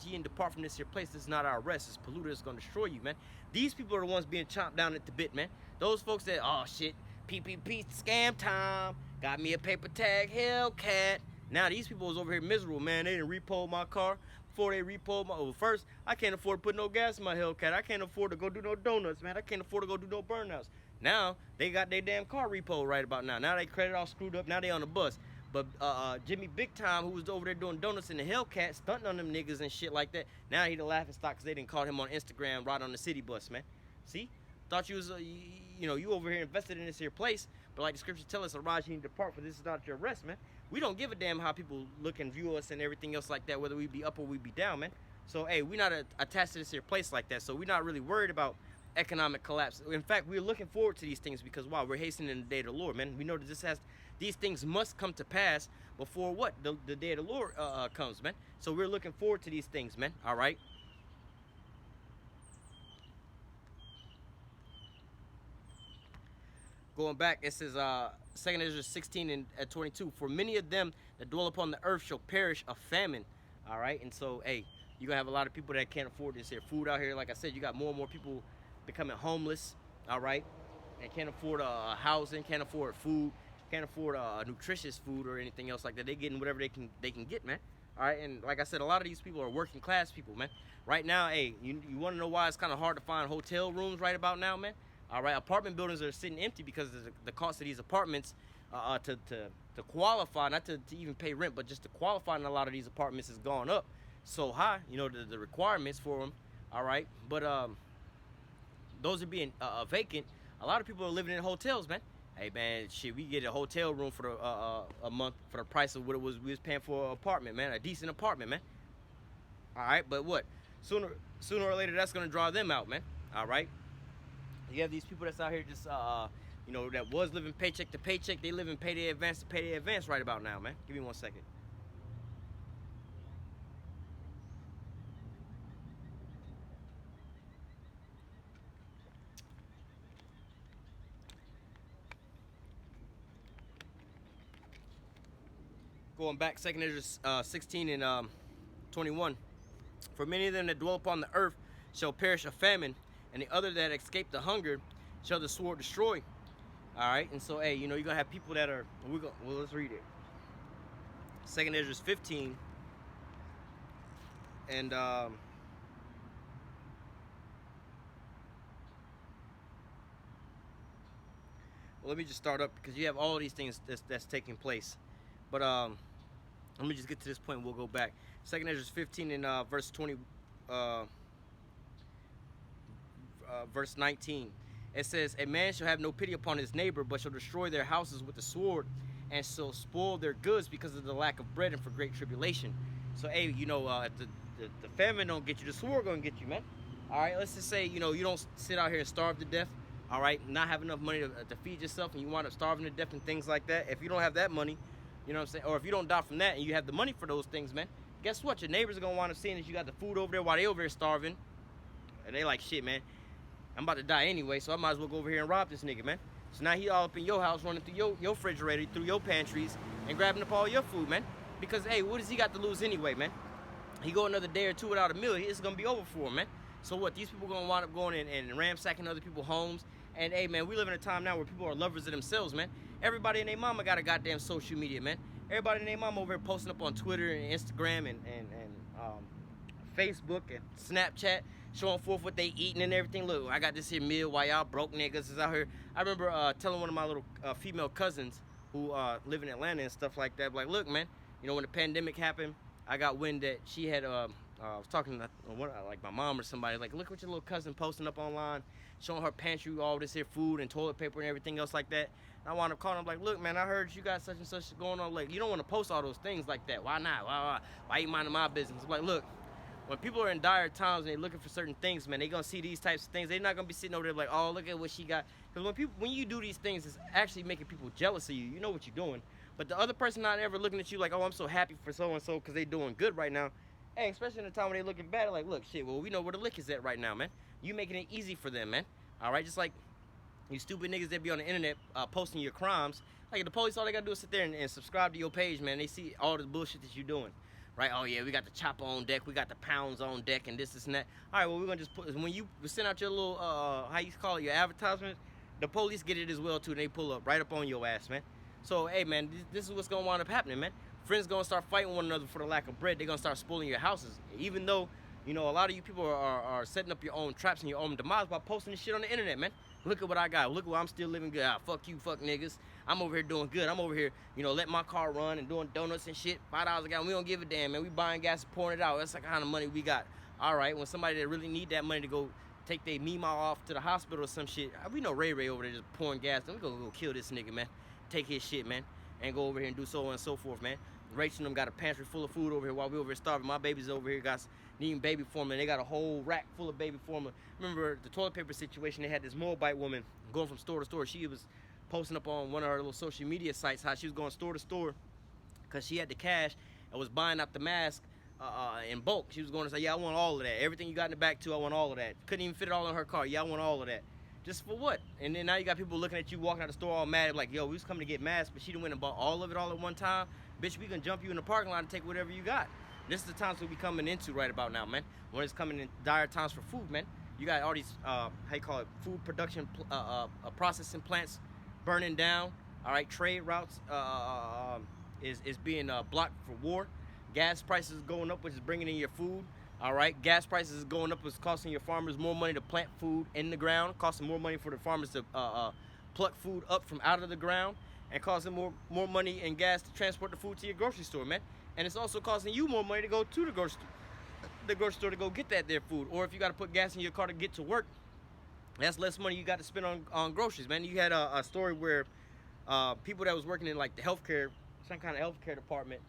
ye and depart from this here place. This is not our rest. This polluter is going to destroy you, man. These people are the ones being chomped down at the bit, man. Those folks that, oh shit, PPP scam time, got me a paper tag Hellcat. Now these people was over here miserable, man. They didn't repo my car. Before they repo my, well, first, I can't afford to put no gas in my Hellcat. I can't afford to go do no donuts, man. I can't afford to go do no burnouts. Now, they got their damn car repo right about now. Now they credit all screwed up. Now they on the bus. But Jimmy Big Time, who was over there doing donuts in the Hellcat, stunting on them niggas and shit like that, now he the laughing stock because they didn't call him on Instagram right on the city bus, man. See? Thought you was, you over here invested in this here place, but like the scriptures tell us, arise ye and depart, for this is not your rest, man. We don't give a damn how people look and view us and everything else like that, whether we be up or we be down, man. So, hey, we're not attached to this here place like that, so we're not really worried about economic collapse. In fact, we're looking forward to these things because, wow, we're hastening the day of the Lord, man. We know that these things must come to pass before what? The day of the Lord comes, man. So we're looking forward to these things, man, all right? Going back, it says, 2 Ezra 16 and 22, for many of them that dwell upon the earth shall perish of famine, all right? And so, hey, you're going to have a lot of people that can't afford this here food out here. Like I said, you got more and more people becoming homeless, all right? And can't afford housing, can't afford food, can't afford nutritious food or anything else like that. They're getting whatever they can get, man. All right, and like I said, a lot of these people are working class people, man. Right now, hey, you want to know why it's kind of hard to find hotel rooms right about now, man? All right, apartment buildings are sitting empty because of the cost of these apartments to qualify, not to even pay rent, but just to qualify in a lot of these apartments has gone up so high, the requirements for them, all right? But those are being vacant. A lot of people are living in hotels, man. Hey man, shit, we get a hotel room for a month for the price of what it was we was paying for an apartment, man, a decent apartment, man. All right, but what? Sooner or later, that's gonna draw them out, man. All right. You have these people that's out here just that was living paycheck to paycheck. They live in payday advance to payday advance right about now, man. Give me 1 second. Going back, 2 Ezra 16 and 21. For many of them that dwell upon the earth shall perish of famine, and the other that escape the hunger shall the sword destroy. All right, and so, hey, you're going to have people that are, let's read it. 2 Ezra 15, and, well, let me just start up, because you have all these things that's taking place. But, let me just get to this point, we'll go back. 2 Ezra 15 and verse 20, verse 19. It says, a man shall have no pity upon his neighbor, but shall destroy their houses with the sword, and shall spoil their goods because of the lack of bread and for great tribulation. So, hey, if the famine don't get you, the sword gonna get you, man. All right, let's just say, you don't sit out here and starve to death, all right, not have enough money to feed yourself, and you wind up starving to death and things like that. If you don't have that money, you know what I'm saying, or if you don't die from that and you have the money for those things, man, guess what? Your neighbors are gonna wind up seeing that you got the food over there while they over here starving, and they like, shit, man, I'm about to die anyway, so I might as well go over here and rob this nigga, man. So now he all up in your house, running through your refrigerator, through your pantries, and grabbing up all your food, man. Because, hey, what does he got to lose anyway, man? He go another day or two without a meal, it's going to be over for him, man. So what, these people going to wind up going in and ransacking other people's homes. And, hey, man, we live in a time now where people are lovers of themselves, man. Everybody and their mama got a goddamn social media, man. Everybody and their mama over here posting up on Twitter and Instagram and Facebook and Snapchat, showing forth what they eating and everything. Look, I got this here meal while y'all broke niggas is out here. I remember telling one of my little female cousins who live in Atlanta and stuff like that, like, look, man, when the pandemic happened, I got wind that she had, I was talking to like my mom or somebody, like, look what your little cousin posting up online, showing her pantry, all this here food and toilet paper and everything else like that. And I wound up calling them, like, look, man, I heard you got such and such going on. Like, you don't want to post all those things like that. Why not? Why you minding my business? I'm like, look, when people are in dire times and they're looking for certain things, man, they're going to see these types of things. They're not going to be sitting over there like, oh, look at what she got. Because when you do these things, it's actually making people jealous of you. You know what you're doing. But the other person not ever looking at you like, oh, I'm so happy for so-and-so because they doing good right now. Hey, especially in the time when they looking bad, like, look, shit, well, we know where the lick is at right now, man. You making it easy for them, man. All right, just like you stupid niggas that be on the internet posting your crimes. Like, the police, all they got to do is sit there and subscribe to your page, man. They see all the bullshit that you're doing. Right? Oh, yeah, we got the chopper on deck. We got the pounds on deck and this and that. All right, well, we're going to just put, when you send out your little, how you call it, your advertisement, the police get it as well, too. And they pull up right up on your ass, man. So, hey, man, this is what's going to wind up happening, man. Friends going to start fighting one another for the lack of bread. They're going to start spoiling your houses. Even though, a lot of you people are setting up your own traps and your own demise by posting this shit on the internet, man. Look at what I got. Look at what I'm still living good. Fuck you, fuck niggas. I'm over here doing good. I'm over here, letting my car run and doing donuts and shit. $5 a gallon. We don't give a damn, man. We buying gas and pouring it out. That's the kind of money we got. All right, when somebody that really need that money to go take their Mima off to the hospital or some shit, we know Ray over there just pouring gas. Then we gonna go kill this nigga, man. Take his shit, man, and go over here and do so on and so forth, man. Rachel and them got a pantry full of food over here while we over here starving. My babies over here got needing baby formula. They got a whole rack full of baby formula. Remember the toilet paper situation? They had this Moabite woman going from store to store. She was posting up on one of her little social media sites how she was going store to store because she had the cash and was buying up the mask in bulk. She was going to say, yeah, I want all of that. Everything you got in the back too, I want all of that. Couldn't even fit it all in her car. Yeah, I want all of that. Just for what? And then now you got people looking at you walking out the store all mad, like, yo, we was coming to get masks, but she done went and bought all of it all at one time. Bitch, we can jump you in the parking lot and take whatever you got. This is the times we coming into right about now, man. When it's coming in dire times for food, man. You got all these, how you call it, food production, processing plants burning down. All right, trade routes is being blocked for war. Gas prices going up, which is bringing in your food. All right, gas prices is going up, which is costing your farmers more money to plant food in the ground, costing more money for the farmers to pluck food up from out of the ground, and costing more money and gas to transport the food to your grocery store, man. And it's also costing you more money to go to the grocery store to go get that there food. Or if you got to put gas in your car to get to work, that's less money you got to spend on groceries, man. You had a story where people that was working in like the healthcare, some kind of healthcare department,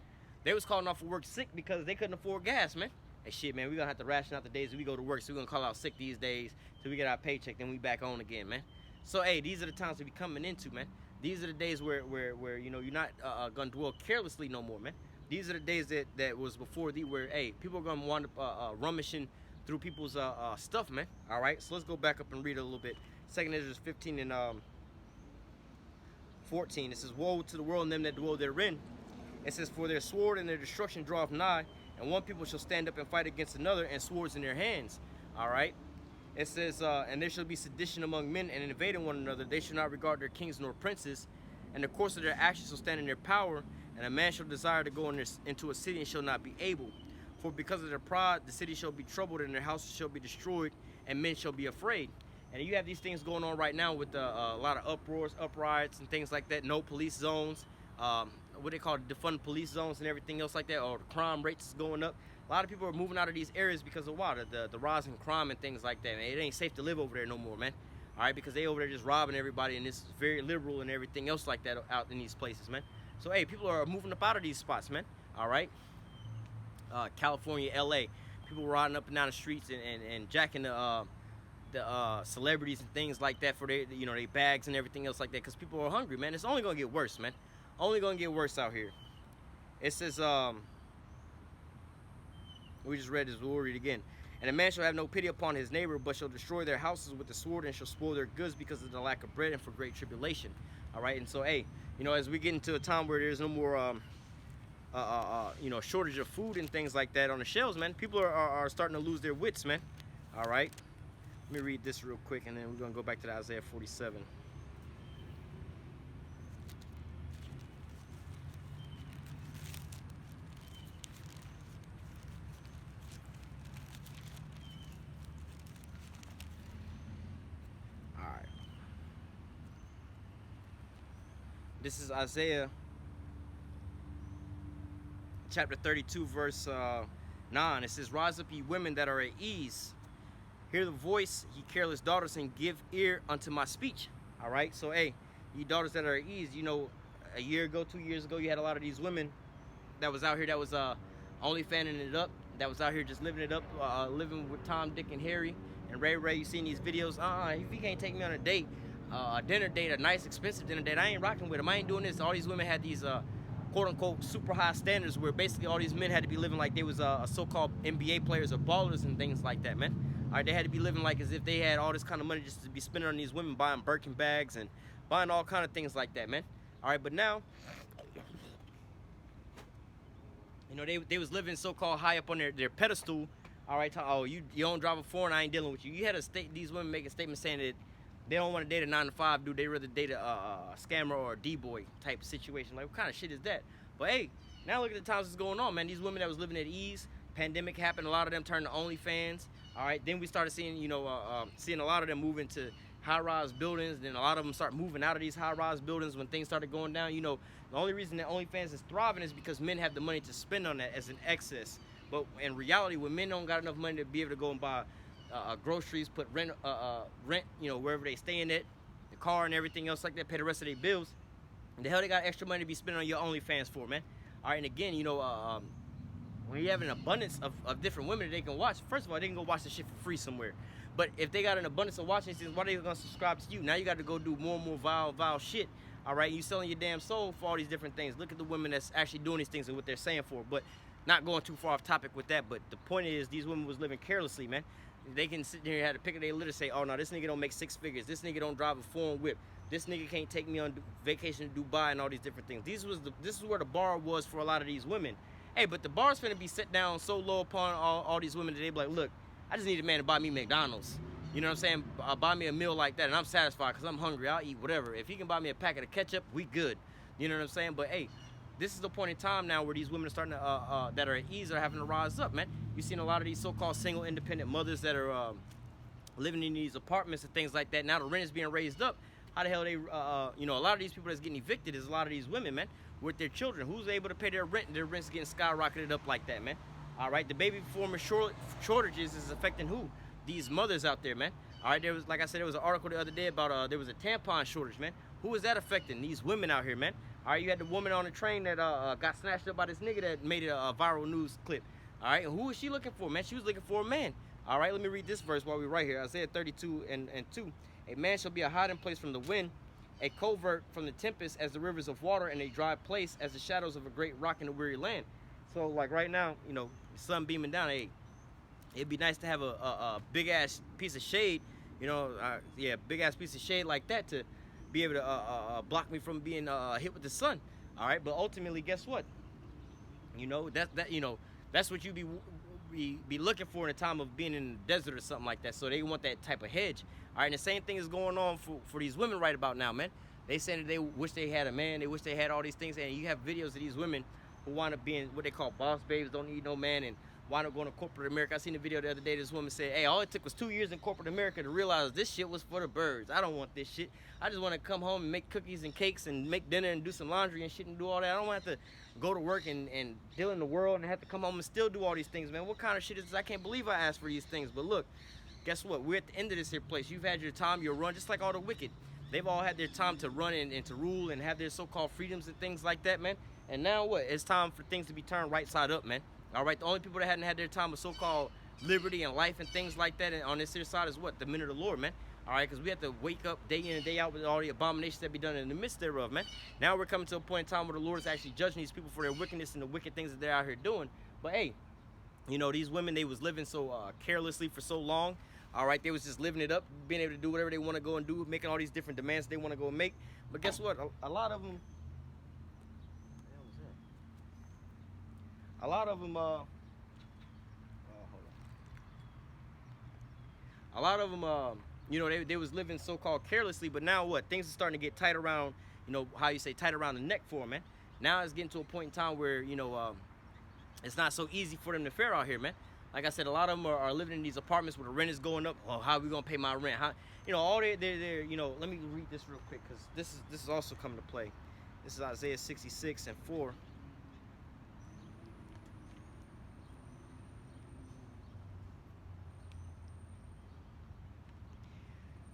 they was calling off for work sick because they couldn't afford gas, man. Hey, shit, man, we gonna have to ration out the days that we go to work, so we gonna call out sick these days till we get our paycheck, then we back on again, man. So, hey, these are the times that we coming into, man. These are the days where you know, you're not gonna dwell carelessly no more, man. These are the days that was before where, hey, people are gonna wind up rummaging through people's stuff, man. All right, so let's go back up and read a little bit. 2 Ezra 15 and 14. It says, "Woe to the world and them that dwell therein." It says, "For their sword and their destruction draweth nigh, and one people shall stand up and fight against another, and swords in their hands." All right. It says, "And there shall be sedition among men, and invading one another. They shall not regard their kings nor princes, and the course of their actions shall stand in their power. And a man shall desire to go into a city and shall not be able. For because of their pride, the city shall be troubled, and their houses shall be destroyed, and men shall be afraid." And you have these things going on right now with a lot of uproars, upriots, and things like that. No police zones, what they call defund police zones and everything else like that, or the crime rates is going up. A lot of people are moving out of these areas because of what? The rise in crime and things like that, man. It ain't safe to live over there no more, man. All right, because they over there just robbing everybody, and it's very liberal and everything else like that out in these places, man. So, hey, people are moving up out of these spots, man. All right. California, LA, people riding up and down the streets and jacking the celebrities and things like that for their, you know, their bags and everything else like that, because people are hungry, man. It's only gonna get worse, man. Only gonna get worse out here. It says, we just read this, we'll read it again. "And a man shall have no pity upon his neighbor, but shall destroy their houses with the sword, and shall spoil their goods because of the lack of bread and for great tribulation." All right, and so, hey, you know, as we get into a time where there's no more you know, shortage of food and things like that on the shelves, man, people are starting to lose their wits, man. All right, let me read this real quick, and then we're gonna go back to the Isaiah 47. All right, this is Isaiah chapter 32, verse 9. It says, "Rise up, ye women that are at ease. Hear the voice, ye careless daughters, and give ear unto my speech." All right, so, hey, ye daughters that are at ease, you know, a year ago, 2 years ago, you had a lot of these women that was out here that was only fanning it up, that was out here just living it up, living with Tom, Dick, and Harry, and Ray. You seen these videos? If you can't take me on a date, a dinner date, a nice, expensive dinner date, I ain't rocking with them. I ain't doing this. All these women had these quote-unquote super high standards where basically all these men had to be living like they was so-called NBA players or ballers and things like that, man. All right, they had to be living like as if they had all this kind of money just to be spending on these women, buying Birkin bags and buying all kind of things like that, man. All right, but now, you know, they was living so-called high up on their pedestal. All right, oh, you don't drive a foreign, I ain't dealing with you. You had these women make a statement saying that they don't want to date a 9-to-5 dude. They rather date a scammer or a D-boy type situation. Like, what kind of shit is that? But hey, now look at the times that's going on, man. These women that was living at ease, pandemic happened, a lot of them turned to OnlyFans. All right, then we started seeing, you know, seeing a lot of them move into high-rise buildings. Then a lot of them start moving out of these high-rise buildings when things started going down. You know, the only reason that OnlyFans is thriving is because men have the money to spend on that as an excess. But in reality, when men don't got enough money to be able to go and buy groceries, put rent, you know, wherever they staying at, the car and everything else like that, pay the rest of their bills, the hell they got extra money to be spending on your OnlyFans for, man? All right, and again, you know, when you have an abundance of different women that they can watch, first of all, they can go watch the shit for free somewhere. But if they got an abundance of watching things, why are they gonna subscribe to you? Now you got to go do more and more vile shit. All right, you selling your damn soul for all these different things. Look at the women that's actually doing these things and what they're saying for. But not going too far off topic with that. But the point is, these women was living carelessly, man. They can sit there and have to pick up their litter and say, "Oh no, this nigga don't make 6 figures. This nigga don't drive a foreign whip. This nigga can't take me on vacation to Dubai," and all these different things. This is where the bar was for a lot of these women. Hey, but the bar's finna be set down so low upon all these women that they be like, "Look, I just need a man to buy me McDonald's. You know what I'm saying? Buy me a meal like that, and I'm satisfied because I'm hungry. I'll eat whatever. If he can buy me a packet of ketchup, we good." You know what I'm saying? But hey, this is the point in time now where these women are starting to, that are at ease, are having to rise up, man. You've seen a lot of these so-called single independent mothers that are living in these apartments and things like that. Now the rent is being raised up. How the hell they, you know, a lot of these people that's getting evicted is a lot of these women, man, with their children. Who's able to pay their rent, and their rent's getting skyrocketed up like that, man? All right, the baby formula shortages is affecting who? These mothers out there, man. All right, there was, like I said, there was an article the other day about there was a tampon shortage, man. Who is that affecting? These women out here, man. All right, you had the woman on the train that got snatched up by this nigga that made it a viral news clip. All right, and who was she looking for, man? She was looking for a man. All right, let me read this verse while we're right here. Isaiah 32 and 2. A man shall be a hiding place from the wind, a covert from the tempest, as the rivers of water, and a dry place as the shadows of a great rock in a weary land. So, like right now, you know, sun beaming down. Hey, it'd be nice to have a big ass piece of shade, you know, yeah, big ass piece of shade like that to be able to block me from being hit with the sun. All right, but ultimately, guess what? You know, that's what you be looking for in a time of being in the desert or something like that. So they want that type of hedge. All right, and the same thing is going on for these women right about now, man. They saying that they wish they had a man, they wish they had all these things, and you have videos of these women who wind up being what they call boss babes, don't need no man, and wind up going to corporate America. I seen a video the other day, this woman said, hey, all it took was 2 years in corporate America to realize this shit was for the birds. I don't want this shit. I just want to come home and make cookies and cakes and make dinner and do some laundry and shit and do all that. I don't want to have to go to work and deal in the world and have to come home and still do all these things, man. What kind of shit is this? I can't believe I asked for these things. But look, guess what? We're at the end of this here place. You've had your time, your run, just like all the wicked. They've all had their time to run and to rule and have their so-called freedoms and things like that, man. And now what? It's time for things to be turned right side up, man. All right, the only people that hadn't had their time of so-called liberty and life and things like that and on this here side is what? The men of the Lord, man. All right, because we have to wake up day in and day out with all the abominations that be done in the midst thereof, man. Now we're coming to a point in time where the Lord is actually judging these people for their wickedness and the wicked things that they're out here doing. But hey, you know, these women, they was living so carelessly for so long. All right, they was just living it up, being able to do whatever they want to go and do, making all these different demands they want to go and make. But guess what? A lot of them, you know, they was living so-called carelessly, but now what? Things are starting to get tight around, you know, how you say, tight around the neck for them, man. Now it's getting to a point in time where, you know, it's not so easy for them to fare out here, man. Like I said, a lot of them are living in these apartments where the rent is going up. Oh, how are we gonna pay my rent? How, you know, all they're, you know, let me read this real quick because this is also coming to play. This is Isaiah 66 and 4.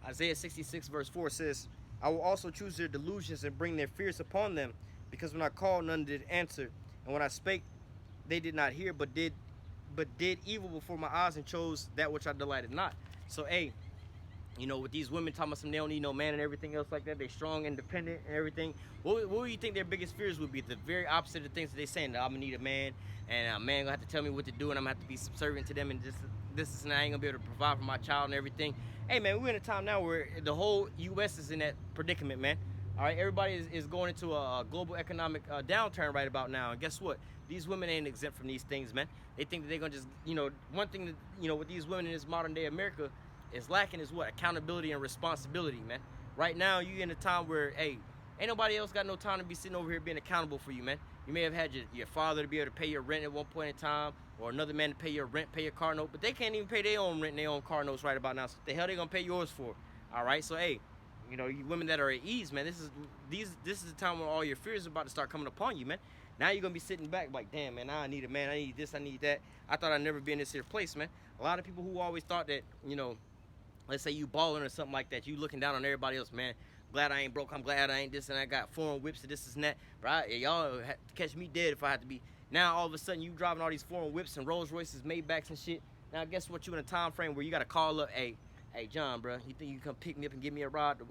Isaiah 66 verse 4 says, I will also choose their delusions and bring their fears upon them, because when I called, none did answer, and when I spake, they did not hear, but did evil before my eyes and chose that which I delighted not. So, hey, you know, with these women talking about some they don't need no man and everything else like that, they strong, independent and everything. What do you think their biggest fears would be? The very opposite of the things that they saying, that I'm gonna need a man, and a man gonna have to tell me what to do, and I'm gonna have to be subservient to them, and this and I ain't gonna be able to provide for my child and everything. Hey, man, we're in a time now where the whole U.S. is in that predicament, man. All right, everybody is going into a global economic downturn right about now, and guess what? These women ain't exempt from these things, man. They think that they're gonna just, you know, one thing that, you know, with these women in this modern day America is lacking is what? Accountability and responsibility, man. Right now, you in a time where, hey, ain't nobody else got no time to be sitting over here being accountable for you, man. You may have had your father to be able to pay your rent at one point in time, or another man to pay your rent, pay your car note, but they can't even pay their own rent and their own car notes right about now. So what the hell they gonna pay yours for? All right, so hey, you know, you women that are at ease, man, this is the time when all your fears are about to start coming upon you, man. Now you're gonna be sitting back like, damn, man, I need a man, I need this, I need that. I thought I'd never be in this here place, man. A lot of people who always thought that, you know, let's say you balling or something like that, you looking down on everybody else, man. Glad I ain't broke, I'm glad I ain't this, and I got foreign whips and this and that. But y'all catch me dead if I had to be. Now all of a sudden you driving all these foreign whips and Rolls Royces, Maybachs and shit. Now guess what? You in a time frame where you gotta call up, hey John, bro, you think you can come pick me up and give me a ride to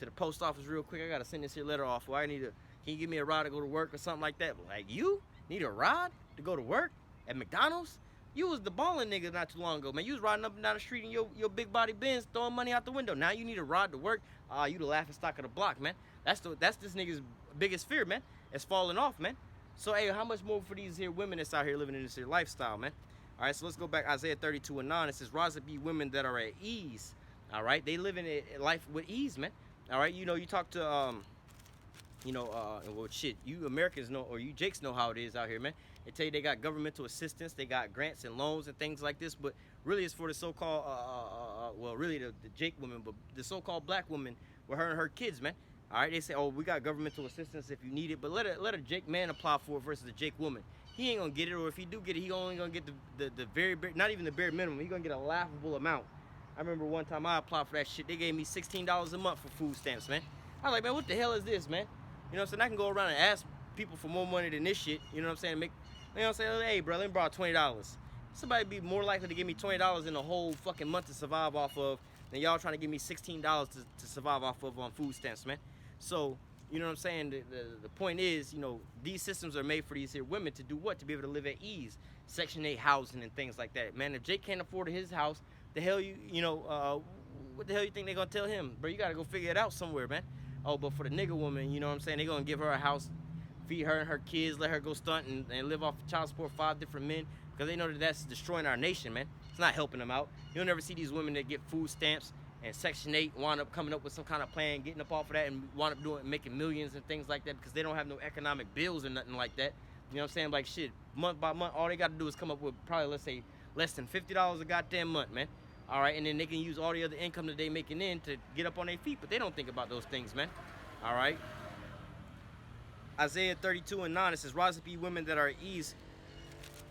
the post office real quick? I gotta send this here letter off. Or I need to, can you give me a ride to go to work or something like that? Like, you need a ride to go to work at McDonald's? You was the balling nigga not too long ago, man. You was riding up and down the street in your big body Benz, throwing money out the window. Now you need a ride to work. You the laughing stock of the block, man. That's this nigga's biggest fear, man. It's falling off, man. So, hey, how much more for these here women that's out here living in this here lifestyle, man? All right, so let's go back. Isaiah 32 and 9. It says, rise up, ye women that are at ease. All right, they live in a life with ease, man. All right, you know, you talk to, well, shit, you Americans know, or you Jakes know how it is out here, man. They tell you they got governmental assistance, they got grants and loans and things like this, but really it's for the so-called, well, really the Jake woman, but the so-called black woman with her and her kids, man. All right, they say, oh, we got governmental assistance if you need it, but let a Jake man apply for it versus a Jake woman. He ain't gonna get it, or if he do get it, he only gonna get the very, not even the bare minimum. He gonna get a laughable amount. I remember one time I applied for that shit. They gave me $16 a month for food stamps, man. I was like, man, what the hell is this, man? You know what I'm saying? I can go around and ask people for more money than this shit. You know what I'm saying? Make, you know what I'm saying? Hey, bro, let me borrow $20. Somebody be more likely to give me $20 in a whole fucking month to survive off of than y'all trying to give me $16 to survive off of on food stamps, man. So, you know what I'm saying? The point is, you know, these systems are made for these here women to do what? To be able to live at ease. Section 8 housing and things like that. Man, if Jake can't afford his house, the hell what the hell you think they're going to tell him? Bro, you got to go figure it out somewhere, man. Oh, but for the nigga woman, you know what I'm saying? They're going to give her a house, feed her and her kids, let her go stunt and live off of child support 5 different men because they know that that's destroying our nation, man. It's not helping them out. You'll never see these women that get food stamps and Section 8 wind up coming up with some kind of plan, getting up off of that and wind up making millions and things like that because they don't have no economic bills or nothing like that. You know what I'm saying? Like, shit, month by month, all they got to do is come up with probably, let's say, less than $50 a goddamn month, man. All right, and then they can use all the other income that they making in to get up on their feet, but they don't think about those things, man. All right. Isaiah 32:9, it says, rise up, ye women that are at ease.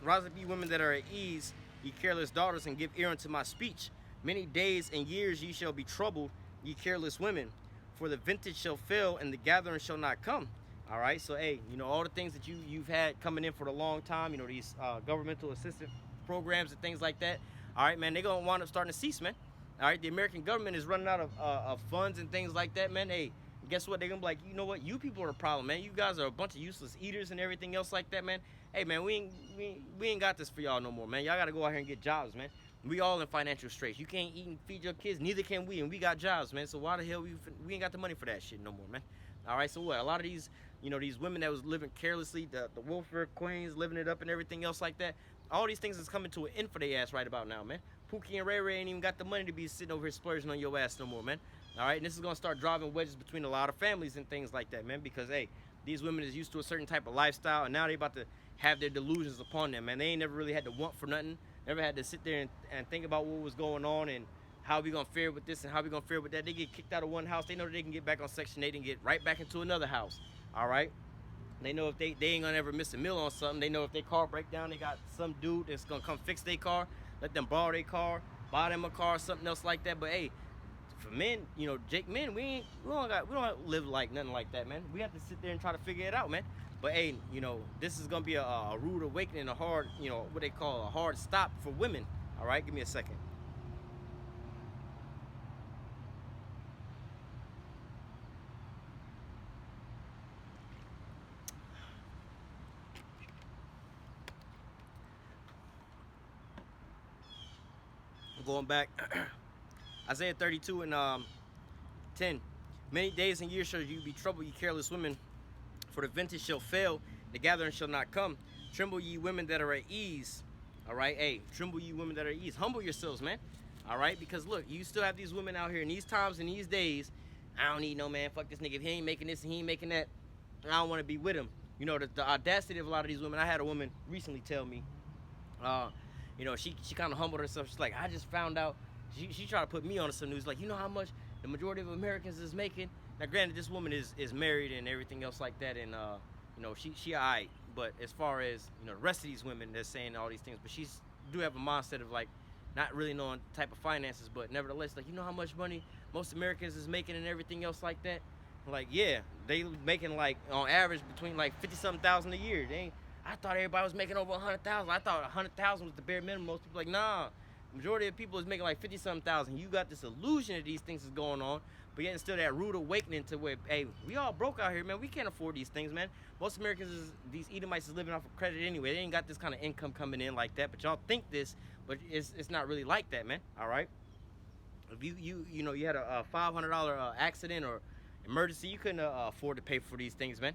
Rise up, ye women that are at ease, ye careless daughters, and give ear unto my speech. Many days and years ye shall be troubled, ye careless women. For the vintage shall fail, and the gathering shall not come. All right, so, hey, you know, all the things that you've had coming in for a long time, you know, these governmental assistance programs and things like that, all right, man, they're going to wind up starting to cease, man. All right, the American government is running out of funds and things like that, man. Hey, guess what? They're going to be like, you know what? You people are the problem, man. You guys are a bunch of useless eaters and everything else like that, man. Hey, man, we ain't got this for y'all no more, man. Y'all got to go out here and get jobs, man. We all in financial straits. You can't eat and feed your kids. Neither can we, and we got jobs, man. So why the hell we ain't got the money for that shit no more, man? All right, so what? A lot of these, you know, these women that was living carelessly, the welfare queens, living it up and everything else like that, all these things is coming to an end for their ass right about now, man. Pookie and Ray Ray ain't even got the money to be sitting over here splurging on your ass no more, man. All right, and this is going to start driving wedges between a lot of families and things like that, man, because, hey, these women is used to a certain type of lifestyle, and now they about to have their delusions upon them, man. They ain't never really had to want for nothing, never had to sit there and think about what was going on and how we going to fare with this and how we going to fare with that. They get kicked out of one house, they know that they can get back on Section 8 and get right back into another house, all right? They know if they ain't going to ever miss a meal on something. They know if their car break down, they got some dude that's going to come fix their car, let them borrow their car, buy them a car or something else like that. But, hey, for men, you know, Jake, men, we don't have to live like nothing like that, man. We have to sit there and try to figure it out, man. But, hey, you know, this is going to be a rude awakening, a hard, you know, what they call a hard stop for women. All right, give me a second. Going back, Isaiah 32 and 10. Many days and years shall you be troubled, ye careless women, for the vintage shall fail, the gathering shall not come. Tremble, ye women that are at ease. All right, hey, tremble, ye women that are at ease. Humble yourselves, man. All right, because look, you still have these women out here in these times and these days. I don't need no man. Fuck this nigga. If he ain't making this and he ain't making that, I don't want to be with him. You know, the audacity of a lot of these women. I had a woman recently tell me, you know, she kind of humbled herself. She's like, I just found out. She tried to put me on some news. Like, you know how much the majority of Americans is making? Now, granted, this woman is married and everything else like that. And, you know, she all right. But as far as, you know, the rest of these women, they're saying all these things. But she's do have a mindset of, like, not really knowing the type of finances. But nevertheless, like, you know how much money most Americans is making and everything else like that? Like, yeah, they making, like, on average between, like, 50-something thousand a year. They ain't. I thought everybody was making over 100,000. I thought 100,000 was the bare minimum. Most people like, nah. The majority of people is making like 50-something thousand. You got this illusion that these things is going on, but yet still that rude awakening to where, hey, we all broke out here, man. We can't afford these things, man. Most Americans, these Edomites is living off of credit anyway. They ain't got this kind of income coming in like that, but y'all think this, but it's not really like that, man. All right. If you know you had a $500 accident or emergency, you couldn't afford to pay for these things, man.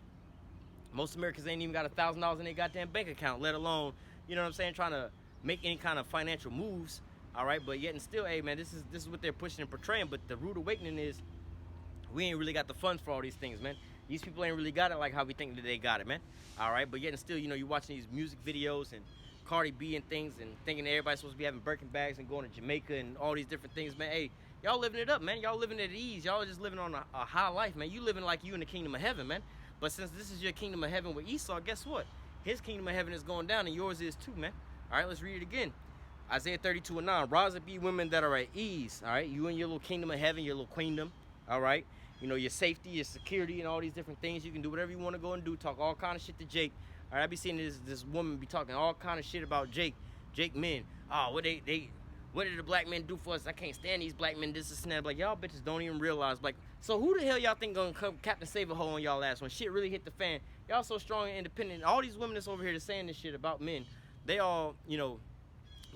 Most Americans ain't even got $1,000 in their goddamn bank account, let alone, you know what I'm saying, trying to make any kind of financial moves. All right, but yet and still, hey man, this is what they're pushing and portraying. But the rude awakening is we ain't really got the funds for all these things, man. These people ain't really got it like how we think that they got it, man. All right, but yet and still, you know, you're watching these music videos and Cardi B and things and thinking everybody's supposed to be having Birkin bags and going to Jamaica and all these different things, man. Hey, y'all living it up, man. Y'all living at ease. Y'all just living on a high life, man. You living like you in the kingdom of heaven, man. But since this is your kingdom of heaven with Esau, guess what? His kingdom of heaven is going down and yours is too, man. All right, let's read it again. Isaiah 32 and 9. Rise up, ye women that are at ease. All right, you in your little kingdom of heaven, your little queendom. All right, you know, your safety, your security, and all these different things. You can do whatever you want to go and do. Talk all kind of shit to Jake. All right, I be seeing this woman be talking all kind of shit about Jake men. Oh, what did the black men do for us? I can't stand these black men. This and that. Like, y'all bitches don't even realize. Like, so who the hell y'all think gonna come Captain Save-A-Hole on y'all ass when shit really hit the fan? Y'all so strong and independent. All these women that's over here that's saying this shit about men, they all, you know,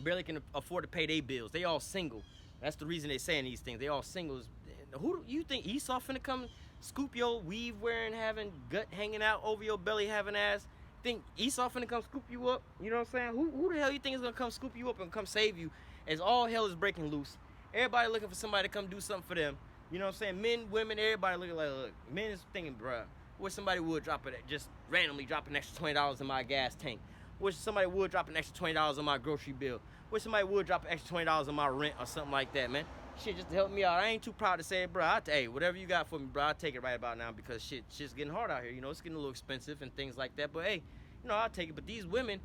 barely can afford to pay their bills. They all single. That's the reason they saying these things. They all singles. Who do you think Esau finna come scoop your weave wearing, having gut hanging out over your belly, having ass? Think Esau finna come scoop you up? You know what I'm saying? Who the hell you think is gonna come scoop you up and come save you as all hell is breaking loose? Everybody looking for somebody to come do something for them. You know what I'm saying? Men, women, everybody looking like, look, men is thinking, bruh, wish somebody would drop it, just randomly drop an extra $20 in my gas tank. Wish somebody would drop an extra $20 on my grocery bill. Wish somebody would drop an extra $20 on my rent or something like that, man. Shit, just to help me out. I ain't too proud to say it, bro. Hey, whatever you got for me, bro, I'll take it right about now because shit's getting hard out here. You know, it's getting a little expensive and things like that. But hey, you know, I'll take it. But these women,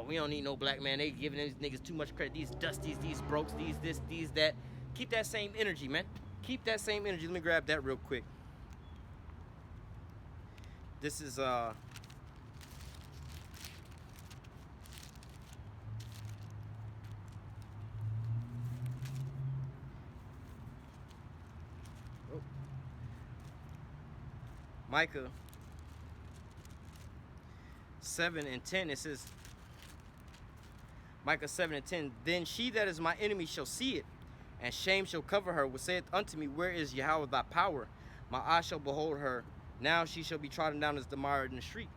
we don't need no black man. They giving these niggas too much credit. These dusties, these brokes, these this, these that. Keep that same energy, man. Keep that same energy. Let me grab that real quick. This is Micah 7:10. It says, Micah 7:10, then she that is my enemy shall see it, and shame shall cover her, will saith unto me, where is Yahweh thy power? My eyes shall behold her, now she shall be trodden down as the mire in the street.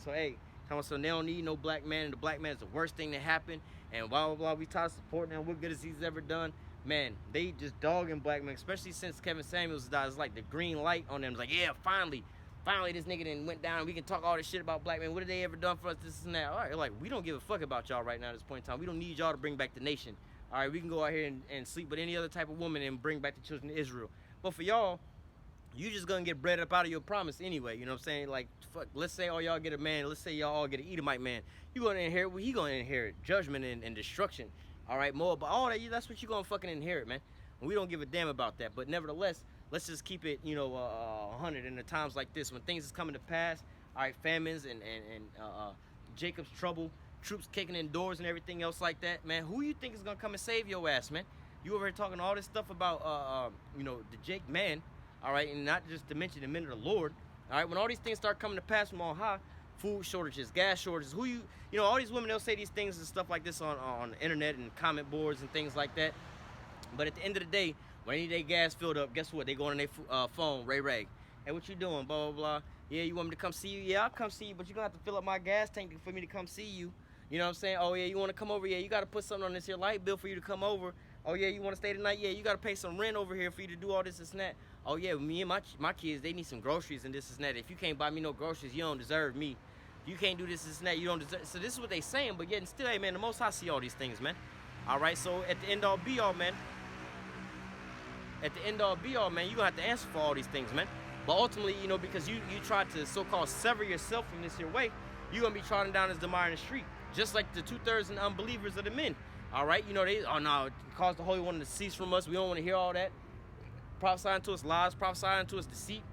So hey, so they don't need no black man, and the black man is the worst thing that happened, and blah blah blah. We tired of supporting him. What good has he's ever done? Man, they just dogging black men, especially since Kevin Samuels died. It's like the green light on them. It's like, yeah, finally this nigga then went down. We can talk all this shit about black men. What have they ever done for us? This and that. All right, like, we don't give a fuck about y'all right now at this point in time. We don't need y'all to bring back the nation. All right, we can go out here and sleep with any other type of woman and bring back the children of Israel. But for y'all, you just gonna get bred up out of your promise anyway. You know what I'm saying? Like, fuck, let's say all y'all get a man. Let's say y'all all get an Edomite man. You gonna inherit what he gonna inherit? Judgment and destruction. All right, more, but all that, that's what you gonna fucking inherit, man. And we don't give a damn about that. But nevertheless, let's just keep it, you know, 100 in the times like this when things is coming to pass. All right, famines and Jacob's trouble, troops kicking in doors and everything else like that, man. Who you think is gonna come and save your ass, man? You over here talking all this stuff about, you know, the Jake man, all right, and not just to mention the men of the Lord. All right, when all these things start coming to pass from on high, food shortages, gas shortages, you know, all these women, they'll say these things and stuff like this on the internet and comment boards and things like that. But at the end of the day, when they need their gas filled up, guess what? They go on their phone, Ray. Hey, what you doing? Blah, blah, blah. Yeah, you want me to come see you? Yeah, I'll come see you, but you're going to have to fill up my gas tank for me to come see you. You know what I'm saying? Oh, yeah, you want to come over? Yeah, you got to put something on this here light bill for you to come over. Oh, yeah, you want to stay tonight? Yeah, you got to pay some rent over here for you to do all this and that. Oh, yeah, me and my kids, they need some groceries and this and that. If you can't buy me no groceries, you don't deserve me. You can't do this and that. You don't deserve. So this is what they saying, but yet and still, hey, man, the Most High see all these things, man. All right, so at the end all be all, man. At the end all be all, man, you're going to have to answer for all these things, man. But ultimately, you know, because you tried to so-called sever yourself from this here way, you're going to be trodden down as the mire in the street. Just like the 2/3 and unbelievers of the men. All right? You know, they, oh, no, it caused the Holy One to cease from us. We don't want to hear all that. Prophesying to us lies, prophesying to us deceit,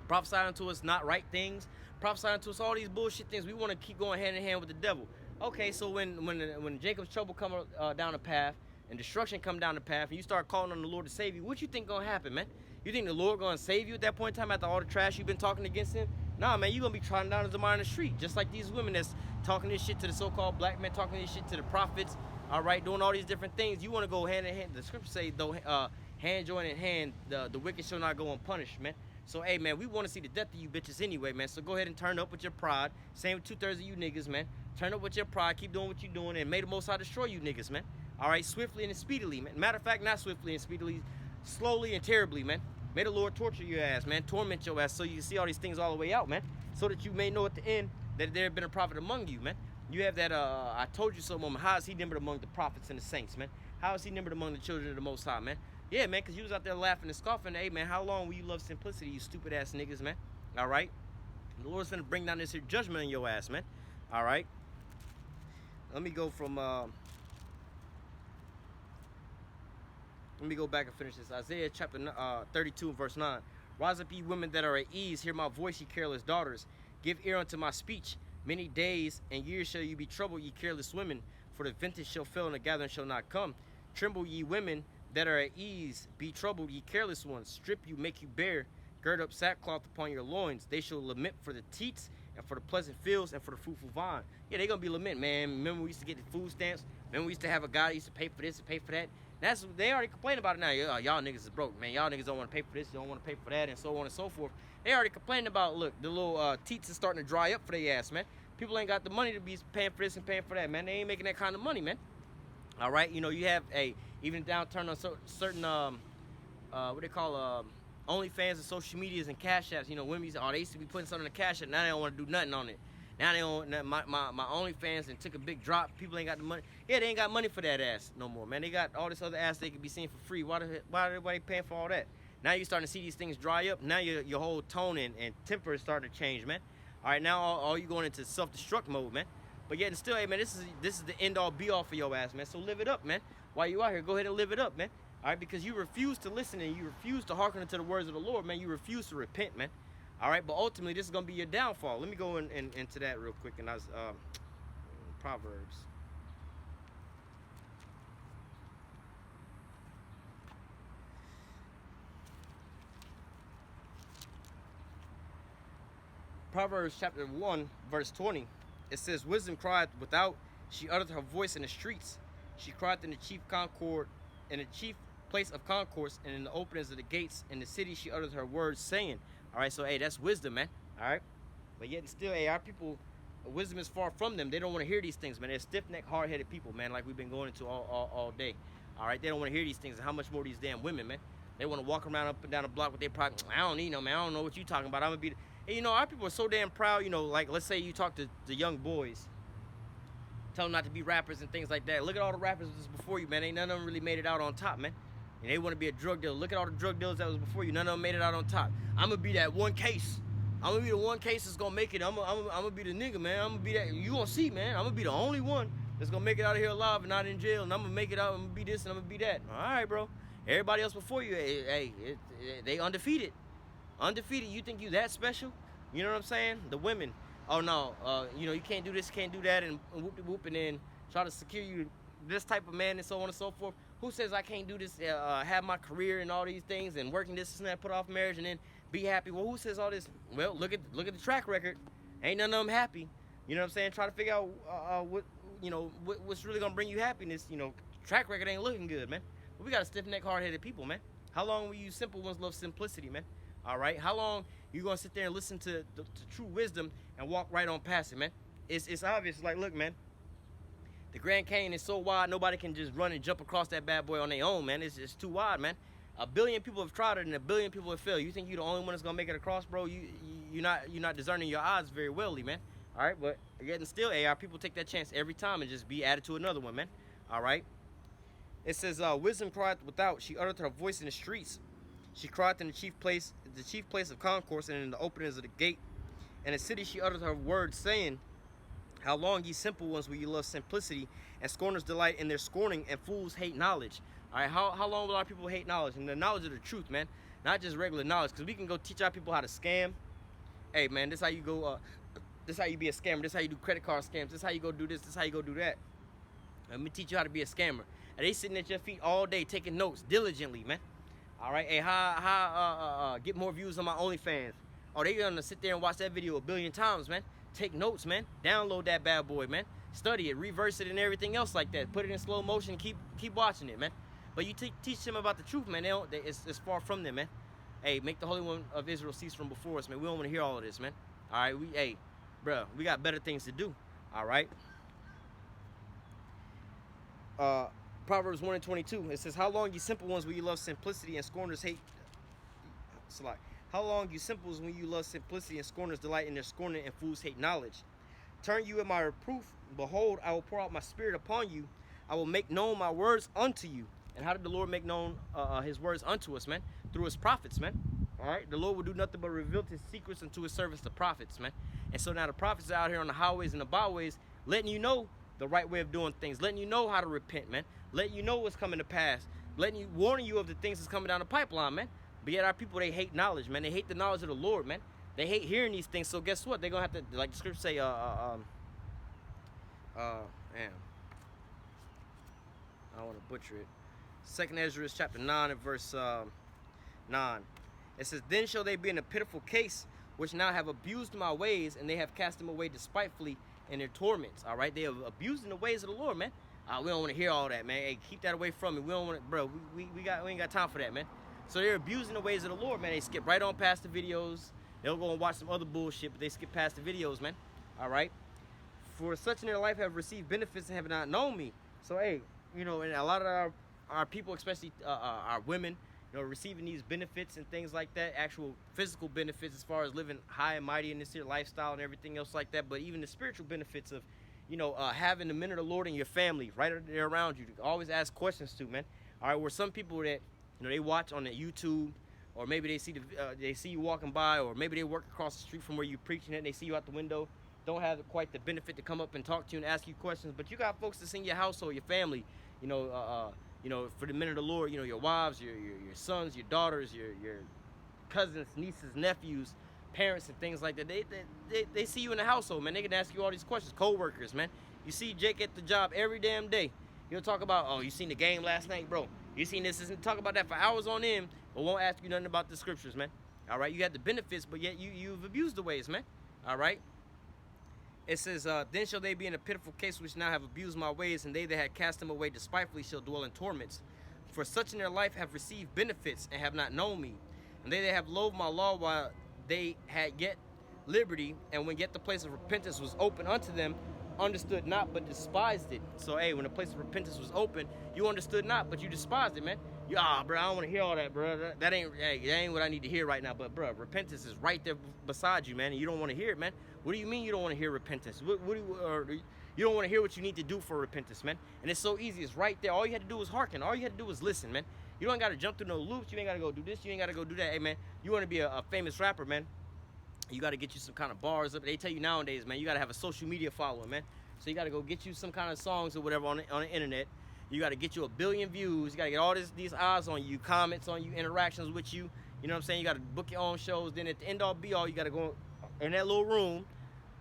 prophesying to us not right things, prophesying to us all these bullshit things. We want to keep going hand in hand with the devil. Okay, so when Jacob's trouble come down the path, and destruction come down the path, and you start calling on the Lord to save you, what you think gonna happen, man? You think the Lord gonna save you at that point in time after all the trash you've been talking against him? Nah, man, you gonna be trodden down as the mire in the street, just like these women that's talking this shit to the so-called black men, talking this shit to the prophets, all right, doing all these different things. You wanna go hand in hand. The scripture say, though, hand join in hand, the wicked shall not go unpunished, man. So, hey, man, we want to see the death of you bitches anyway, man. So go ahead and turn up with your pride. Same with 2/3 of you niggas, man. Turn up with your pride. Keep doing what you're doing, and may the Most High destroy you niggas, man. All right, swiftly and speedily, man. Matter of fact, not swiftly and speedily, slowly and terribly, man. May the Lord torture your ass, man. Torment your ass so you can see all these things all the way out, man. So that you may know at the end that there have been a prophet among you, man. You have that, I told you so moment. How is he numbered among the prophets and the saints, man? How is he numbered among the children of the Most High, man? Yeah, man, because you was out there laughing and scoffing. Hey, man, how long will you love simplicity, you stupid ass niggas, man? All right? The Lord's going to bring down this here judgment on your ass, man. All right? Let me go from, Let me go back and finish this. Isaiah chapter 32 and verse 9. Rise up, ye women that are at ease. Hear my voice, ye careless daughters. Give ear unto my speech. Many days and years shall you be troubled, ye careless women. For the vintage shall fail and the gathering shall not come. Tremble, ye women that are at ease. Be troubled, ye careless ones. Strip you, make you bare. Gird up sackcloth upon your loins. They shall lament for the teats and for the pleasant fields and for the fruitful vine. Yeah, they gonna be lament, man. Remember we used to get the food stamps? Remember we used to have a guy that used to pay for this and pay for that? That's they already complain about it now. Y'all niggas is broke, man. Y'all niggas don't want to pay for this, you don't want to pay for that, and so on and so forth. They already complaining about, look, the little teats is starting to dry up for their ass, man. People ain't got the money to be paying for this and paying for that, man. They ain't making that kind of money, man. All right, you know, you have even downturn on certain what they call OnlyFans and social medias and cash apps. You know, women they used to be putting something in the cash app. Now they don't want to do nothing on it. Now they don't. My OnlyFans and took a big drop. People ain't got the money. Yeah, they ain't got money for that ass no more, man. They got all this other ass they could be seeing for free. Why everybody paying for all that? Now you're starting to see these things dry up. Now your whole tone and temper is starting to change, man. All right, now all you going into self-destruct mode, man. But yet and still, hey, man, this is the end all be all for your ass, man. So live it up, man. While you out here, go ahead and live it up, man. All right, because you refuse to listen and you refuse to hearken to the words of the Lord, man. You refuse to repent, man. All right, but ultimately, this is going to be your downfall. Let me go into that real quick. And I was, Proverbs. Proverbs chapter 1, verse 20. It says, wisdom cried without, she uttered her voice in the streets. She cried in the chief concord, in the chief place of concourse, and in the openings of the gates. In the city she uttered her words, saying. All right, so hey, that's wisdom, man. All right, but yet still, hey, our people, wisdom is far from them. They don't want to hear these things, man. They're stiff-necked, hard-headed people, man, like we've been going into all day. All right, they don't want to hear these things. And how much more these damn women, man? They want to walk around up and down the block with their pride. I don't need no man. I don't know what you talking about. I'm gonna be. And, you know, our people are so damn proud. You know, like let's say you talk to the young boys, tell them not to be rappers and things like that. Look at all the rappers that was before you, man. Ain't none of them really made it out on top, man. And they want to be a drug dealer. Look at all the drug dealers that was before you. None of them made it out on top. I'm going to be that one case. I'm going to be the one case that's going to make it. I'm going to be the nigga, man. I'm going to be that. You going to see, man. I'm going to be the only one that's going to make it out of here alive and not in jail. And I'm going to make it out. I'm going to be this and I'm going to be that. All right, bro. Everybody else before you, they undefeated. Undefeated. You think you that special? You know what I'm saying? The women. Oh, no. You know, you can't do this, can't do that, and whoop, and then try to secure you this type of man and so on and so forth. Who says I can't do this, have my career and all these things and working this and that, put off marriage and then be happy? Well, who says all this? Well, look at the track record. Ain't none of them happy. You know what I'm saying? Try to figure out what's really gonna bring you happiness. You know, track record ain't looking good, man. But we got a stiff-necked, hard-headed people, man. How long will you simple ones love simplicity, man? All right. How long you gonna sit there and listen to true wisdom and walk right on past it, man? It's obvious. Like, look, man. The Grand Canyon is so wide, nobody can just run and jump across that bad boy on their own, man. It's too wide, man. 1 billion people have tried it, and 1 billion people have failed. You think you're the only one that's gonna make it across, bro? You're not discerning your odds very wellly, man. All right, but yet and still, our people take that chance every time and just be added to another one, man. All right. It says, wisdom cried without; she uttered her voice in the streets. She cried in the chief place of concourse, and in the openings of the gate. In the city she uttered her words, saying. How long, ye simple ones, will you love simplicity, and scorners delight in their scorning, and fools hate knowledge? All right, how long will our people hate knowledge? And the knowledge of the truth, man, not just regular knowledge, because we can go teach our people how to scam. Hey, man, this how you go, this how you be a scammer. This how you do credit card scams. This how you go do this. This how you go do that. Let me teach you how to be a scammer. And they sitting at your feet all day taking notes diligently, man. All right, hey, how get more views on my OnlyFans? Oh, they gonna sit there and watch that video 1 billion times, man. Take notes, man. Download that bad boy, man. Study it, reverse it, and everything else like that. Put it in slow motion. Keep watching it, man. But you teach them about the truth, man. It's far from them, man. Hey, make the Holy One of Israel cease from before us, man. We don't want to hear all of this, man. All right, bro, we got better things to do. All right. Proverbs 1 and 22. It says, "How long, you simple ones, will you love simplicity, and scorners hate?" How long, you simples, when you love simplicity, and scorners delight in their scorning, and fools hate knowledge? Turn you at my reproof. Behold, I will pour out my spirit upon you. I will make known my words unto you. And how did the Lord make known his words unto us, man? Through his prophets, man. All right? The Lord will do nothing but reveal his secrets unto his servants, the prophets, man. And so now the prophets are out here on the highways and the byways letting you know the right way of doing things, letting you know how to repent, man, letting you know what's coming to pass, warning you of the things that's coming down the pipeline, man. But yet our people, they hate knowledge, man. They hate the knowledge of the Lord, man. They hate hearing these things. So guess what? They're gonna have to, like the scripture say, man, I don't want to butcher it. 2nd Ezra chapter 9 and verse 9. It says, "Then shall they be in a pitiful case, which now have abused my ways, and they have cast them away despitefully in their torments." All right, they have abusing the ways of the Lord, man. We don't want to hear all that, man. Hey, keep that away from me. We don't want to, bro. We ain't got time for that, man. So they're abusing the ways of the Lord, man. They skip right on past the videos. They'll go and watch some other bullshit, but they skip past the videos, man. All right. "For such in their life have received benefits and have not known me." So hey, you know, and a lot of our people, especially our women, you know, receiving these benefits and things like that, actual physical benefits as far as living high and mighty in this here lifestyle and everything else like that, but even the spiritual benefits of, you know, having the men of the Lord in your family right there around you to always ask questions to, man. All right, where some people that, you know, they watch on the YouTube, or maybe they see you walking by, or maybe they work across the street from where you're preaching it, and they see you out the window, don't have quite the benefit to come up and talk to you and ask you questions. But you got folks that's in your household, your family, you know, for the men of the Lord, you know, your wives, your sons, your daughters, your cousins, nieces, nephews, parents, and things like that. They see you in the household, man. They can ask you all these questions. Co-workers, man. You see Jake at the job every damn day. He'll talk about, "Oh, you seen the game last night, bro? You seen this?" And talk about that for hours on end, but won't ask you nothing about the scriptures, man. All right, you have the benefits, but yet you've abused the ways, man. All right. It says, "Then shall they be in a pitiful case which now have abused my ways, and they that had cast them away despitefully shall dwell in torments. For such in their life have received benefits and have not known me. And they that have loathed my law while they had yet liberty, and when yet the place of repentance was open unto them, understood not, but despised it." So, hey, when the place of repentance was open, you understood not, but you despised it, man. Bro, I don't want to hear all that, bro. That ain't what I need to hear right now. But, bro, repentance is right there beside you, man, and you don't want to hear it, man. What do you mean you don't want to hear repentance? You don't want to hear what you need to do for repentance, man. And it's so easy. It's right there. All you had to do was hearken. All you had to do was listen, man. You don't got to jump through no loops. You ain't got to go do this. You ain't got to go do that. Hey, man, you want to be a famous rapper, man. You got to get you some kind of bars up. They tell you nowadays, man, you got to have a social media following, man. So you got to go get you some kind of songs or whatever on the internet. You got to get you 1 billion views. You got to get all these eyes on you, comments on you, interactions with you. You know what I'm saying? You got to book your own shows. Then at the end all be all, you got to go in that little room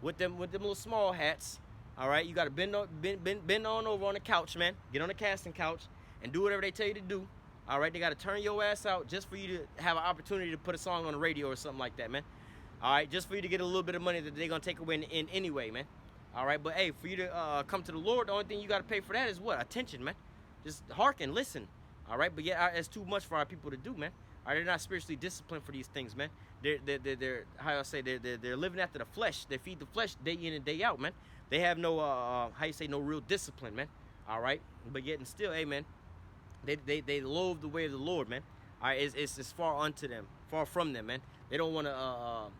with them little small hats. All right, you got to bend on over on the couch, man. Get on the casting couch and do whatever they tell you to do. All right, they got to turn your ass out just for you to have an opportunity to put a song on the radio or something like that, man. All right, just for you to get a little bit of money that they're gonna take away in anyway, man. All right, but hey, for you to come to the Lord, the only thing you got to pay for that is what? Attention, man. Just hearken, listen. All right, but yeah, it's too much for our people to do, man. All right, they're not spiritually disciplined for these things, man. They're how I say, they're living after the flesh. They feed the flesh day in and day out, man. They have no no real discipline, man. All right, but yet and still, hey, man, they loathe the way of the Lord, man. All right, it's far from them, man. They don't want to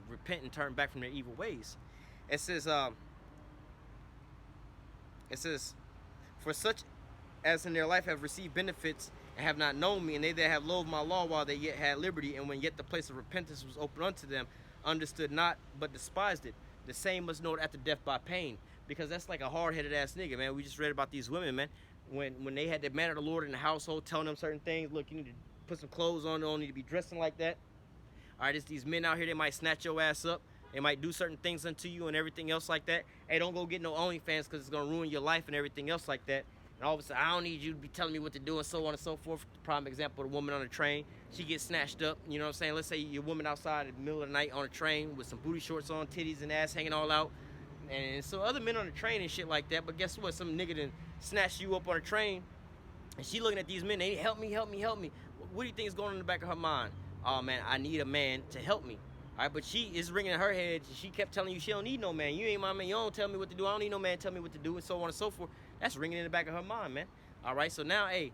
repent and turn back from their evil ways. It says, "For such as in their life have received benefits and have not known me, and they that have loathed my law while they yet had liberty, and when yet the place of repentance was open unto them, understood not, but despised it. The same must know it after death by pain." Because that's like a hard-headed ass nigga, man. We just read about these women, man. When they had the man of the Lord in the household telling them certain things, look, you need to put some clothes on, you don't need to be dressing like that. All right, it's these men out here, they might snatch your ass up. They might do certain things unto you and everything else like that. Hey, don't go get no OnlyFans because it's going to ruin your life and everything else like that. And all of a sudden, I don't need you to be telling me what to do and so on and so forth. Prime example, the woman on the train, she gets snatched up. You know what I'm saying? Let's say you're a woman outside in the middle of the night on a train with some booty shorts on, titties and ass hanging all out. And so other men on the train and shit like that. But guess what? Some nigga done snatched you up on a train. And she looking at these men. They help me, help me, help me. What do you think is going on in the back of her mind? Oh, man, I need a man to help me. All right, but she is ringing in her head. She kept telling you she don't need no man. You ain't my man. You don't tell me what to do. I don't need no man to tell me what to do, and so on and so forth. That's ringing in the back of her mind, man. All right, so now, hey,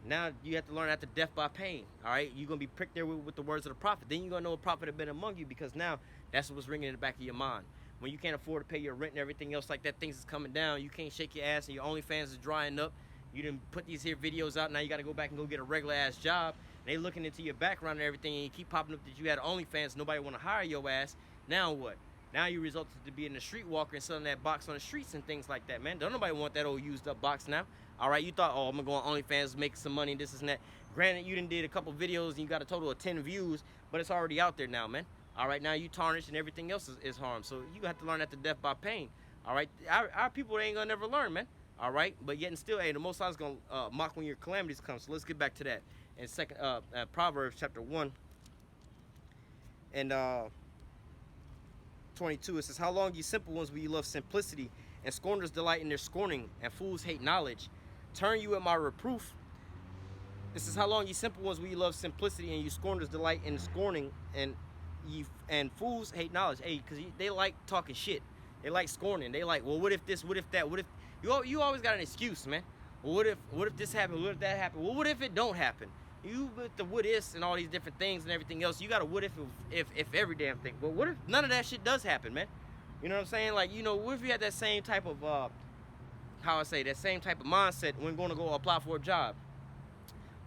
now you have to learn after death by pain. All right, you're going to be pricked there with the words of the prophet. Then you're going to know a prophet have been among you, because now that's what's ringing in the back of your mind. When you can't afford to pay your rent and everything else like that, things is coming down. You can't shake your ass and your OnlyFans is drying up. You didn't put these here videos out. Now you got to go back and go get a regular ass job. They looking into your background and everything, and you keep popping up that you had OnlyFans. Nobody want to hire your ass. Now what? Now you resulted to being a streetwalker and selling that box on the streets and things like that, man. Don't nobody want that old used up box now. All right, you thought, oh, I'm gonna go on OnlyFans, make some money, this and that. Granted, you done did a couple videos and you got a total of 10 views, but it's already out there now, man. All right, now you tarnished and everything else is harmed. So you have to learn that to death by pain. All right, our people, they ain't gonna never learn, man. All right, but yet and still, hey, the Most High is gonna mock when your calamities come. So let's get back to that. In Proverbs chapter 1 and 22, it says, "How long, ye simple ones, will you love simplicity, and scorners delight in their scorning, and fools hate knowledge? Turn you at my reproof." This is, "How long, ye simple ones, will you love simplicity, and you scorners delight in scorning, and fools hate knowledge." Hey, because they like talking shit. They like scorning. They like, well, what if this? What if that? What if you always got an excuse, man? Well, what if this happened? What if that happened? Well, what if it don't happen? You with the what ifs and all these different things and everything else, you got a what if every damn thing. But what if none of that shit does happen, man? You know what I'm saying? Like, you know, what if you had that same type of that same type of mindset when going to go apply for a job?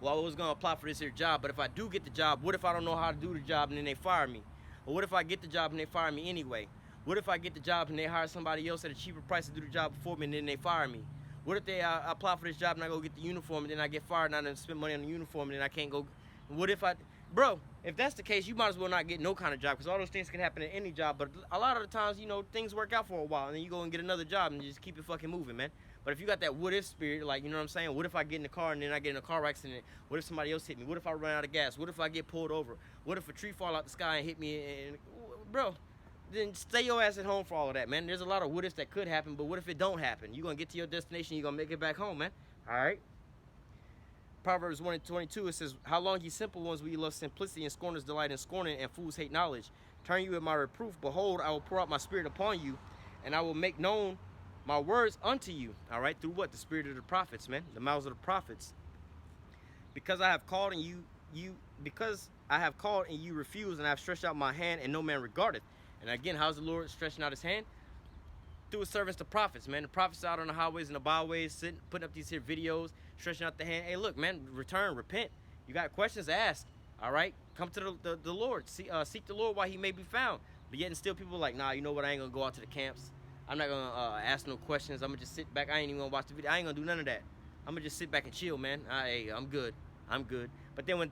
Well, I was going to apply for this here job, but if I do get the job, what if I don't know how to do the job and then they fire me? Or what if I get the job and they fire me anyway? What if I get the job and they hire somebody else at a cheaper price to do the job before me and then they fire me? What if they apply for this job and I go get the uniform and then I get fired and I done spend money on the uniform and then I can't go? What if bro, if that's the case, you might as well not get no kind of job, because all those things can happen at any job. But a lot of the times, you know, things work out for a while and then you go and get another job and just keep it fucking moving, man. But if you got that what if spirit, like, you know what I'm saying? What if I get in the car and then I get in a car accident? What if somebody else hit me? What if I run out of gas? What if I get pulled over? What if a tree fall out the sky and hit me? And bro, then stay your ass at home for all of that, man. There's a lot of what ifs that could happen, but what if it don't happen? You're going to get to your destination, you're going to make it back home, man. All right? Proverbs 1 and 22, it says, "How long, ye simple ones, will you love simplicity, and scorners delight in scorning, and fools hate knowledge? Turn you at my reproof. Behold, I will pour out my spirit upon you, and I will make known my words unto you." All right? Through what? The spirit of the prophets, man. The mouths of the prophets. "Because I have called and you refuse, and I have stretched out my hand, and no man regardeth." And again, how's the Lord stretching out his hand? Through his servants, the prophets, man. The prophets out on the highways and the byways, sitting, putting up these here videos, stretching out the hand. Hey, look, man, return, repent. You got questions, ask. All right? Come to the Lord. Seek the Lord while he may be found. But yet and still people are like, nah, you know what? I ain't going to go out to the camps. I'm not going to ask no questions. I'm going to just sit back. I ain't even going to watch the video. I ain't going to do none of that. I'm going to just sit back and chill, man. Hey, I'm good. I'm good. But then when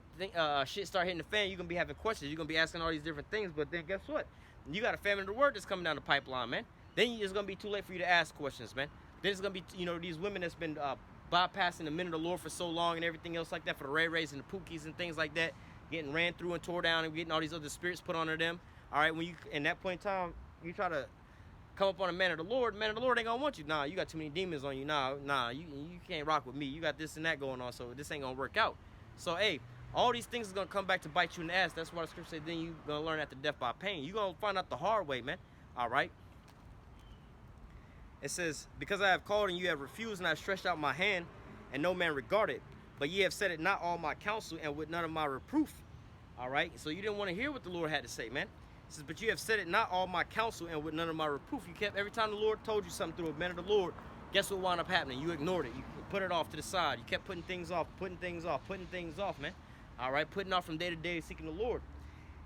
shit start hitting the fan, you're going to be having questions. You're going to be asking all these different things. But then guess what? You got a famine of the word that's coming down the pipeline, man. Then it's going to be too late for you to ask questions, man. Then it's going to be, you know, these women that's been bypassing the men of the Lord for so long and everything else like that, for the Ray Rays and the Pookies and things like that, getting ran through and tore down and getting all these other spirits put onto them. All right, when you, in that point in time, you try to come up on a man of the Lord ain't going to want you. Nah, you got too many demons on you. Nah, you can't rock with me. You got this and that going on, so this ain't going to work out. So, hey, all these things are going to come back to bite you in the ass. That's why the scripture said, then you're going to learn after death by pain. You're going to find out the hard way, man. All right? It says, "Because I have called and you have refused, and I have stretched out my hand, and no man regarded. But ye have said it not all my counsel, and with none of my reproof." All right? So you didn't want to hear what the Lord had to say, man. It says, "But you have said it not all my counsel, and with none of my reproof." You kept, every time the Lord told you something through a man of the Lord, guess what wound up happening? You ignored it. You put it off to the side. You kept putting things off, man. All right, putting off from day to day, seeking the Lord.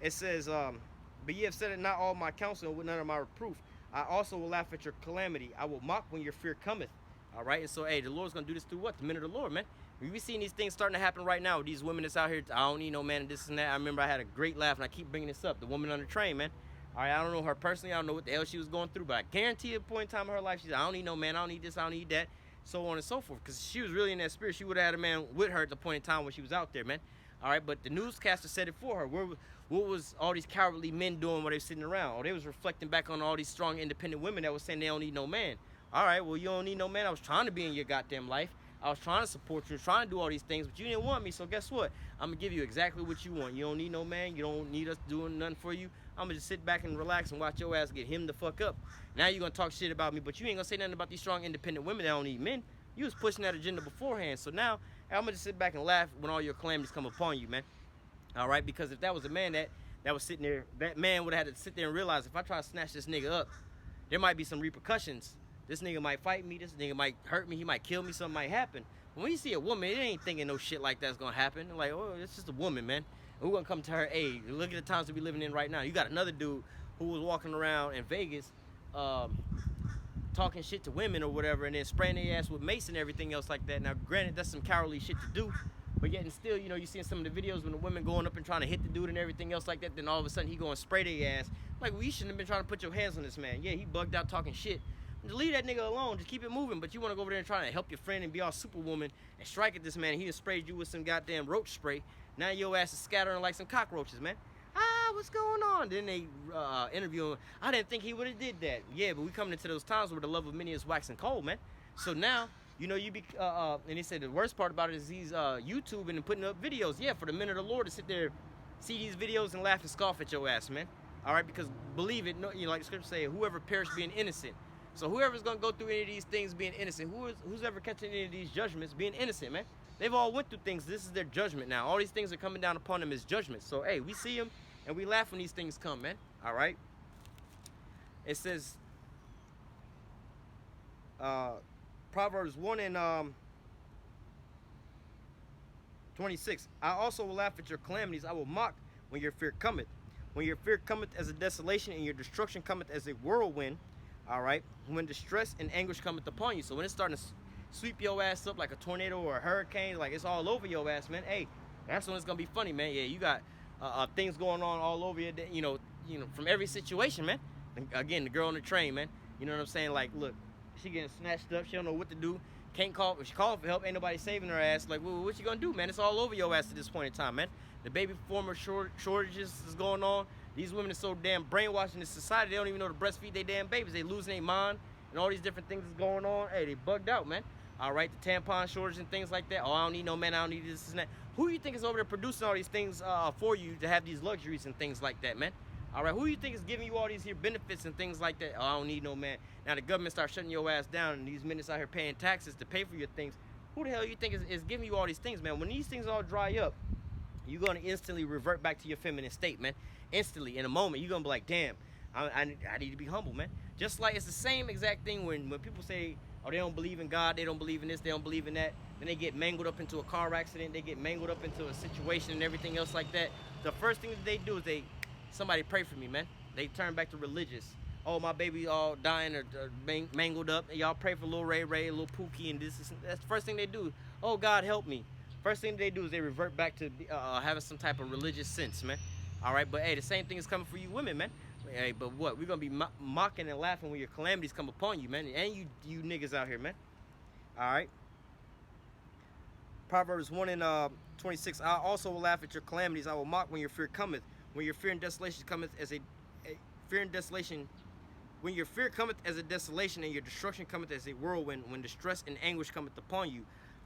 It says, "But ye have said it not all my counsel, and with none of my reproof. I also will laugh at your calamity. I will mock when your fear cometh." All right, and so, hey, the Lord's going to do this through what? The men of the Lord, man. We seeing these things starting to happen right now. These women that's out here, I don't need no man and this and that. I remember I had a great laugh, and I keep bringing this up. The woman on the train, man. All right, I don't know her personally. I don't know what the hell she was going through, but I guarantee at a point in time in her life, she said, I don't need no man. I don't need this. I don't need that. So on and so forth. Because she was really in that spirit. She would have had a man with her at the point in time when she was out there, man. All right, but the newscaster said it for her. What was all these cowardly men doing while they were sitting around? Or they was reflecting back on all these strong, independent women that was saying they don't need no man. All right, well, you don't need no man. I was trying to be in your goddamn life. I was trying to support you, trying to do all these things, but you didn't want me. So guess what? I'm going to give you exactly what you want. You don't need no man. You don't need us doing nothing for you. I'm going to just sit back and relax and watch your ass get him the fuck up. Now you're going to talk shit about me, but you ain't going to say nothing about these strong, independent women that don't need men. You was pushing that agenda beforehand. So now I'm going to just sit back and laugh when all your calamities come upon you, man. All right, because if that was a man that was sitting there, that man would have had to sit there and realize, if I try to snatch this nigga up, there might be some repercussions. This nigga might fight me. This nigga might hurt me. He might kill me. Something might happen. When you see a woman, it ain't thinking no shit like that's gonna happen. Like, oh, it's just a woman, man. And we're gonna come to her aid. Look at the times that we living in right now. You got another dude who was walking around in Vegas, talking shit to women or whatever, and then spraying their ass with mace and everything else like that. Now, granted, that's some cowardly shit to do, but yet and still, you know, you seeing some of the videos when the women going up and trying to hit the dude and everything else like that, then all of a sudden he going to spray their ass. Like, well, you shouldn't have been trying to put your hands on this man. Yeah, he bugged out talking shit. Just leave that nigga alone. Just keep it moving. But you want to go over there and try to help your friend and be all superwoman and strike at this man. He just sprayed you with some goddamn roach spray. Now your ass is scattering like some cockroaches, man. What's going on? Then they interview him. I didn't think he would have did that. Yeah, but we coming into those times where the love of many is waxing cold, man. So now, you know, you be, and he said the worst part about it is he's YouTubing and putting up videos. Yeah, for the men of the Lord to sit there, see these videos and laugh and scoff at your ass, man. All right, because believe it, no, you know, like the scripture say, whoever perished being innocent. So whoever's going to go through any of these things being innocent, who's ever catching any of these judgments being innocent, man. They've all went through things. This is their judgment now. All these things are coming down upon them as judgment. So, hey, we see them and we laugh when these things come, man. All right? It says, Proverbs 1 and 26. I also will laugh at your calamities. I will mock when your fear cometh. When your fear cometh as a desolation and your destruction cometh as a whirlwind. All right? When distress and anguish cometh upon you. So when it's starting to sweep your ass up like a tornado or a hurricane, like it's all over your ass, man. Hey, that's when it's gonna be funny, man. Yeah, you got things going on all over you, you know, from every situation, man. And again, the girl on the train, man. You know what I'm saying? Like, look, she getting snatched up. She don't know what to do. Can't call. If she calls for help, ain't nobody saving her ass. Like, well, what you gonna do, man? It's all over your ass at this point in time, man. The baby formula shortages is going on. These women are so damn brainwashed in this society. They don't even know to breastfeed their damn babies. They losing their mind and all these different things is going on. Hey, they bugged out, man. All right, the tampon shortage and things like that. Oh, I don't need no man. I don't need this and that. Who do you think is over there producing all these things for you to have these luxuries and things like that, man? All right, who do you think is giving you all these here benefits and things like that? Oh, I don't need no man. Now the government starts shutting your ass down and these minutes out here paying taxes to pay for your things. Who the hell you think is giving you all these things, man? When these things all dry up, you're going to instantly revert back to your feminine state, man. Instantly, in a moment, you're going to be like, damn, I need to be humble, man. Just like it's the same exact thing when people say, oh, they don't believe in God, they don't believe in this, they don't believe in that. Then they get mangled up into a car accident, they get mangled up into a situation and everything else like that. The first thing that they do is somebody pray for me, man. They turn back to religious. Oh, my baby all dying or mangled up. And y'all pray for little Ray, little Pookie, and this. That's the first thing they do. Oh, God, help me. First thing they do is they revert back to having some type of religious sense, man. All right, but hey, the same thing is coming for you women, man. Hey, but what? We're going to be mocking and laughing when your calamities come upon you, man. And you niggas out here, man. All right. Proverbs 1 and 26. I also will laugh at your calamities. I will mock when your fear cometh. When your fear and desolation cometh as a fear and desolation. When your fear cometh as a desolation and your destruction cometh as a whirlwind. When distress and anguish cometh upon you.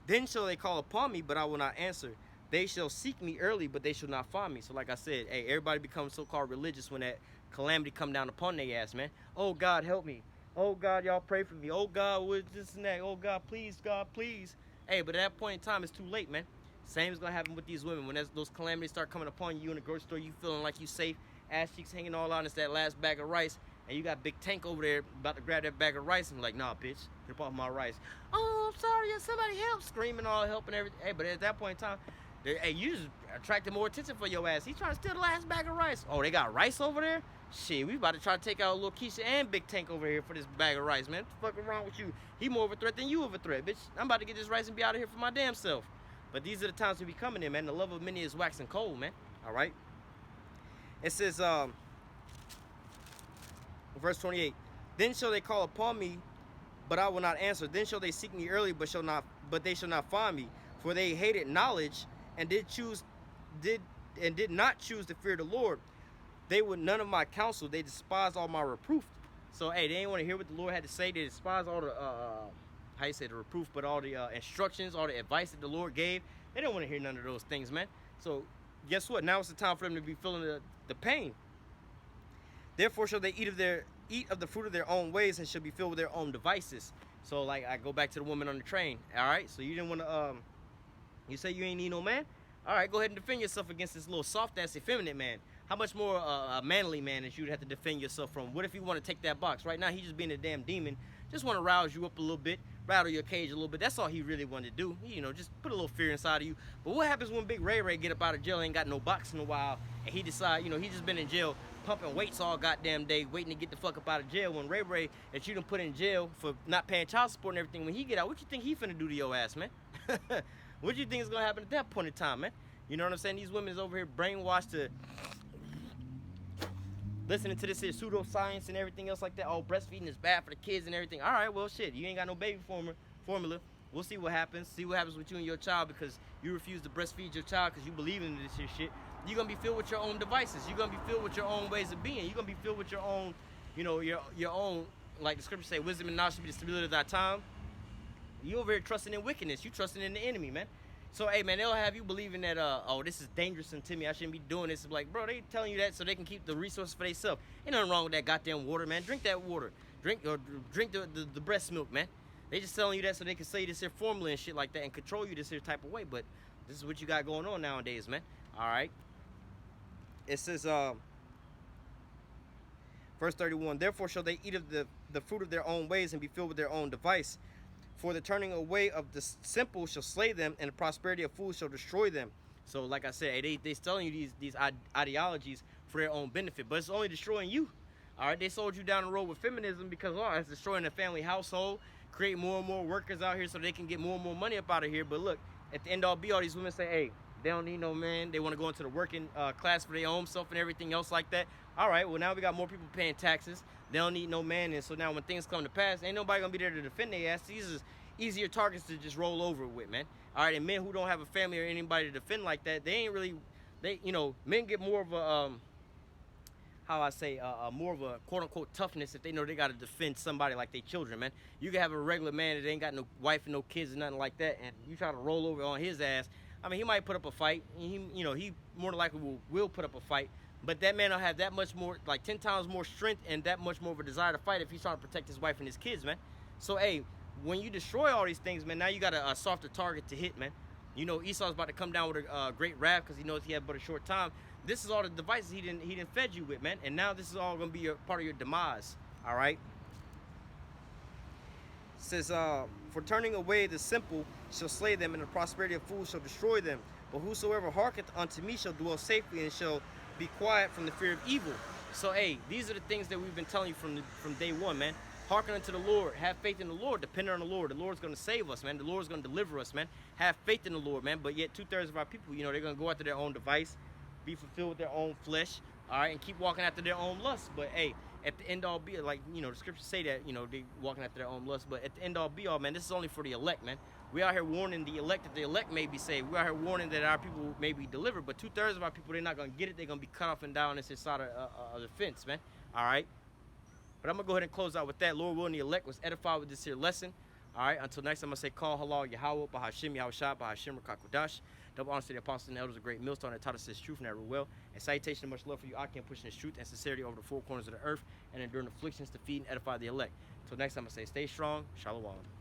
Then shall they call upon me, but I will not answer. They shall seek me early, but they shall not find me. So like I said, hey, everybody becomes so-called religious when that calamity come down upon their ass, man. Oh, God, help me. Oh, God, y'all pray for me. Oh, God, what this and that. Oh, God, please, God, please. Hey, but at that point in time, it's too late, man. Same is going to happen with these women. When those calamities start coming upon you in the grocery store, you feeling like you safe, ass cheeks hanging all out, and it's that last bag of rice, and you got Big Tank over there about to grab that bag of rice, and you're like, nah, bitch, rip off my rice. Oh, I'm sorry, somebody help, screaming all help and everything. Hey, but at that point in time, hey, you just attracted more attention for your ass. He's trying to steal the last bag of rice. Oh, they got rice over there? Shit, we about to try to take out little Keisha and Big Tank over here for this bag of rice, man. What the fuck wrong with you? He more of a threat than you of a threat, bitch. I'm about to get this rice and be out of here for my damn self. But these are the times we be coming in, man. The love of many is waxing cold, man. All right? It says, verse 28, then shall they call upon me, but I will not answer. Then shall they seek me early, but they shall not find me. For they hated knowledge and did not choose the fear of the Lord. They would none of my counsel. They despised all my reproof. So, hey, they didn't want to hear what the Lord had to say. They despised all the, how you say, the reproof, but all the instructions, all the advice that the Lord gave. They don't want to hear none of those things, man. So, guess what? Now it's the time for them to be feeling the pain. Therefore shall they eat of the fruit of their own ways and shall be filled with their own devices. So, like, I go back to the woman on the train. All right? So, you didn't want to, you say you ain't need no man? All right, go ahead and defend yourself against this little soft-ass effeminate man. How much more a manly man that you'd have to defend yourself from? What if you want to take that box? Right now, he's just being a damn demon. Just want to rouse you up a little bit, rattle your cage a little bit. That's all he really wanted to do. You know, just put a little fear inside of you. But what happens when Big Ray Ray get up out of jail, ain't got no boxing in a while, and he decide, you know, he just been in jail pumping weights all goddamn day, waiting to get the fuck up out of jail. When Ray Ray that you done put in jail for not paying child support and everything, when he get out, what you think he finna do to your ass, man? What do you think is gonna happen at that point in time, man? You know what I'm saying? These women is over here brainwashed to listening to this here pseudoscience and everything else like that. Oh, breastfeeding is bad for the kids and everything. All right, well, shit, you ain't got no baby formula. We'll see what happens. See what happens with you and your child because you refuse to breastfeed your child because you believe in this here shit. You're going to be filled with your own devices. You're going to be filled with your own ways of being. You're going to be filled with your own, you know, your own, like the scriptures say, wisdom and knowledge should be the stability of thy time. You over here trusting in wickedness. You trusting in the enemy, man. So, hey, man, they'll have you believing that, oh, this is dangerous to me. I shouldn't be doing this. It's like, bro, they telling you that so they can keep the resources for themselves. Ain't nothing wrong with that goddamn water, man. Drink that water. Drink the breast milk, man. They just telling you that so they can say this here formula and shit like that and control you this here type of way. But this is what you got going on nowadays, man. All right. It says, verse 31, therefore shall they eat of the fruit of their own ways and be filled with their own device. For the turning away of the simple shall slay them, and the prosperity of fools shall destroy them. So, like I said, they telling you these ideologies for their own benefit, but it's only destroying you. All right, they sold you down the road with feminism because, oh, it's destroying the family household, create more and more workers out here so they can get more and more money up out of here. But look, at the end all be all, these women say, hey, they don't need no man. They want to go into the working class for their own self and everything else like that. All right, well, now we got more people paying taxes. They don't need no man. And so now when things come to pass, ain't nobody going to be there to defend their ass. These is easier targets to just roll over with, man. All right, and men who don't have a family or anybody to defend like that, they ain't really, you know, men get more of a, more of a quote-unquote toughness if they know they got to defend somebody like their children, man. You can have a regular man that ain't got no wife and no kids and nothing like that, and you try to roll over on his ass. I mean, he might put up a fight. He more than likely will put up a fight. But that man will have that much more, like 10 times more strength and that much more of a desire to fight if he's trying to protect his wife and his kids, man. So, hey, when you destroy all these things, man, now you got a softer target to hit, man. You know, Esau's about to come down with a great wrath because he knows he had but a short time. This is all the devices he didn't fed you with, man. And now this is all going to be part of your demise, all right? It says, for turning away the simple shall slay them, and the prosperity of fools shall destroy them. But whosoever hearkeneth unto me shall dwell safely and shall be quiet from the fear of evil. So, hey, these are the things that we've been telling you from day one, man. Hearken unto the Lord. Have faith in the Lord. Depend on the Lord. The Lord's going to save us, man. The Lord's going to deliver us, man. Have faith in the Lord, man. But yet 2/3 of our people, you know, they're going to go after their own device, be fulfilled with their own flesh, all right, and keep walking after their own lust. But, hey, at the end all be all, like, you know, the scriptures say that, you know, they walking after their own lust. But at the end all be all, man, this is only for the elect, man. We out here warning the elect that the elect may be saved. We out here warning that our people may be delivered. But 2/3 of our people, they're not going to get it. They're going to be cut off and down on this side of the fence, man. All right. But I'm going to go ahead and close out with that. Lord willing, the elect was edified with this here lesson. All right. Until next time, I'm going to say, call halal Yahweh, Bahashim Yahushua, Bahashim Rakakudash. Double honor to the apostles and elders, a great millstone that taught us this truth and that will. And salutation and much love for you. I can push this truth and sincerity over the four corners of the earth and enduring afflictions to feed and edify the elect. Until next time, I'm going to say, stay strong. Shalom.